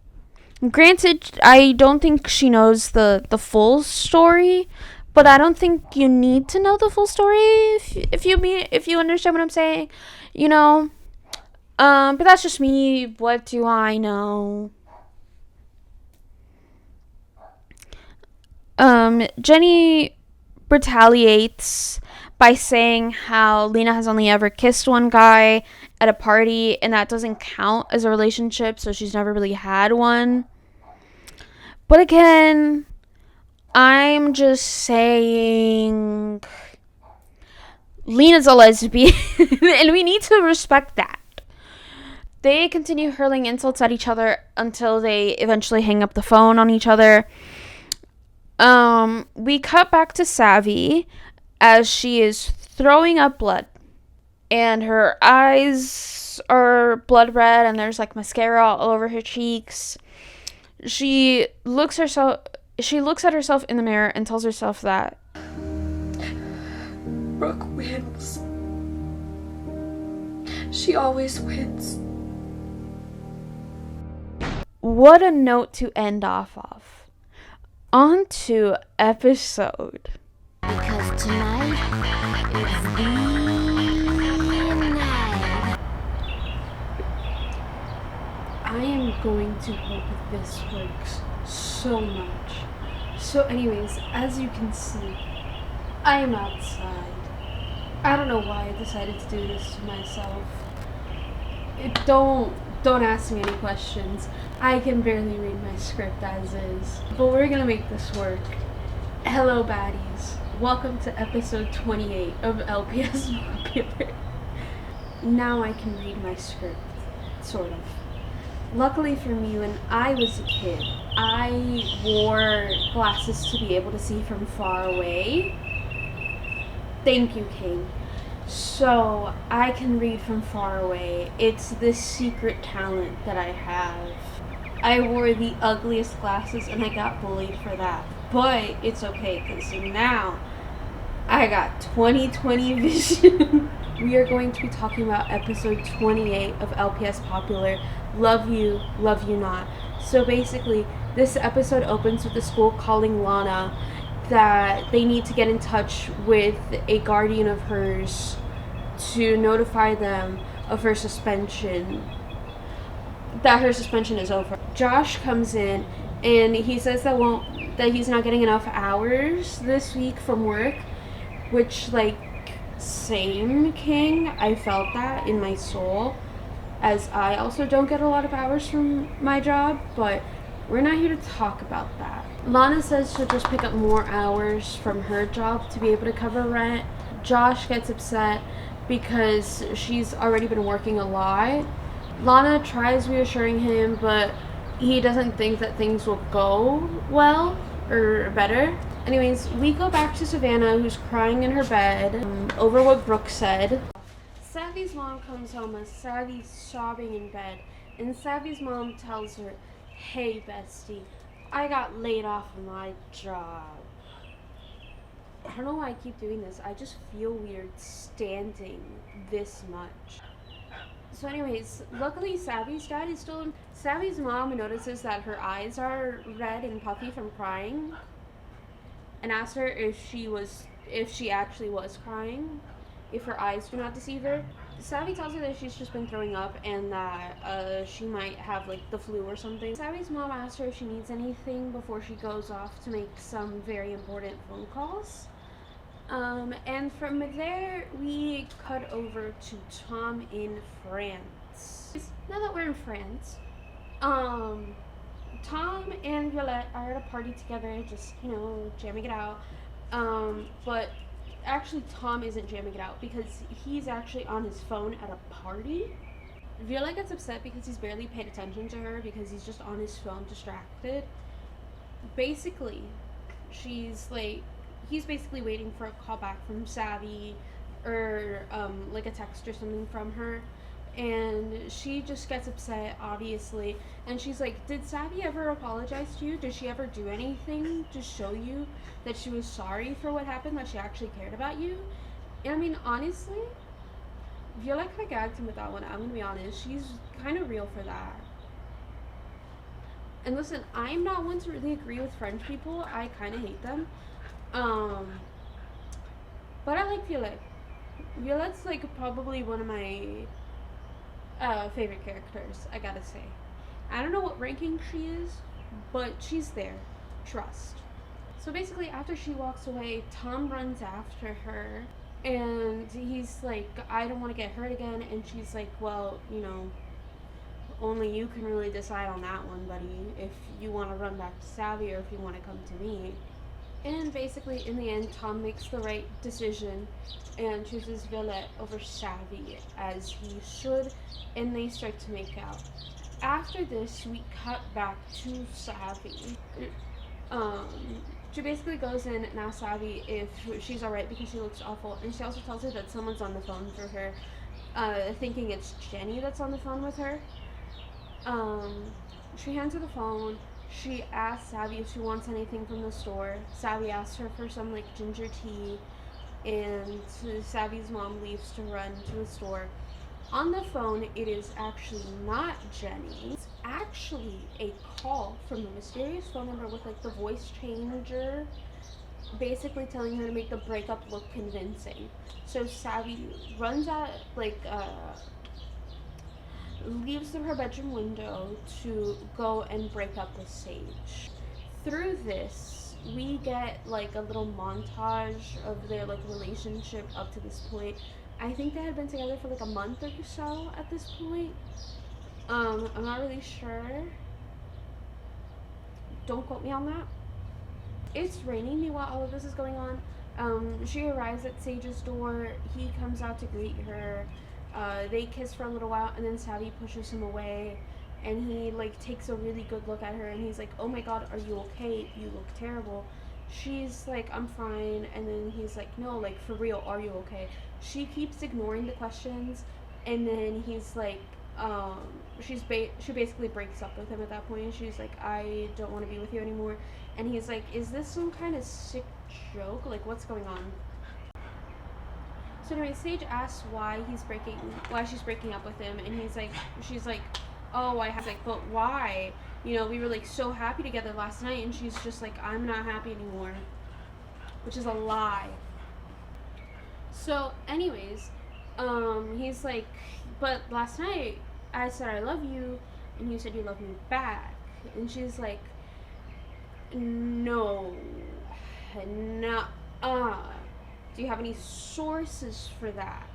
Granted, I don't think she knows the full story, but I don't think you need to know the full story if you understand what I'm saying, you know. But that's just me. What do I know? Jenny retaliates by saying how Lena has only ever kissed one guy at a party, and that doesn't count as a relationship, so she's never really had one. But again, I'm just saying Lena's a lesbian, and we need to respect that. They continue hurling insults at each other until they eventually hang up the phone on each other. We cut back to Savvy as she is throwing up blood, and her eyes are blood red, and there's like mascara all over her cheeks. She looks at herself in the mirror and tells herself that Brooke wins. She always wins. What a note to end off of. On to episode. Because tonight is the night. I am going to hope this works so much. So anyways, as you can see, I am outside. I don't know why I decided to do this to myself. Don't ask me any questions. I can barely read my script as is. But we're gonna make this work. Hello baddies. Welcome to episode 28 of LPS Popular. Now I can read my script. Sort of. Luckily for me, when I was a kid, I wore glasses to be able to see from far away. Thank you, King. So I can read from far away. It's this secret talent that I have. I wore the ugliest glasses and I got bullied for that. But it's okay because now I got 20/20 vision. We are going to be talking about episode 28 of LPS Popular, Love You Not. So basically, this episode opens with the school calling Lana that they need to get in touch with a guardian of hers to notify them of her suspension, that her suspension is over. Josh comes in and he says that he's not getting enough hours this week from work, which, like, same, King. I felt that in my soul, as I also don't get a lot of hours from my job, but we're not here to talk about that. Lana says she'll just pick up more hours from her job to be able to cover rent. Josh gets upset because she's already been working a lot. Lana tries reassuring him, but he doesn't think that things will go well or better. Anyways, we go back to Savannah, who's crying in her bed over what Brooke said. Savvy's mom comes home as Savvy's sobbing in bed, and Savvy's mom tells her, Hey, bestie. I got laid off of my job. I don't know why I keep doing this. I just feel weird standing this much. So anyways, luckily Savvy's dad is still in. Savvy's mom notices that her eyes are red and puffy from crying and asks her if she actually was crying, if her eyes do not deceive her. Savvy tells her that she's just been throwing up and that she might have like the flu or something. Savvy's mom asks her if she needs anything before she goes off to make some very important phone calls. And from there, we cut over to Tom in France. Now that we're in France, Tom and Violette are at a party together, just, jamming it out. But actually, Tom isn't jamming it out because he's actually on his phone at a party. Violette gets upset because he's barely paid attention to her because he's just on his phone distracted. Basically, he's basically waiting for a call back from Savvy or like a text or something from her, and she just gets upset, obviously, and she's like, did Savvy ever apologize to you? Did she ever do anything to show you that she was sorry for what happened, that she actually cared about you? And I mean, honestly, Violette kind of gagged him with that one. I'm gonna be honest, she's kind of real for that. And listen, I'm not one to really agree with French people. I kind of hate them. But I like Violette. Violette's like probably one of my favorite characters, I gotta say. I don't know what ranking she is, but she's there. Trust. So basically, after she walks away, Tom runs after her, and he's like, I don't want to get hurt again, and she's like, well, only you can really decide on that one, buddy, if you want to run back to Savvy or if you want to come to me. And basically, in the end, Tom makes the right decision and chooses Violette over Savvy, as he should, and they start to make out. After this, we cut back to Savvy. She basically goes in and asks Savvy if she's alright because she looks awful, and she also tells her that someone's on the phone for her, thinking it's Jenny that's on the phone with her. She hands her the phone. She asks Savvy if she wants anything from the store. Savvy asks her for some ginger tea, and Savvy's mom leaves to run to the store. On the phone, it is actually not Jenny. It's actually a call from a mysterious phone number with the voice changer, basically telling her to make the breakup look convincing. So Savvy runs out, leaves her bedroom window to go and break up with Sage. Through this, we get a little montage of their relationship up to this point. I think they had been together for a month or so at this point. I'm not really sure. Don't quote me on that. It's raining while all of this is going on. She arrives at Sage's door. He comes out to greet her. They kiss for a little while, and then Savvy pushes him away, and he takes a really good look at her, and he's like, oh my god, are you okay? You look terrible. She's like, I'm fine, and then he's like, no, for real, are you okay? She keeps ignoring the questions, and then he's like, she basically breaks up with him at that point, and she's like, I don't want to be with you anymore, and he's like, is this some kind of sick joke? What's going on? So anyway, Sage asks why she's breaking up with him, and she's like, oh, but why? We were so happy together last night, and she's just like, I'm not happy anymore, which is a lie. So anyways, he's like, but last night I said I love you, and you said you love me back, and she's like, no, do you have any sources for that?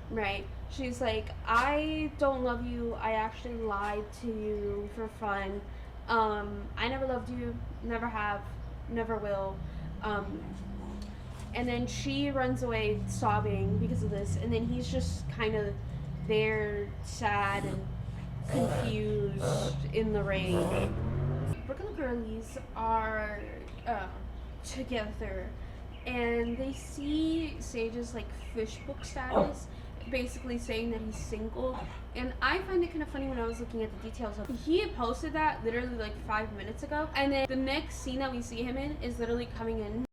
Right? She's like, I don't love you. I actually lied to you for fun. I never loved you. Never have. Never will. And then she runs away sobbing because of this. And then he's just kind of there, sad and confused in the rain. Brooke and the girlies are together, and they see Sage's fish book status. basically saying that he's single. And I find it kind of funny when I was looking at the details of he had posted that literally like 5 minutes ago, and then the next scene that we see him in is literally coming in.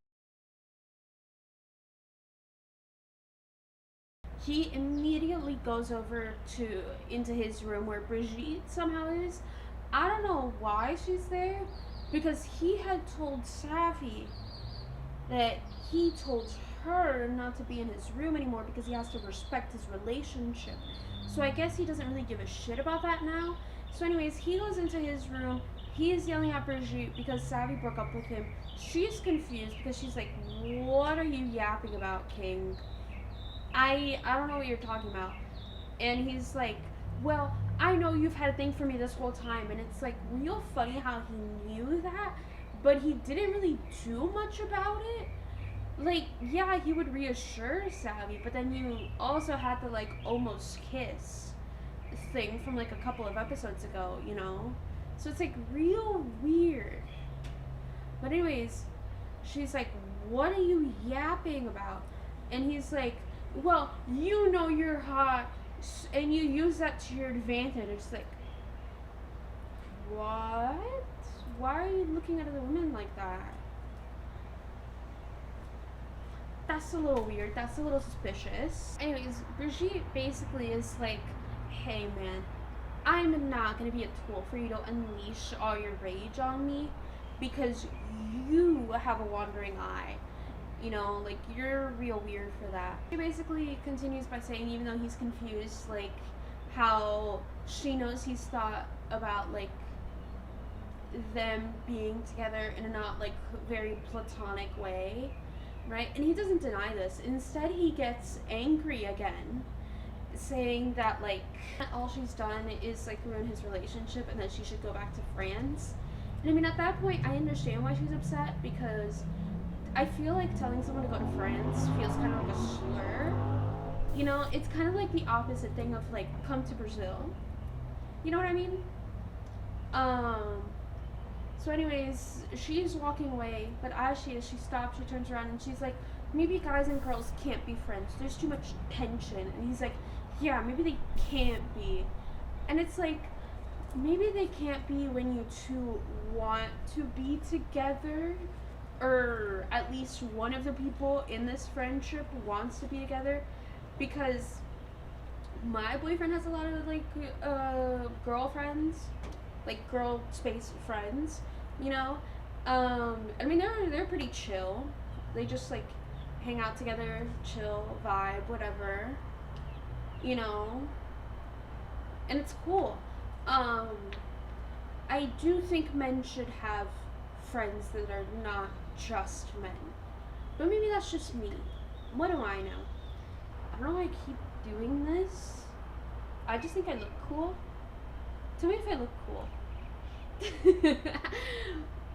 He immediately goes over into his room where Brigitte somehow is. I don't know why she's there, because he had told Savvy that he told her not to be in his room anymore because he has to respect his relationship. So I guess he doesn't really give a shit about that now. So anyways, he goes into his room. He is yelling at Brigitte because Savvy broke up with him. She's confused because she's like, what are you yapping about, King? I don't know what you're talking about. And he's like, well, I know you've had a thing for me this whole time. And it's like real funny how he knew that, but he didn't really do much about it. Like, yeah, he would reassure Savvy, but then you also had the like almost kiss thing from like a couple of episodes ago, you know? So it's like real weird. But anyways, she's like, what are you yapping about? And he's like, well, you know you're hot, and you use that to your advantage. It's like, what? Why are you looking at other women like that? That's a little weird. That's a little suspicious. Anyways, Brigitte basically is like, hey man, I'm not gonna be a tool for you to unleash all your rage on me because you have a wandering eye. You know, like, you're real weird for that. She basically continues by saying, even though he's confused, like, how she knows he's thought about, like, them being together in a not, like, very platonic way, right? And he doesn't deny this. Instead, he gets angry again, saying that, like, all she's done is, like, ruin his relationship and that she should go back to France. And, I mean, at that point, I understand why she's upset, because I feel like telling someone to go to France feels kind of like a slur. You know, it's kind of like the opposite thing of like, come to Brazil. You know what I mean? So anyways, she's walking away, but as she stops, she turns around and she's like, maybe guys and girls can't be friends. There's too much tension. And he's like, yeah, maybe they can't be. And it's like, maybe they can't be when you two want to be together, or at least one of the people in this friendship wants to be together, because my boyfriend has a lot of like girlfriends, like girl space friends, you know. I mean, they're pretty chill. They just like hang out together, chill, vibe, whatever, you know. And it's cool. I do think men should have friends that are not just men. But maybe that's just me. What do I know? I don't know why I keep doing this. I just think I look cool. Tell me if I look cool.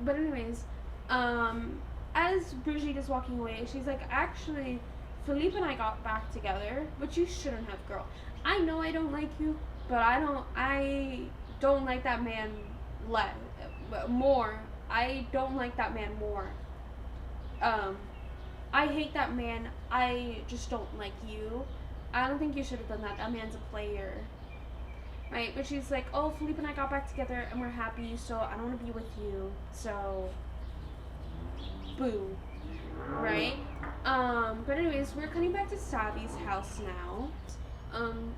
But anyways, as Brigitte is walking away, she's like, actually, Philippe and I got back together, but you shouldn't have, girl. I know I don't like you, but I don't like that man more. I don't like that man more. I hate that man. I just don't like you. I don't think you should have done that. That man's a player. Right? But she's like, oh, Philippe and I got back together and we're happy, so I don't want to be with you. So, boo. Right? But anyways, we're cutting back to Savvy's house now.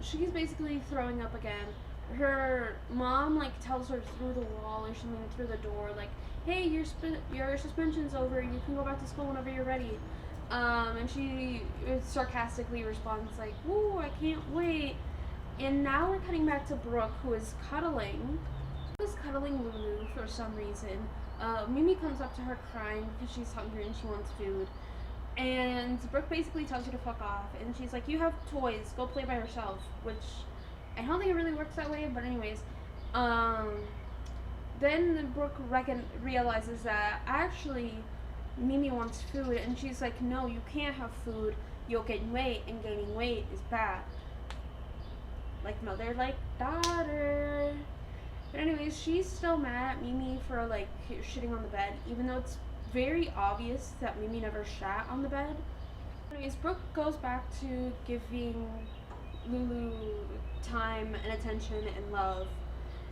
She's basically throwing up again. Her mom, like, tells her through the wall or something, through the door, like, hey, your suspension's over, you can go back to school whenever you're ready. And she sarcastically responds, like, ooh, I can't wait. And now we're cutting back to Brooke, who is cuddling. Lulu for some reason. Mimi comes up to her crying because she's hungry and she wants food. And Brooke basically tells her to fuck off. And she's like, you have toys, go play by yourself. Which, I don't think it really works that way, but anyways. Then Brooke realizes that actually Mimi wants food, and she's like, no, you can't have food, you'll gain weight, and gaining weight is bad. Like mother, like daughter. But anyways, she's still mad at Mimi for like shitting on the bed, even though it's very obvious that Mimi never shat on the bed. Anyways, Brooke goes back to giving Lulu time and attention and love,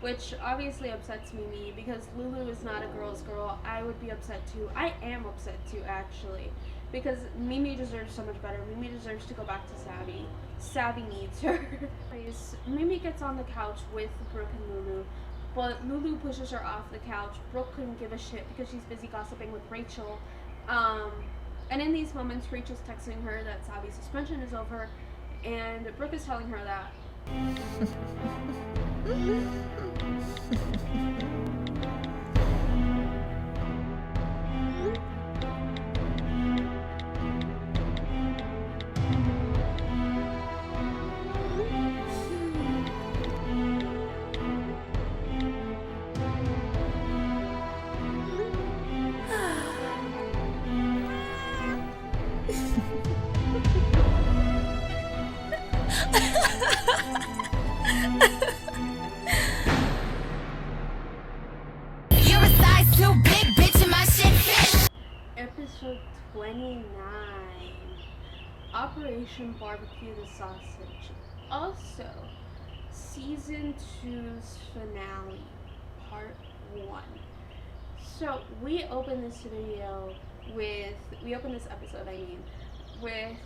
which obviously upsets Mimi because Lulu is not a girl's girl. I would be upset too. I am upset too, actually, because Mimi deserves so much better. Mimi deserves to go back to Savvy. Savvy needs her. Anyways, Mimi gets on the couch with Brooke and Lulu, but Lulu pushes her off the couch. Brooke couldn't give a shit because she's busy gossiping with Rachel. And in these moments, Rachel's texting her that Savvy's suspension is over, and Brooke is telling her that. You're a size too big, bitch, and my shit fit. Episode 29, Operation Barbecue the Sausage. Also, Season 2's finale, Part 1. So, we open this episode, with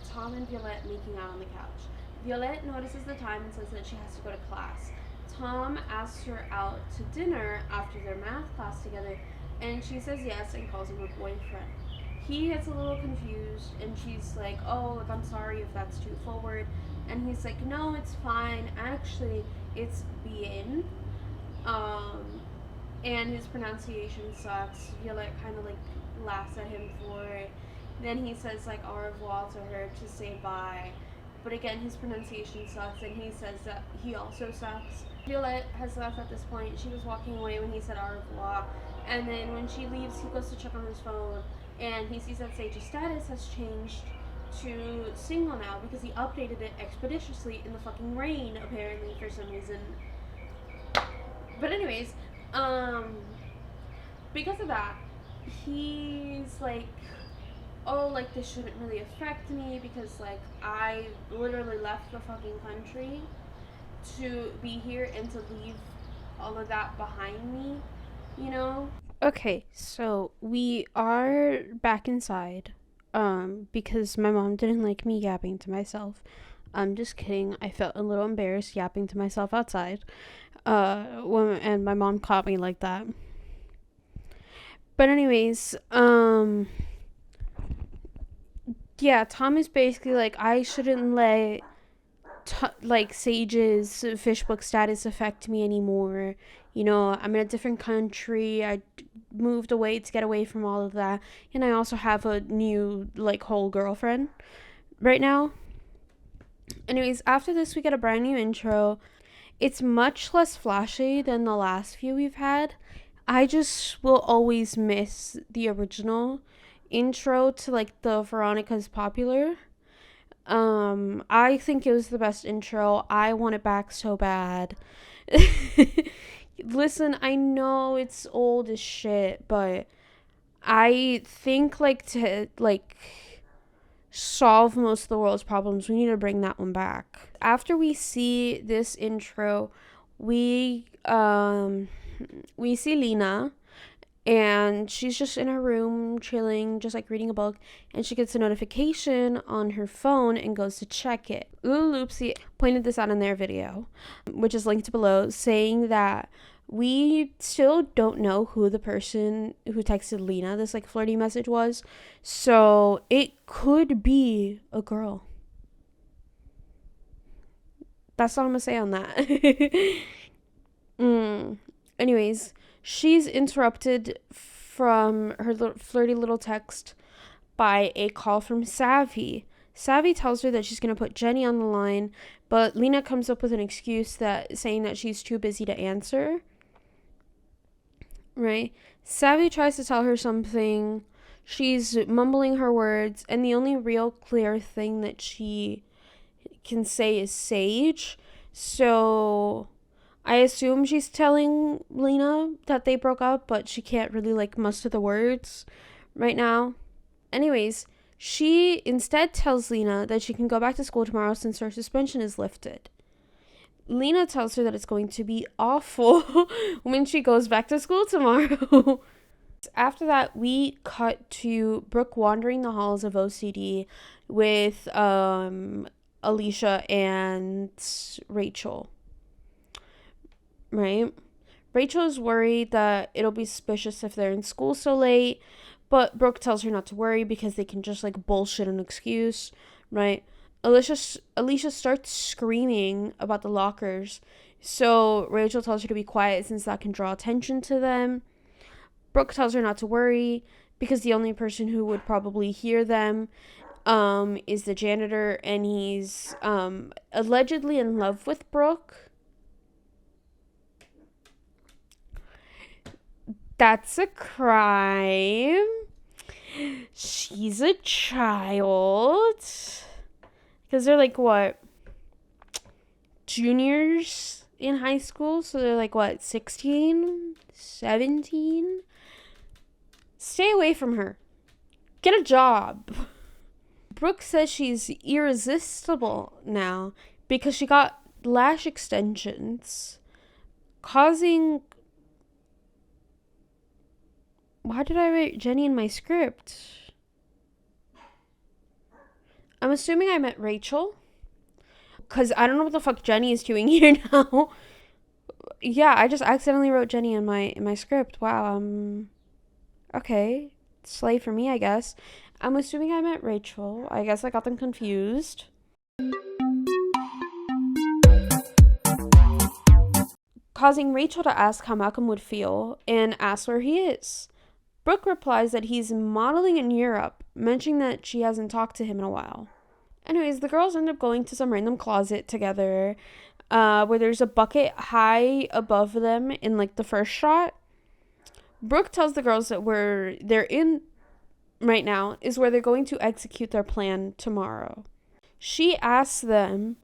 Tom and Violette making out on the couch. Violette notices the time and says that she has to go to class. Tom asks her out to dinner after their math class together, and she says yes and calls him her boyfriend. He gets a little confused, and she's like, oh, look, I'm sorry if that's too forward. And he's like, no, it's fine. Actually, it's bien. And his pronunciation sucks. Violette kind of like laughs at him for it. Then he says like au revoir to her to say bye. But again, his pronunciation sucks, and he says that he also sucks. Violette has left at this point. She was walking away when he said au revoir. And then when she leaves, he goes to check on his phone, and he sees that Sage's status has changed to single now because he updated it expeditiously in the fucking rain, apparently, for some reason. But anyways, because of that, he's like, oh, like, this shouldn't really affect me because, like, I literally left the fucking country to be here and to leave all of that behind me, you know? Okay, so we are back inside, because my mom didn't like me yapping to myself. I'm just kidding. I felt a little embarrassed yapping to myself outside, and my mom caught me like that. But anyways, yeah, Tom is basically like, I shouldn't let Sage's fish book status affect me anymore. You know, I'm in a different country. I moved away to get away from all of that, and I also have a new whole girlfriend right now. Anyways, after this we get a brand new intro. It's much less flashy than the last few we've had. I just will always miss the original intro to the Veronica's Popular. I think it was the best intro. I want it back so bad. Listen, I know it's old as shit, but I think to solve most of the world's problems, we need to bring that one back. After we see this intro, we see Lena, and she's just in her room chilling, just reading a book, and she gets a notification on her phone and goes to check it. Loopsy pointed this out in their video, which is linked below, saying that we still don't know who the person who texted Lena this flirty message was, so it could be a girl. That's all I'm gonna say on that. Anyways, she's interrupted from her flirty little text by a call from Savvy. Savvy tells her that she's going to put Jenny on the line, but Lena comes up with an excuse saying that she's too busy to answer. Right? Savvy tries to tell her something. She's mumbling her words, and the only real clear thing that she can say is Sage. So I assume she's telling Lena that they broke up, but she can't really muster the words right now. Anyways, She instead tells Lena that she can go back to school tomorrow since her suspension is lifted. Lena tells her that it's going to be awful when she goes back to school tomorrow. After that, we cut to Brooke wandering the halls of OCD with Alicia and Rachel. Right? Rachel's worried that it'll be suspicious if they're in school so late, but Brooke tells her not to worry because they can just like bullshit an excuse, right? Alicia starts screaming about the lockers, so Rachel tells her to be quiet since that can draw attention to them. Brooke tells her not to worry because the only person who would probably hear them is the janitor, and he's allegedly in love with Brooke. That's a crime. She's a child. Because they're like, what? Juniors in high school? So they're like, what? 16? 17? Stay away from her. Get a job. Brooke says she's irresistible now because she got lash extensions, causing... Why did I write Jenny in my script? I'm assuming I meant Rachel, because I don't know what the fuck Jenny is doing here now. Yeah, I just accidentally wrote Jenny in my script. Wow. Okay, slay for me, I guess. I'm assuming I meant Rachel. I guess I got them confused. Causing Rachel to ask how Malcolm would feel and ask where he is. Brooke replies that he's modeling in Europe, mentioning that she hasn't talked to him in a while. Anyways, the girls end up going to some random closet together, where there's a bucket high above them in like the first shot. Brooke tells the girls that where they're in right now is where they're going to execute their plan tomorrow. She asks them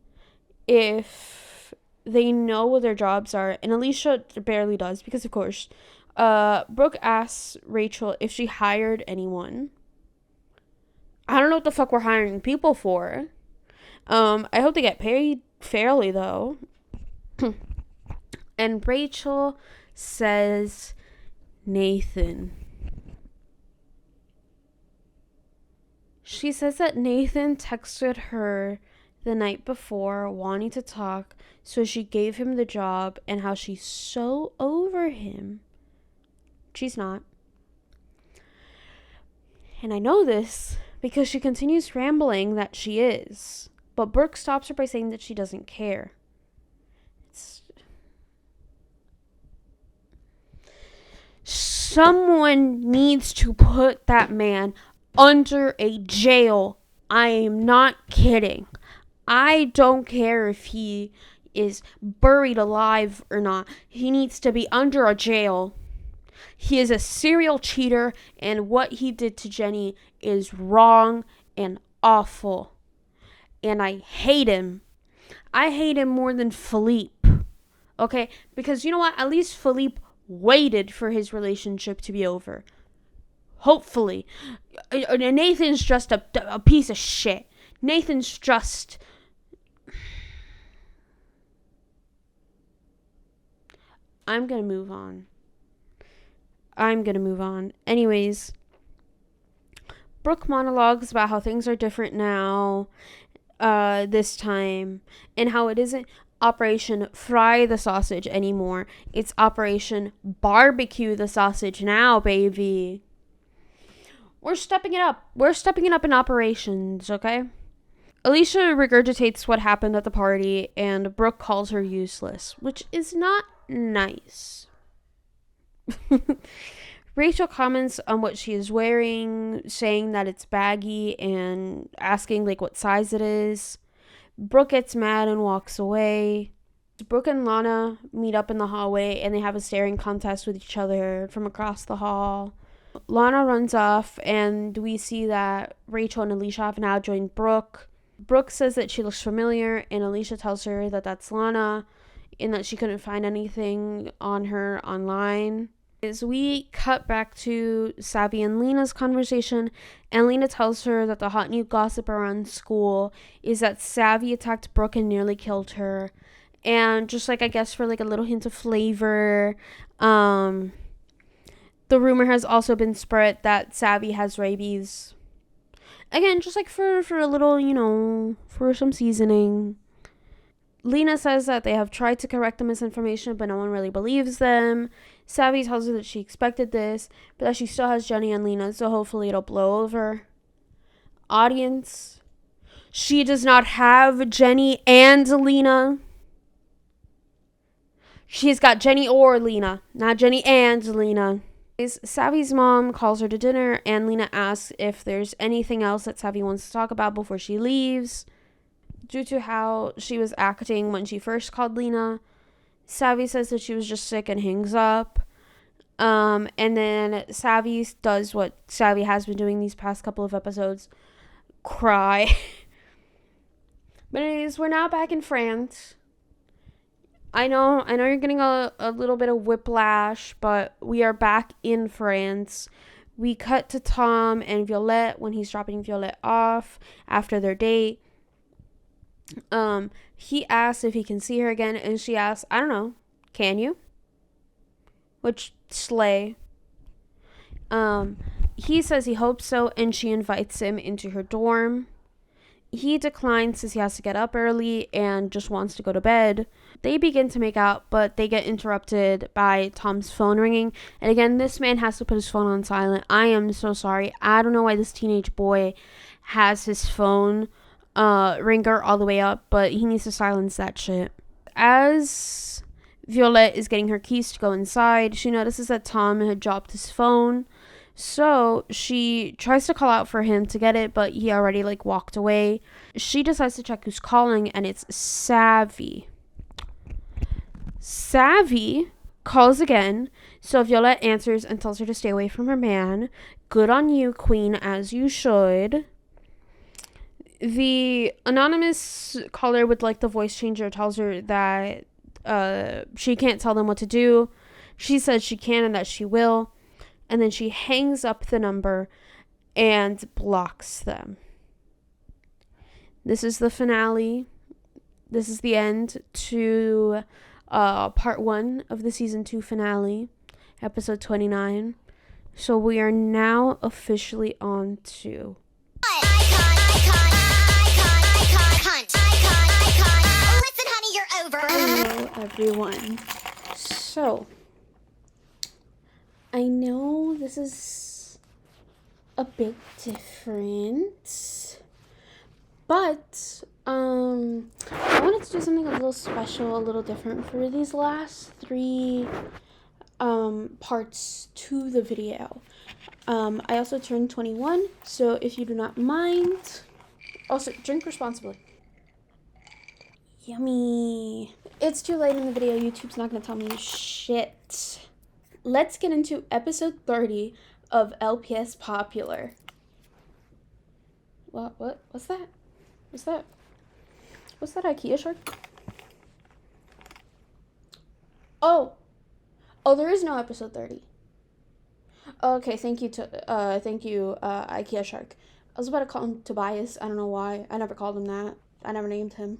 if they know what their jobs are, and Alicia barely does because of course. Brooke asks Rachel if she hired anyone. I don't know what the fuck we're hiring people for. I hope they get paid fairly though. And Rachel says Nathan. She says that Nathan texted her the night before wanting to talk, so she gave him the job, and how she's so over him. She's not. And I know this because she continues rambling that she is. But Brooke stops her by saying that she doesn't care. Someone needs to put that man under a jail. I am not kidding. I don't care if he is buried alive or not. He needs to be under a jail. He is a serial cheater, and what he did to Jenny is wrong and awful. And I hate him. I hate him more than Philippe. Okay? Because you know what? At least Philippe waited for his relationship to be over. Hopefully. Nathan's just a piece of shit. Nathan's just... I'm gonna move on. Anyways, Brooke monologues about how things are different now, this time, and how it isn't Operation Fry the Sausage anymore. It's Operation Barbecue the Sausage now, baby. We're stepping it up. We're stepping it up in operations, okay? Alicia regurgitates what happened at the party, and Brooke calls her useless, which is not nice. Rachel comments on what she is wearing, saying that it's baggy and asking like what size it is. Brooke gets mad and walks away. Brooke and Lana meet up in the hallway and they have a staring contest with each other from across the hall. Lana runs off and we see that Rachel and Alicia have now joined Brooke. Brooke says that she looks familiar and Alicia tells her that that's Lana and that she couldn't find anything on her online. Is we cut back to Savvy and Lena's conversation, and Lena tells her that the hot new gossip around school is that Savvy attacked Brooke and nearly killed her. And just like, I guess for like a little hint of flavor, the rumor has also been spread that Savvy has rabies. Again, just like for a little, for some seasoning. Lena says that they have tried to correct the misinformation, but no one really believes them. Savvy tells her that she expected this, but that she still has Jenny and Lena, so hopefully it'll blow over. Audience, she does not have Jenny and Lena. She's got Jenny or Lena, not Jenny and Lena. Savvy's mom calls her to dinner, and Lena asks if there's anything else that Savvy wants to talk about before she leaves. Due to how she was acting when she first called Lena, Savvy says that she was just sick and hangs up. And then Savvy does what Savvy has been doing these past couple of episodes, cry. But anyways, we're now back in France. I know you're getting a little bit of whiplash, but we are back in France. We cut to Tom and Violette when he's dropping Violette off after their date. He asks if he can see her again, and she asks, I don't know, can you? Which, slay. He says he hopes so, and she invites him into her dorm. He declines, says he has to get up early and just wants to go to bed. They begin to make out, but they get interrupted by Tom's phone ringing. And again, this man has to put his phone on silent. I am so sorry. I don't know why this teenage boy has his phone ringer all the way up, but he needs to silence that shit. As Violette is getting her keys to go inside, she notices that Tom had dropped his phone. So she tries to call out for him to get it, but he already walked away. She decides to check who's calling, and it's Savvy. Savvy calls again, so Violette answers and tells her to stay away from her man. Good on you, queen, as you should. The anonymous caller with the voice changer tells her that she can't tell them what to do. She says she can and that she will. And then she hangs up the number and blocks them. This is the finale. This is the end to part 1 of the season 2 finale, episode 29. So we are now officially on to Listen, honey, you're over. hello, everyone. So I know this is a bit different, but I wanted to do something a little special, a little different for these last 3 parts to the video. I also turned 21, so if you do not mind, also drink responsibly. Yummy. It's too late in the video. YouTube's not gonna tell me shit. Let's get into episode 30 of LPS Popular. What's that? What's that IKEA shark? Oh, there is no episode 30. Okay, thank you, IKEA shark. I was about to call him Tobias. I don't know why. I never called him that. I never named him.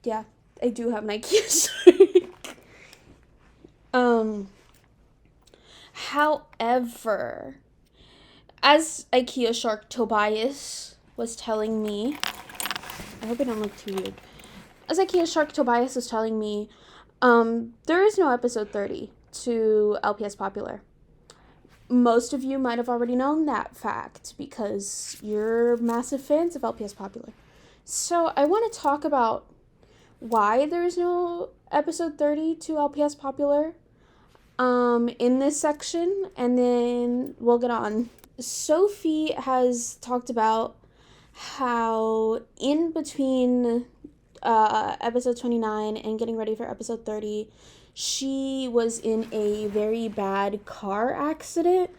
Yeah, I do have an IKEA shark. However, as IKEA shark Tobias was telling me, I hope I don't look too weird. As IKEA shark Tobias was telling me, there is no episode 30 to LPS Popular. Most of you might have already known that fact because you're massive fans of LPS Popular. So I want to talk about why there is no episode 30 to LPS Popular in this section, and then we'll get on. Sophie has talked about how in between episode 29 and getting ready for episode 30, she was in a very bad car accident,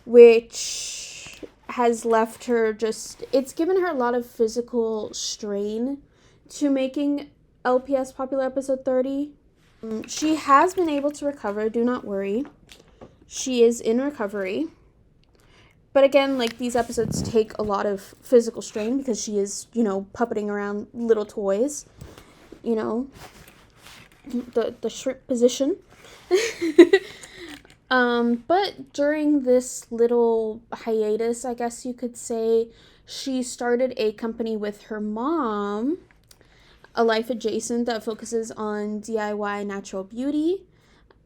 which has left her it's given her a lot of physical strain to making LPS Popular episode 30. She has been able to recover, do not worry. She is in recovery. But again, like, these episodes take a lot of physical strain because she is, puppeting around little toys. The shrimp position. But during this little hiatus, I guess you could say, she started a company with her mom, A Life Adjacent, that focuses on DIY natural beauty.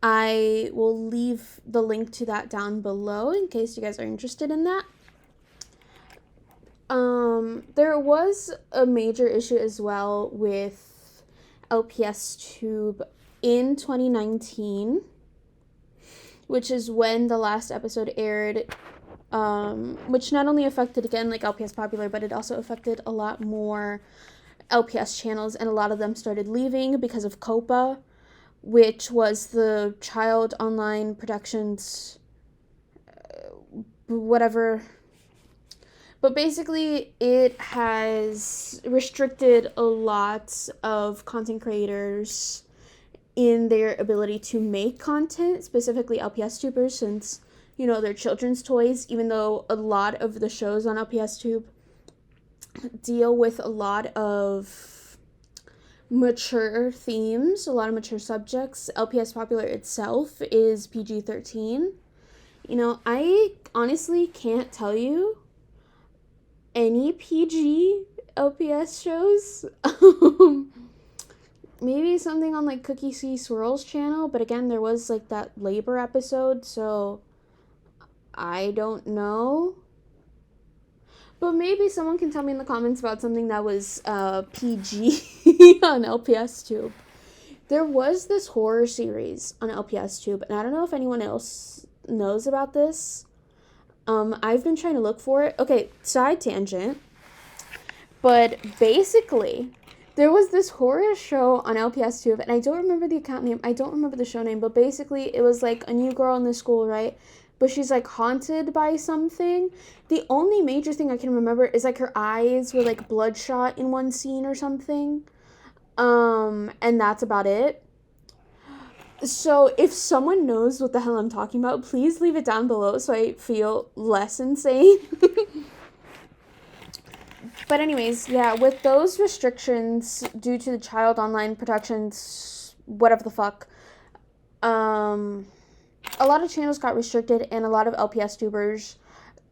I will leave the link to that down below in case you guys are interested in that. There was a major issue as well with LPS Tube in 2019, which is when the last episode aired, which not only affected, again, like, LPS Popular, but it also affected a lot more LPS channels, and a lot of them started leaving because of COPA, which was the Child Online Productions, whatever. But basically, it has restricted a lot of content creators in their ability to make content, specifically LPS tubers, since, they're children's toys, even though a lot of the shows on LPS Tube deal with a lot of mature themes, a lot of mature subjects. LPS Popular itself is PG-13. I honestly can't tell you any PG LPS shows. Maybe something on, like, Cookie C. Swirl's channel, but again, there was, like, that labor episode, so I don't know. But maybe someone can tell me in the comments about something that was PG on LPS Tube. There was this horror series on LPS Tube, and I don't know if anyone else knows about this. I've been trying to look for it. Okay, side tangent. But basically, there was this horror show on LPS Tube, and I don't remember the account name. I don't remember the show name, but basically, it was, like, a new girl in the school, right? But she's, like, haunted by something. The only major thing I can remember is, like, her eyes were, like, bloodshot in one scene or something. And that's about it. So if someone knows what the hell I'm talking about, please leave it down below so I feel less insane. But anyways, yeah, with those restrictions due to the Child Online Productions, whatever the fuck, a lot of channels got restricted, and a lot of LPS tubers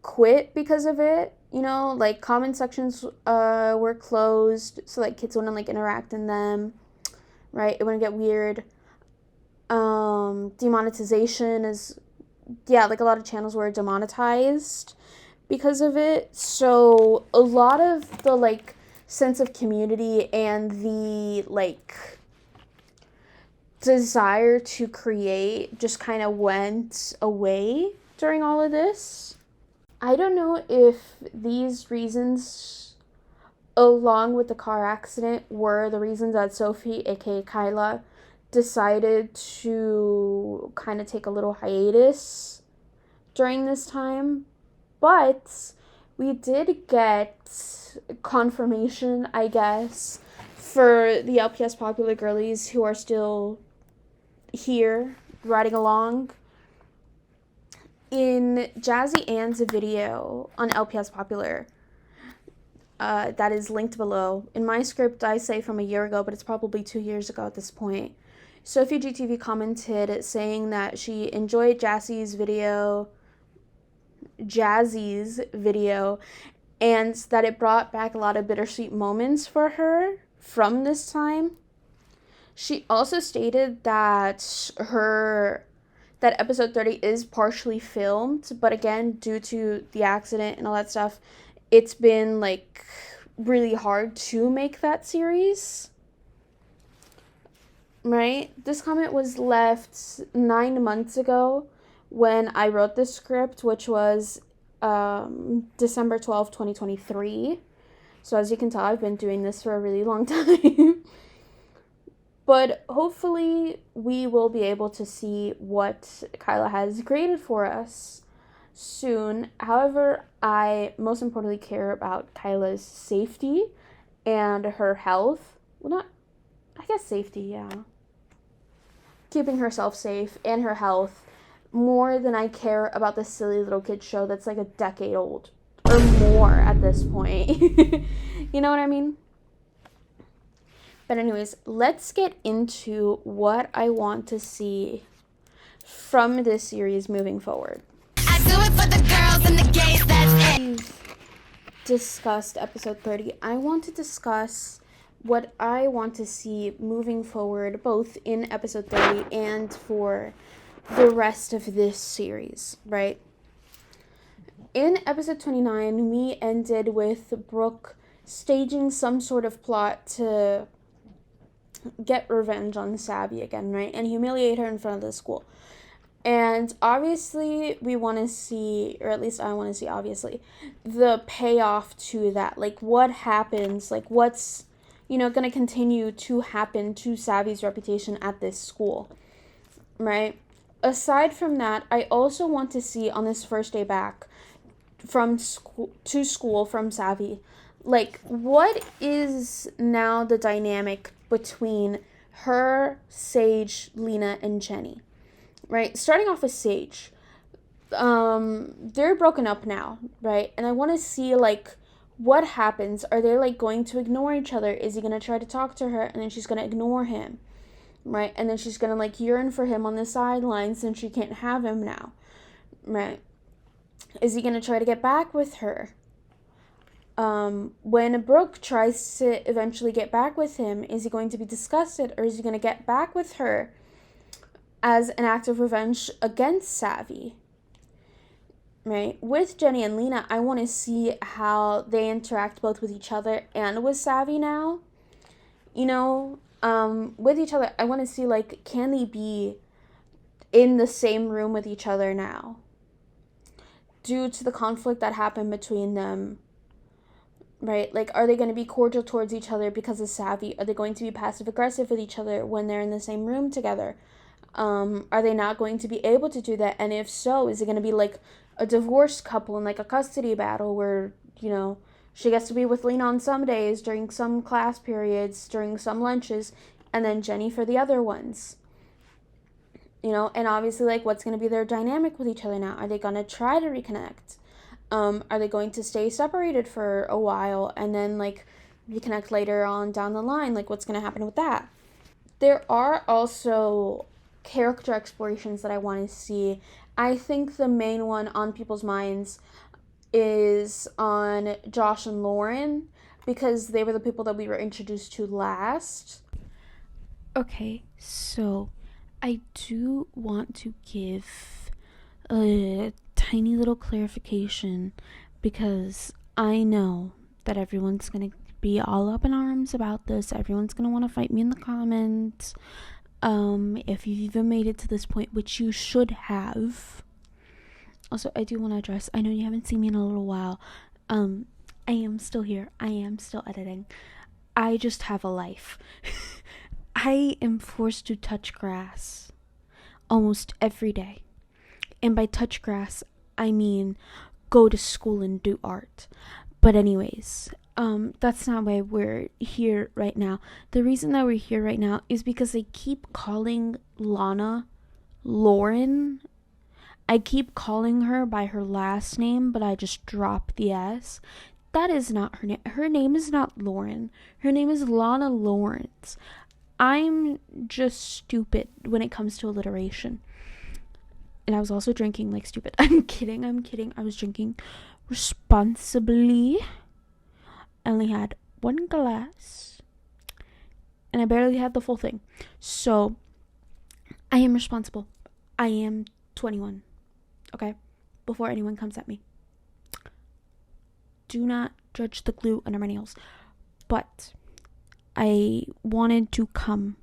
quit because of it. Like, comment sections were closed, so, like, kids wouldn't, like, interact in them, right? It wouldn't get weird. Demonetization is, yeah, like, a lot of channels were demonetized because of it. So a lot of the, like, sense of community and the, like, desire to create just kind of went away during all of this. I don't know if these reasons, along with the car accident, were the reasons that Sophie, aka Kyla, decided to kind of take a little hiatus during this time, but we did get confirmation, I guess, for the LPS Popular girlies who are still here riding along. In Jazzy Ann's video on LPS Popular, that is linked below. In my script, I say from a year ago, but it's probably 2 years ago at this point. SophieGTV commented saying that she enjoyed Jazzy's video, and that it brought back a lot of bittersweet moments for her from this time. She also stated that that episode 30 is partially filmed, but again, due to the accident and all that stuff, it's been, like, really hard to make that series. Right? This comment was left 9 months ago when I wrote this script, which was December 12th, 2023. So as you can tell, I've been doing this for a really long time. But hopefully we will be able to see what Kyla has created for us soon. However, I most importantly care about Kyla's safety and her health. Well, not, I guess safety, yeah. keeping herself safe and her health more than I care about this silly little kid show that's like a decade old or more at this point. You know what I mean? But anyways, let's get into what I want to see from this series moving forward. I do it for the girls and the gays, that's it. We've discussed episode 30. I want to discuss what I want to see moving forward, both in episode 30 and for the rest of this series, right? In episode 29, we ended with Brooke staging some sort of plot to get revenge on Savvy again, right? And humiliate her in front of the school. And obviously, we want to see, or at least I want to see, obviously, the payoff to that. Like, what happens? Like, what's, going to continue to happen to Savvy's reputation at this school, right? Aside from that, I also want to see on this first day back from school from Savvy, like, what is now the dynamic between her, Sage, Lena, and Jenny? Right, starting off with Sage, they're broken up now, right? And I want to see, like, what happens. Are they, like, going to ignore each other? Is he going to try to talk to her, and then she's going to ignore him, right? And then she's going to, like, yearn for him on the sidelines since she can't have him now, right? Is he going to try to get back with her? When Brooke tries to eventually get back with him, is he going to be disgusted, or is he going to get back with her as an act of revenge against Savvy, right? With Jenny and Lena, I want to see how they interact both with each other and with Savvy now. With each other, I want to see, like, can they be in the same room with each other now? Due to the conflict that happened between them, right? Like, are they going to be cordial towards each other because of Savvy? Are they going to be passive-aggressive with each other when they're in the same room together? Are they not going to be able to do that? And if so, is it going to be like a divorced couple in like a custody battle where, she gets to be with Lena on some days, during some class periods, during some lunches, and then Jenny for the other ones? And obviously, like, what's going to be their dynamic with each other now? Are they going to try to reconnect? Are they going to stay separated for a while and then, like, reconnect later on down the line? Like, what's going to happen with that? There are also character explorations that I want to see. I think the main one on people's minds is on Josh and Lauren, because they were the people that we were introduced to last. Okay, so I do want to give a tiny little clarification, because I know that everyone's going to be all up in arms about this. Everyone's going to want to fight me in the comments. If you've even made it to this point, which you should have. Also, I do want to address, I know you haven't seen me in a little while. I am still here. I am still editing. I just have a life. I am forced to touch grass almost every day. And by touch grass, I mean go to school and do art. But anyways, that's not why we're here right now. The reason that we're here right now is because I keep calling Lana Lauren. I keep calling her by her last name, but I just drop the S. That is not her name. Her name is not Lauren. Her name is Lana Lawrence. I'm just stupid when it comes to alliteration. And I was also drinking like stupid. I'm kidding. I was drinking responsibly. I only had one glass. And I barely had the full thing. So, I am responsible. I am 21. Okay? Before anyone comes at me. Do not judge the glue under my nails. But I wanted to come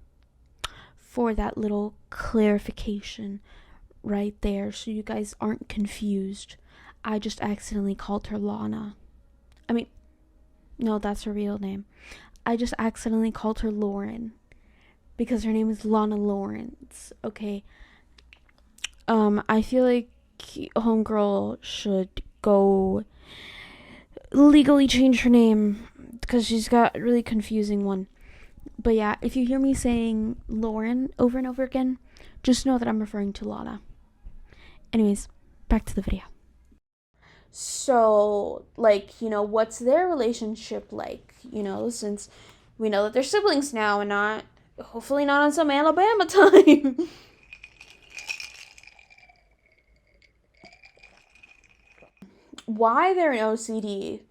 for that little clarification right there, so you guys aren't confused. I just accidentally called her Lana. No, that's her real name. I just accidentally called her Lauren because her name is Lana Lawrence. Okay. I feel like homegirl should go legally change her name because she's got a really confusing one. But yeah, if you hear me saying Lauren over and over again, Just know that I'm referring to Lana. Anyways, back to the video. So, like, you know, what's their relationship like? You know, since we know that they're siblings now and not, hopefully not on some Alabama time. Why they're in OCD?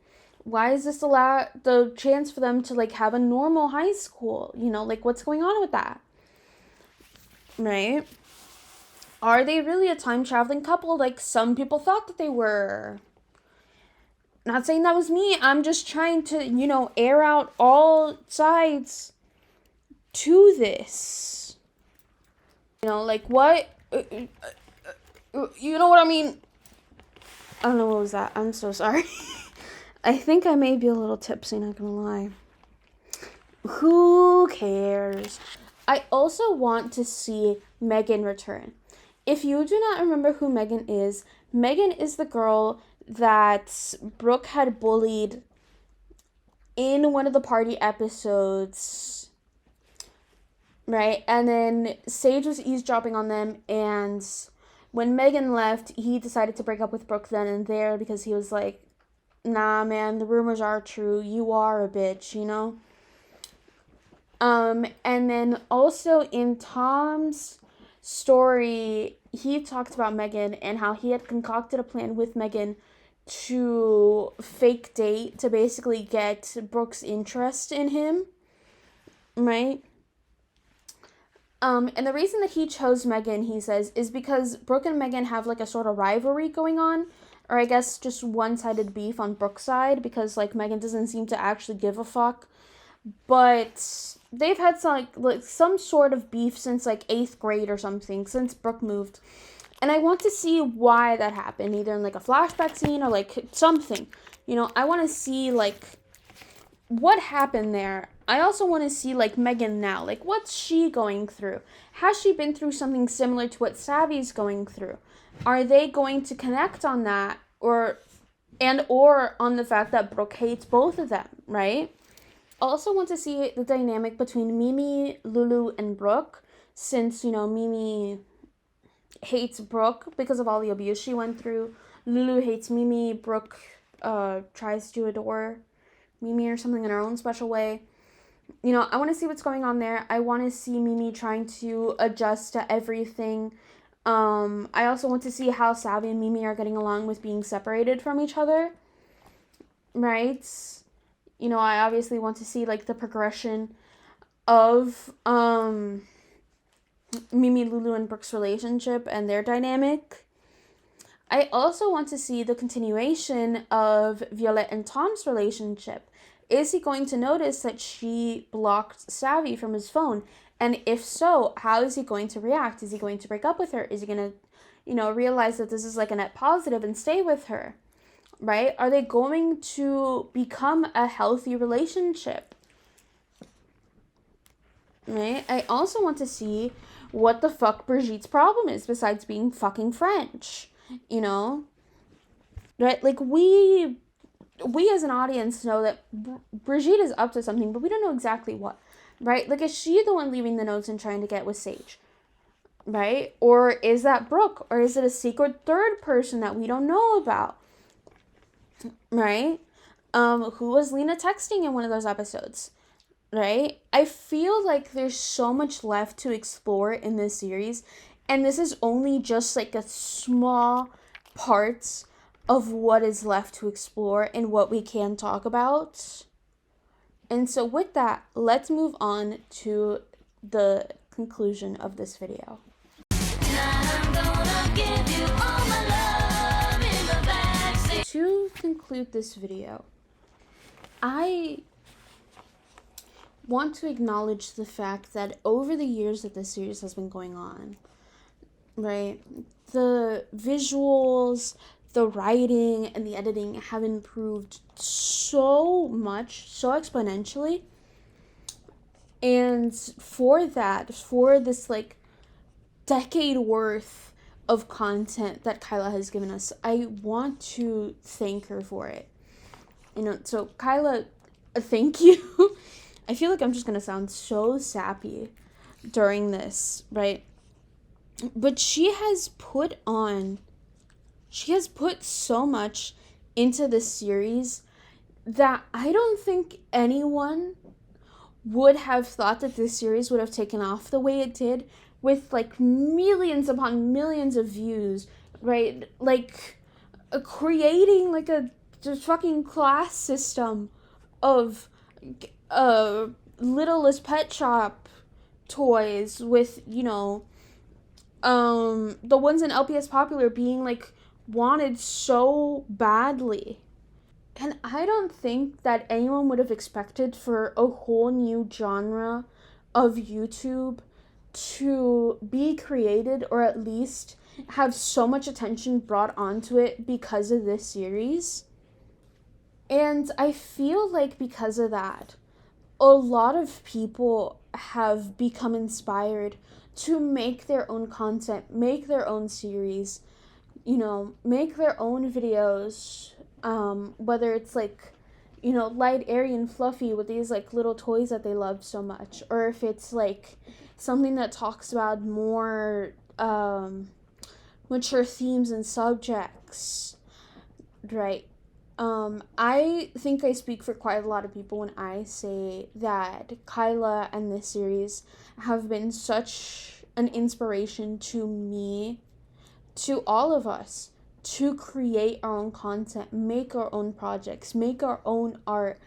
Why is this the chance for them to, like, have a normal high school? You know, like, what's going on with that? Right? Are they really a time-traveling couple like some people thought that they were? Not saying that was me. I'm just trying to, you know, air out all sides to this. You know, like, what? You know what I mean? I don't know, what was that? I'm so sorry. I think I may be a little tipsy, not gonna lie. Who cares? I also want to see Megan return. If you do not remember who Megan is the girl that Brooke had bullied in one of the party episodes, right? And then Sage was eavesdropping on them, and when Megan left, he decided to break up with Brooke then and there because he was like, nah, man, the rumors are true. You are a bitch, you know? And then also in Tom's story, he talked about Megan and how he had concocted a plan with Megan to fake date to basically get Brooke's interest in him, right? And the reason that he chose Megan, he says, is because Brooke and Megan have like a sort of rivalry going on, or I guess just one-sided beef on Brooke's side, because like Megan doesn't seem to actually give a fuck, but they've had some sort of beef since like 8th grade or something, since Brooke moved. And I want to see why that happened, either in like a flashback scene or like something. You know, I want to see like what happened there. I also want to see like Megan now. Like, what's she going through? Has she been through something similar to what Savvy's going through? Are they going to connect on that, or on the fact that Brooke hates both of them, right? Also want to see the dynamic between Mimi, Lulu, and Brooke, since, you know, Mimi hates Brooke because of all the abuse she went through. Lulu hates Mimi. Brooke tries to adore Mimi or something in her own special way. You know, I want to see what's going on there. I want to see Mimi trying to adjust to everything. I also want to see how Savvy and Mimi are getting along with being separated from each other, right? You know, I obviously want to see like the progression of Mimi, Lulu, and Brooke's relationship and their dynamic. I also want to see the continuation of Violette and Tom's relationship. Is he going to notice that she blocked Savvy from his phone? And if so, how is he going to react? Is he going to break up with her? Is he going to, you know, realize that this is like a net positive and stay with her? Right? Are they going to become a healthy relationship? Right? I also want to see what the fuck Brigitte's problem is besides being fucking French. You know? Right? Like, we as an audience know that Brigitte is up to something, but we don't know exactly what. Right? Like, is she the one leaving the notes and trying to get with Sage? Right? Or is that Brooke? Or is it a secret third person that we don't know about? Right? Who was Lena texting in one of those episodes? Right? I feel like there's so much left to explore in this series, and this is only just like a small part of what is left to explore and what we can talk about. And so with that, let's move on to the conclusion of this video. To conclude this video, I want to acknowledge the fact that over the years that this series has been going on, right, the visuals, the writing, and the editing have improved so much, so exponentially. And for this like decade worth of content that Kyla has given us, I want to thank her for it. You know, so Kyla, thank you. I feel like I'm just gonna sound so sappy during this, right? But she has put so much into this series that I don't think anyone would have thought that this series would have taken off the way it did, with like millions upon millions of views, right? Like creating like a just fucking class system of Littlest Pet Shop toys with, the ones in LPS Popular being like wanted so badly. And I don't think that anyone would have expected for a whole new genre of YouTube to be created, or at least have so much attention brought onto it because of this series. And I feel like because of that, a lot of people have become inspired to make their own content, make their own series, make their own videos, whether it's like, light, airy, and fluffy with these like little toys that they love so much, or if it's like something that talks about more mature themes and subjects, right? I think I speak for quite a lot of people when I say that Kyla and this series have been such an inspiration to me, to all of us, to create our own content, make our own projects, make our own art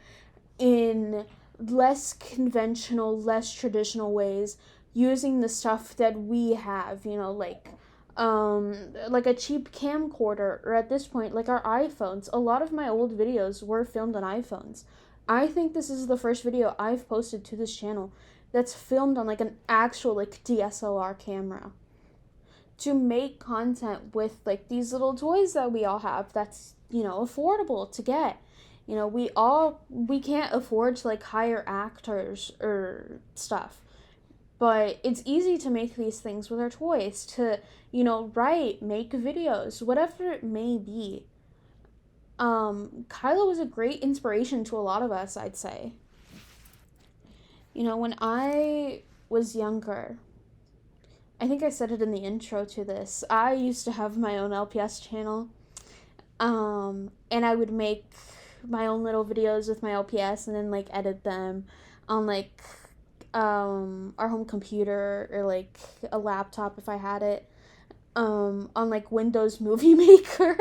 in less conventional, less traditional ways, using the stuff that we have, like a cheap camcorder, or at this point, like our iPhones. A lot of my old videos were filmed on iPhones. I think this is the first video I've posted to this channel that's filmed on like an actual like DSLR camera. To make content with like these little toys that we all have, that's, affordable to get. We can't afford to like hire actors or stuff. But it's easy to make these things with our toys, to, write, make videos, whatever it may be. Kyla was a great inspiration to a lot of us, I'd say. When I was younger, I think I said it in the intro to this, I used to have my own LPS channel. And I would make my own little videos with my LPS and then like edit them on like our home computer, or like a laptop if I had it, on like Windows Movie Maker.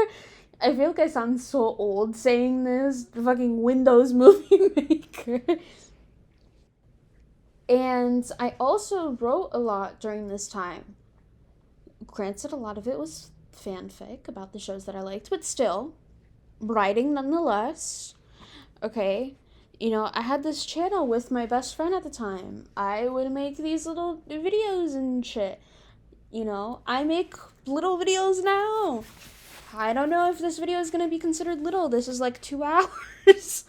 I feel like I sound so old saying this, fucking Windows Movie Maker. And I also wrote a lot during this time. Granted, a lot of it was fanfic about the shows that I liked, but still, writing nonetheless. Okay, I had this channel with my best friend at the time. I would make these little videos and shit. I make little videos now. I don't know if this video is going to be considered little. This is like 2 hours.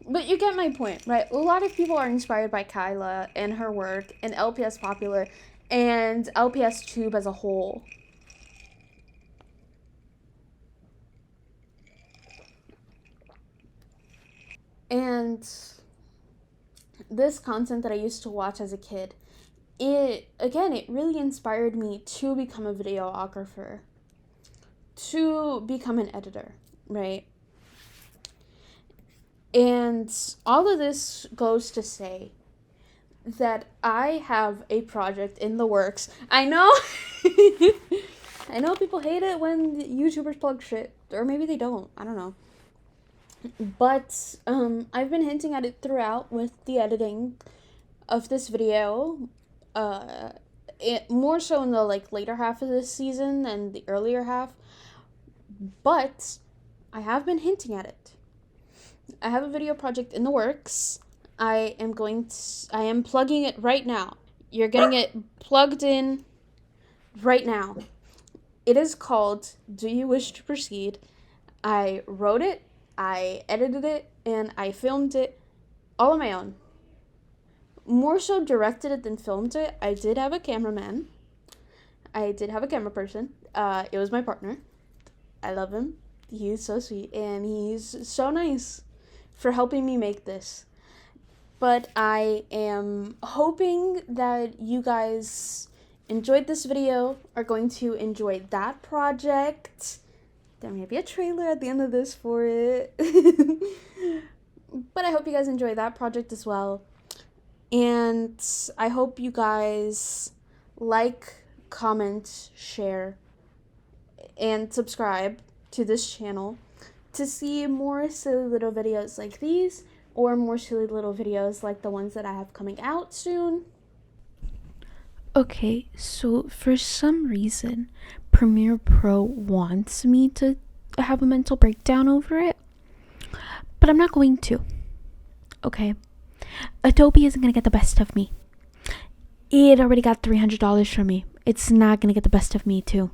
But you get my point, right? A lot of people are inspired by Kyla and her work, and LPS Popular, and LPS Tube as a whole. And this content that I used to watch as a kid, it really inspired me to become a videographer, to become an editor, right? And all of this goes to say that I have a project in the works. I know I know people hate it when YouTubers plug shit, or maybe they don't, I don't know. But I've been hinting at it throughout with the editing of this video. More so in the like later half of this season than the earlier half. But I have been hinting at it. I have a video project in the works. I am plugging it right now. You're getting it plugged in right now. It is called Do You Wish to Proceed? I wrote it, I edited it, and I filmed it all on my own. More so directed it than filmed it. I did have a cameraman. I did have a camera person. It was my partner. I love him. He's so sweet, and he's so nice for helping me make this. But I am hoping that you guys enjoyed this video are going to enjoy that project. There may be a trailer at the end of this for it. But I hope you guys enjoy that project as well. And I hope you guys like, comment, share, and subscribe to this channel to see more silly little videos like these, or more silly little videos like the ones that I have coming out soon. Okay, so for some reason, Premiere Pro wants me to have a mental breakdown over it, but I'm not going to. Okay, Adobe isn't gonna get the best of me. It already got $300 from me. It's not gonna get the best of me too.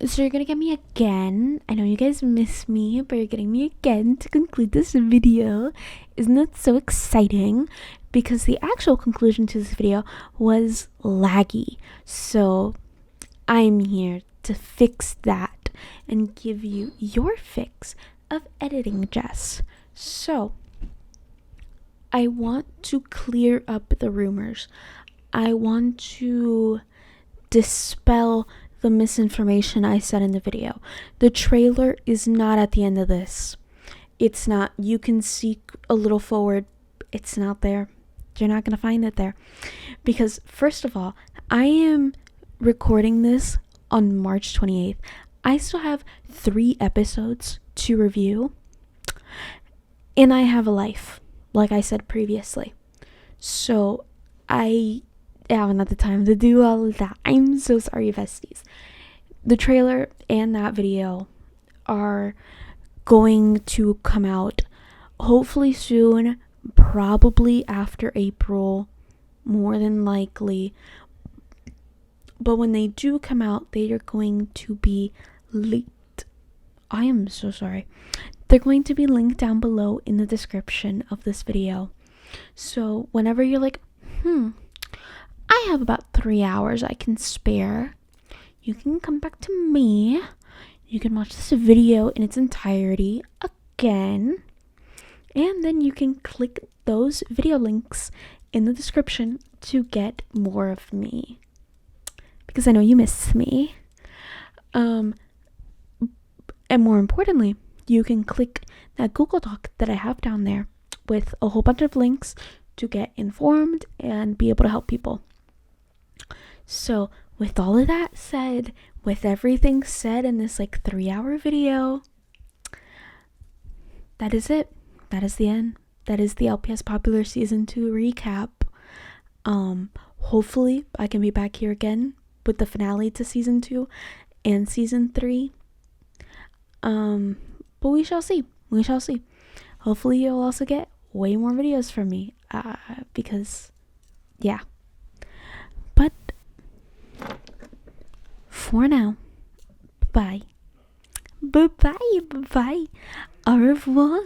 So you're gonna get me again. I know you guys miss me, but you're getting me again to conclude this video. Isn't that so exciting? Because the actual conclusion to this video was laggy. So I'm here to fix that and give you your fix of editing, Jess. So I want to clear up the rumors. I want to dispel the misinformation I said in the video. The trailer is not at the end of this. It's not. You can seek a little forward. It's not there. You're not going to find it there. Because, first of all, I am recording this on March 28th. I still have 3 episodes to review. And I have a life, like I said previously. So, I haven't had the time to do all of that. I'm so sorry, besties. The trailer and that video are going to come out hopefully soon, probably after April, more than likely. But when they do come out, they are going to be late. I am so sorry. They're going to be linked down below in the description of this video. So whenever you're like, I have about 3 hours I can spare, you can come back to me. You can watch this video in its entirety again. And then you can click those video links in the description to get more of me. Because I know you miss me. And more importantly, you can click that Google Doc that I have down there with a whole bunch of links to get informed and be able to help people. So with all of that said, with everything said in this 3-hour video, that is it. That is the end. That is the LPS Popular Season 2 recap. Hopefully I can be back here again with the finale to Season 2 and Season 3. But we shall see. We shall see. Hopefully you'll also get way more videos from me. Because, yeah. But, for now, bye. Bye-bye. Bye-bye. Au revoir.